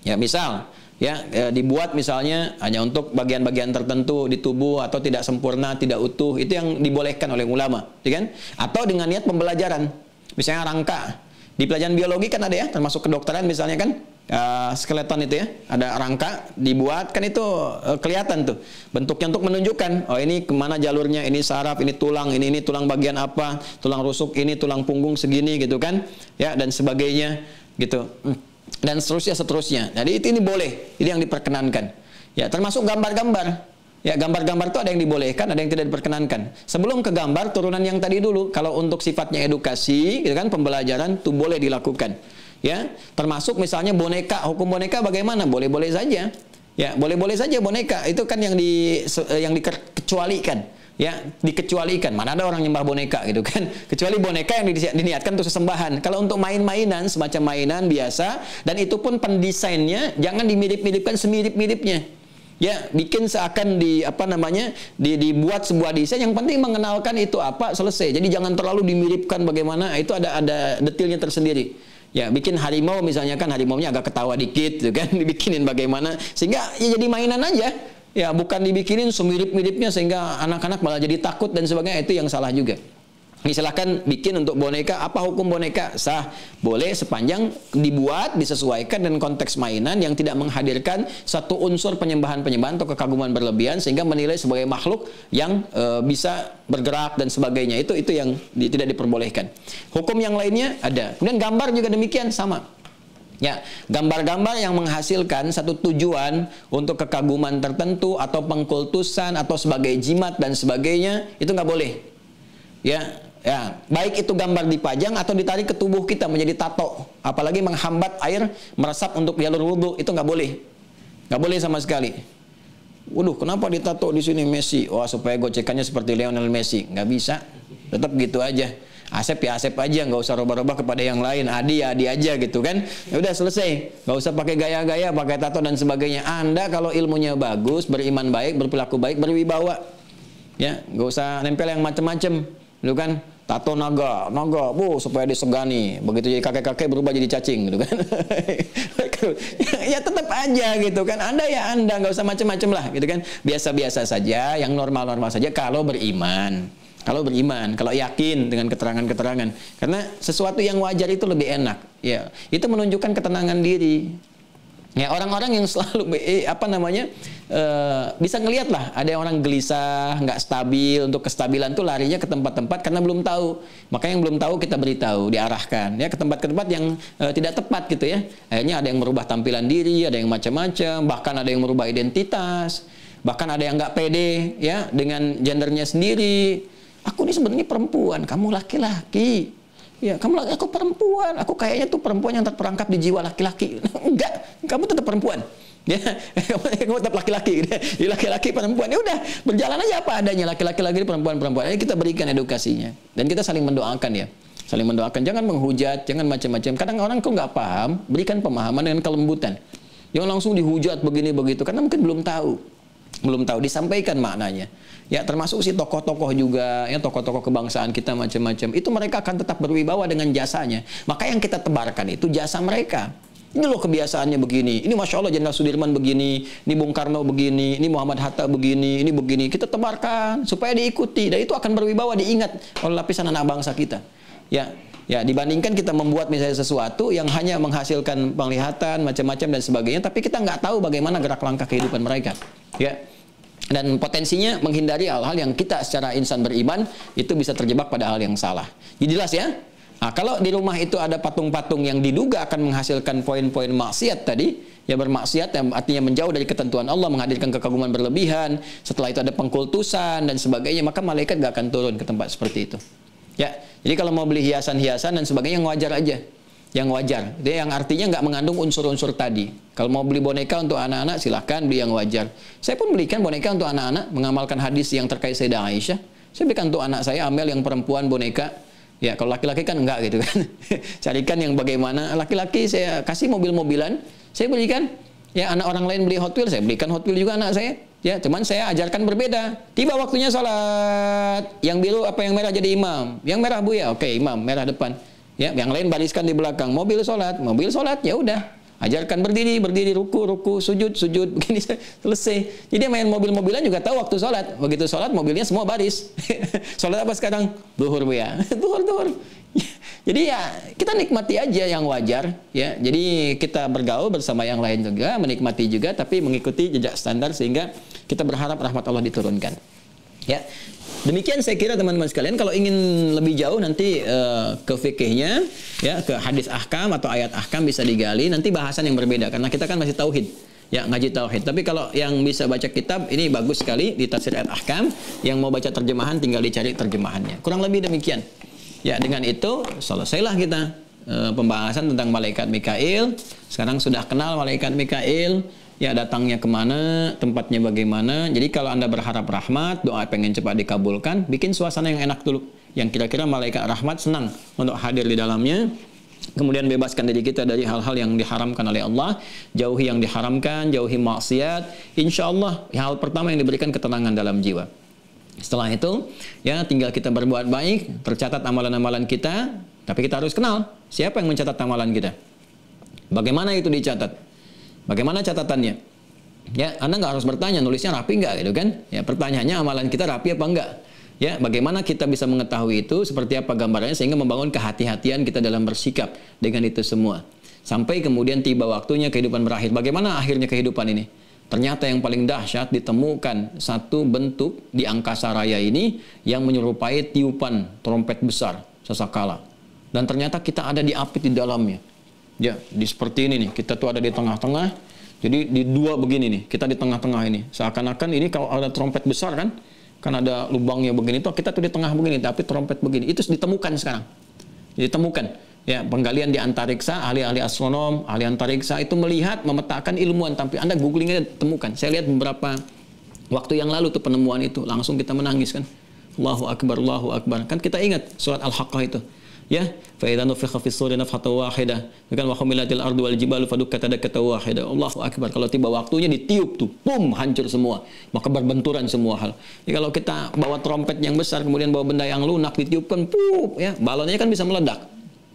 [SPEAKER 2] Ya misal ya dibuat misalnya hanya untuk bagian-bagian tertentu di tubuh atau tidak sempurna, tidak utuh, itu yang dibolehkan oleh ulama, ya kan? Atau dengan niat pembelajaran, misalnya rangka di pelajaran biologi kan ada ya, termasuk kedokteran misalnya kan, skeleton itu ya, ada rangka dibuat kan, itu kelihatan tuh bentuknya untuk menunjukkan, oh ini kemana jalurnya, ini saraf, ini tulang, ini tulang bagian apa, tulang rusuk, ini tulang punggung segini gitu kan, ya dan sebagainya gitu. Dan seterusnya. Jadi ini boleh, ini yang diperkenankan. Ya, termasuk gambar-gambar. Ya, gambar-gambar itu ada yang dibolehkan, ada yang tidak diperkenankan. Sebelum ke gambar, turunan yang tadi dulu, kalau untuk sifatnya edukasi, gitu kan, pembelajaran itu boleh dilakukan. Ya, termasuk misalnya boneka, hukum boneka bagaimana? Boleh-boleh saja. Ya, boleh-boleh saja boneka. Itu kan yang dikecualikan. Ya, dikecualikan. Mana ada orang nyembah boneka gitu kan? Kecuali boneka yang diniatkan untuk sesembahan. Kalau untuk main-mainan, semacam mainan biasa, dan itu pun pendesainnya jangan dimirip-miripkan semirip-miripnya. Ya, bikin seakan dibuat sebuah desain, yang penting mengenalkan itu apa, selesai. Jadi jangan terlalu dimiripkan bagaimana, itu ada detailnya tersendiri. Ya, bikin harimau misalnya kan, harimaunya agak ketawa dikit gitu kan, dibikinin bagaimana sehingga ya jadi mainan aja. Ya, bukan dibikinin semirip-miripnya sehingga anak-anak malah jadi takut dan sebagainya, itu yang salah juga. Silahkan bikin untuk boneka, apa hukum boneka? Sah, boleh sepanjang dibuat, disesuaikan dengan konteks mainan yang tidak menghadirkan satu unsur penyembahan-penyembahan atau kekaguman berlebihan sehingga menilai sebagai makhluk yang bisa bergerak dan sebagainya. Itu yang tidak diperbolehkan. Hukum yang lainnya ada. Kemudian gambar juga demikian, sama. Ya, gambar-gambar yang menghasilkan satu tujuan untuk kekaguman tertentu atau pengkultusan atau sebagai jimat dan sebagainya, itu nggak boleh. Ya, baik itu gambar dipajang atau ditarik ke tubuh kita menjadi tato, apalagi menghambat air meresap untuk jalur wudhu, itu nggak boleh, nggak boleh sama sekali. Waduh, kenapa ditato di sini Messi? Wah, supaya gocekannya seperti Lionel Messi, nggak bisa, tetap gitu aja. Asep ya Asep aja, nggak usah robah-robah kepada yang lain. Adi ya Adi aja gitu kan. Ya udah selesai. Nggak usah pakai gaya-gaya, pakai tato dan sebagainya. Anda kalau ilmunya bagus, beriman baik, berperilaku baik, berwibawa, ya nggak usah nempel yang macem-macem, gitu kan. Tato naga, supaya disegani. Begitu jadi kakek-kakek berubah jadi cacing, gitu kan. Ya tetap aja gitu kan. Anda ya Anda, nggak usah macem-macem lah, gitu kan. Biasa-biasa saja, yang normal-normal saja kalau beriman. Kalau beriman, kalau yakin dengan keterangan-keterangan, karena sesuatu yang wajar itu lebih enak, ya. Itu menunjukkan ketenangan diri. Ya, orang-orang yang selalu bisa ngelihat lah, ada orang gelisah, nggak stabil, untuk kestabilan tuh larinya ke tempat-tempat karena belum tahu. Maka yang belum tahu kita beritahu, diarahkan ya ke tempat-tempat yang tidak tepat gitu ya. Akhirnya ada yang merubah tampilan diri, ada yang macam-macam, bahkan ada yang merubah identitas, bahkan ada yang nggak pede ya dengan gendernya sendiri. Aku ini sebenarnya perempuan, kamu laki-laki. Ya, aku perempuan. Aku kayaknya tuh perempuan yang terperangkap di jiwa laki-laki. Enggak, kamu tetap perempuan. Ya, kamu tetap laki-laki. Di laki-laki perempuan. Ya udah, berjalan aja apa adanya, laki-laki lagi perempuan-perempuan. Jadi kita berikan edukasinya dan kita saling mendoakan ya. Saling mendoakan, jangan menghujat, jangan macam-macam. Kadang orang kok nggak paham, berikan pemahaman dengan kelembutan. Jangan langsung dihujat begini begitu karena mungkin belum tahu. Disampaikan maknanya. Ya, termasuk si tokoh-tokoh juga, ya tokoh-tokoh kebangsaan kita macam-macam. Itu mereka akan tetap berwibawa dengan jasanya. Maka yang kita tebarkan itu jasa mereka. Ini loh kebiasaannya begini. Ini Masya Allah Jenderal Sudirman begini. Ini Bung Karno begini. Ini Muhammad Hatta begini. Ini begini. Kita tebarkan supaya diikuti. Dan itu akan berwibawa, diingat oleh lapisan anak bangsa kita. Ya, dibandingkan kita membuat misalnya sesuatu yang hanya menghasilkan penglihatan macam-macam dan sebagainya, tapi kita nggak tahu bagaimana gerak langkah kehidupan mereka. Ya. Dan potensinya menghindari hal-hal yang kita secara insan beriman itu bisa terjebak pada hal yang salah. Jadi jelas ya. Nah, kalau di rumah itu ada patung-patung yang diduga akan menghasilkan poin-poin maksiat tadi, ya bermaksiat yang artinya menjauh dari ketentuan Allah, menghadirkan kekaguman berlebihan, setelah itu ada pengkultusan dan sebagainya, maka malaikat gak akan turun ke tempat seperti itu. Ya, jadi kalau mau beli hiasan-hiasan dan sebagainya yang wajar aja. Yang wajar, dia yang artinya nggak mengandung unsur-unsur tadi. Kalau mau beli boneka untuk anak-anak, silahkan beli yang wajar. Saya pun belikan boneka untuk anak-anak, mengamalkan hadis yang terkait Sayyidah Aisyah. Saya belikan untuk anak saya, Amel yang perempuan boneka. Ya, kalau laki-laki kan enggak gitu kan. Carikan yang bagaimana. Laki-laki saya kasih mobil-mobilan, saya belikan. Ya, anak orang lain beli Hot Wheels, saya belikan Hot Wheels juga anak saya. Ya, cuman saya ajarkan berbeda. Tiba waktunya sholat, yang biru apa yang merah jadi imam. Yang merah Bu ya, oke imam, merah depan. Ya, yang lain bariskan di belakang. Mobil sholat, ya udah. Ajarkan berdiri, ruku, sujud, begini selesai. Jadi main mobil-mobilan juga tahu waktu sholat. Begitu sholat mobilnya semua baris. Sholat apa sekarang? Zuhur Bu ya. Zuhur. Jadi ya kita nikmati aja yang wajar. Ya, jadi kita bergaul bersama yang lain juga, menikmati juga, tapi mengikuti jejak standar sehingga kita berharap rahmat Allah diturunkan. Ya. Demikian saya kira teman-teman sekalian, kalau ingin lebih jauh nanti ke fikihnya, ya ke hadis ahkam atau ayat ahkam bisa digali, nanti bahasan yang berbeda karena kita kan masih tauhid, ya ngaji tauhid. Tapi kalau yang bisa baca kitab ini bagus sekali di tafsir ayat ahkam, yang mau baca terjemahan tinggal dicari terjemahannya. Kurang lebih demikian. Ya dengan itu selesailah kita pembahasan tentang malaikat Mikail. Sekarang sudah kenal malaikat Mikail. Ya datangnya kemana, tempatnya bagaimana. Jadi kalau Anda berharap rahmat, doa pengen cepat dikabulkan, bikin suasana yang enak dulu. Yang kira-kira malaikat rahmat senang untuk hadir di dalamnya. Kemudian bebaskan diri kita dari hal-hal yang diharamkan oleh Allah. Jauhi yang diharamkan, jauhi maksiat. Insya Allah hal pertama yang diberikan ketenangan dalam jiwa. Setelah itu, ya tinggal kita berbuat baik, tercatat amalan-amalan kita. Tapi kita harus kenal siapa yang mencatat amalan kita. Bagaimana itu dicatat? Bagaimana catatannya? Ya, Anda nggak harus bertanya, nulisnya rapi nggak gitu kan? Ya, pertanyaannya amalan kita rapi apa enggak? Ya, bagaimana kita bisa mengetahui itu, seperti apa gambarannya, sehingga membangun kehati-hatian kita dalam bersikap dengan itu semua. Sampai kemudian tiba waktunya kehidupan berakhir. Bagaimana akhirnya kehidupan ini? Ternyata yang paling dahsyat ditemukan satu bentuk di angkasa raya ini yang menyerupai tiupan trompet besar sasakala. Dan ternyata kita ada diapit di dalamnya. Ya, seperti ini nih, kita tuh ada di tengah-tengah, jadi di dua begini nih, kita di tengah-tengah ini, seakan-akan ini kalau ada trompet besar kan ada lubangnya begini, tuh kita tuh di tengah begini, tapi trompet begini, itu ditemukan sekarang, ditemukan, ya penggalian di antariksa, ahli-ahli astronom, ahli antariksa itu melihat, memetakan ilmuwan, tapi Anda googling aja temukan. Saya lihat beberapa waktu yang lalu tuh penemuan itu, langsung kita menangis kan, Allahu Akbar, kan kita ingat surat Al-Haqqah itu. Ya, fa idza nufikha fis suri nafhatan wahidah, kan wa humilatil ardu wal jibalu fadukkat dakkatan wahidah. Allahu akbar. Kalau tiba waktunya ditiup tuh, bum, hancur semua. Maka berbenturan semua hal. Jadi kalau kita bawa trompet yang besar kemudian bawa benda yang lunak ditiupkan, pup, ya, balonnya kan bisa meledak.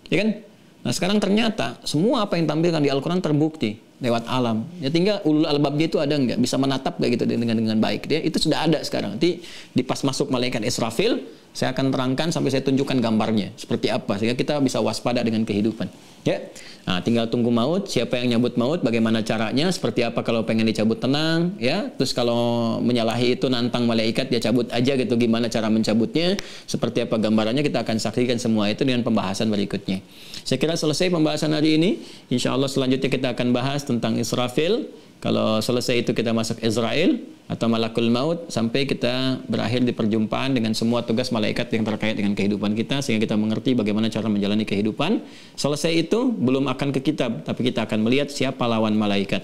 [SPEAKER 2] Ya kan? Nah, sekarang ternyata semua apa yang tampilkan di Al-Qur'an terbukti lewat alam. Ya tinggal ulul albabnya itu ada enggak? Bisa menatap enggak gitu dengan baik. Ya, itu sudah ada sekarang. Nanti di pas masuk malaikat Israfil, saya akan terangkan sampai saya tunjukkan gambarnya seperti apa sehingga kita bisa waspada dengan kehidupan. Ya. Nah, tinggal tunggu maut, siapa yang nyabut maut, bagaimana caranya, seperti apa kalau pengen dicabut tenang, ya. Terus kalau menyalahi itu nantang malaikat dia cabut aja gitu, gimana cara mencabutnya, seperti apa gambarannya, kita akan saksikan semua itu dengan pembahasan berikutnya. Saya kira selesai pembahasan hari ini. Insya Allah selanjutnya kita akan bahas tentang Israfil. Kalau selesai itu kita masuk Israel atau Malakul Maut sampai kita berakhir di perjumpaan dengan semua tugas malaikat yang terkait dengan kehidupan kita sehingga kita mengerti bagaimana cara menjalani kehidupan. Selesai itu belum akan ke kitab, tapi kita akan melihat siapa lawan malaikat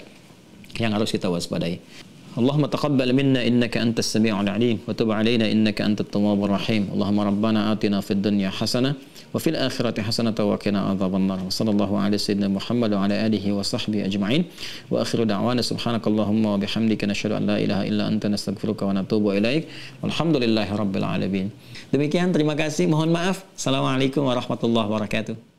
[SPEAKER 2] yang harus kita waspadai. Allahumma taqabbal minna innaka antas sami'ul alim wa tub 'alaina innaka antat tawwabur rahim. Allahumma rabbana atina fid dunya hasanah wa fil akhirati hasanah wa qina adzabannar. Sallallahu alaihi sayyidina Muhammad wa ala alihi wa sahbihi ajma'in. Wa akhiru da'wana subhanakallahumma wa bihamdika nasyhadu an la ilaha illa anta nastaghfiruka wa natubu ilaik. Walhamdulillahi rabbil alamin. Demikian, terima kasih, mohon maaf. Assalamualaikum warahmatullahi wabarakatuh.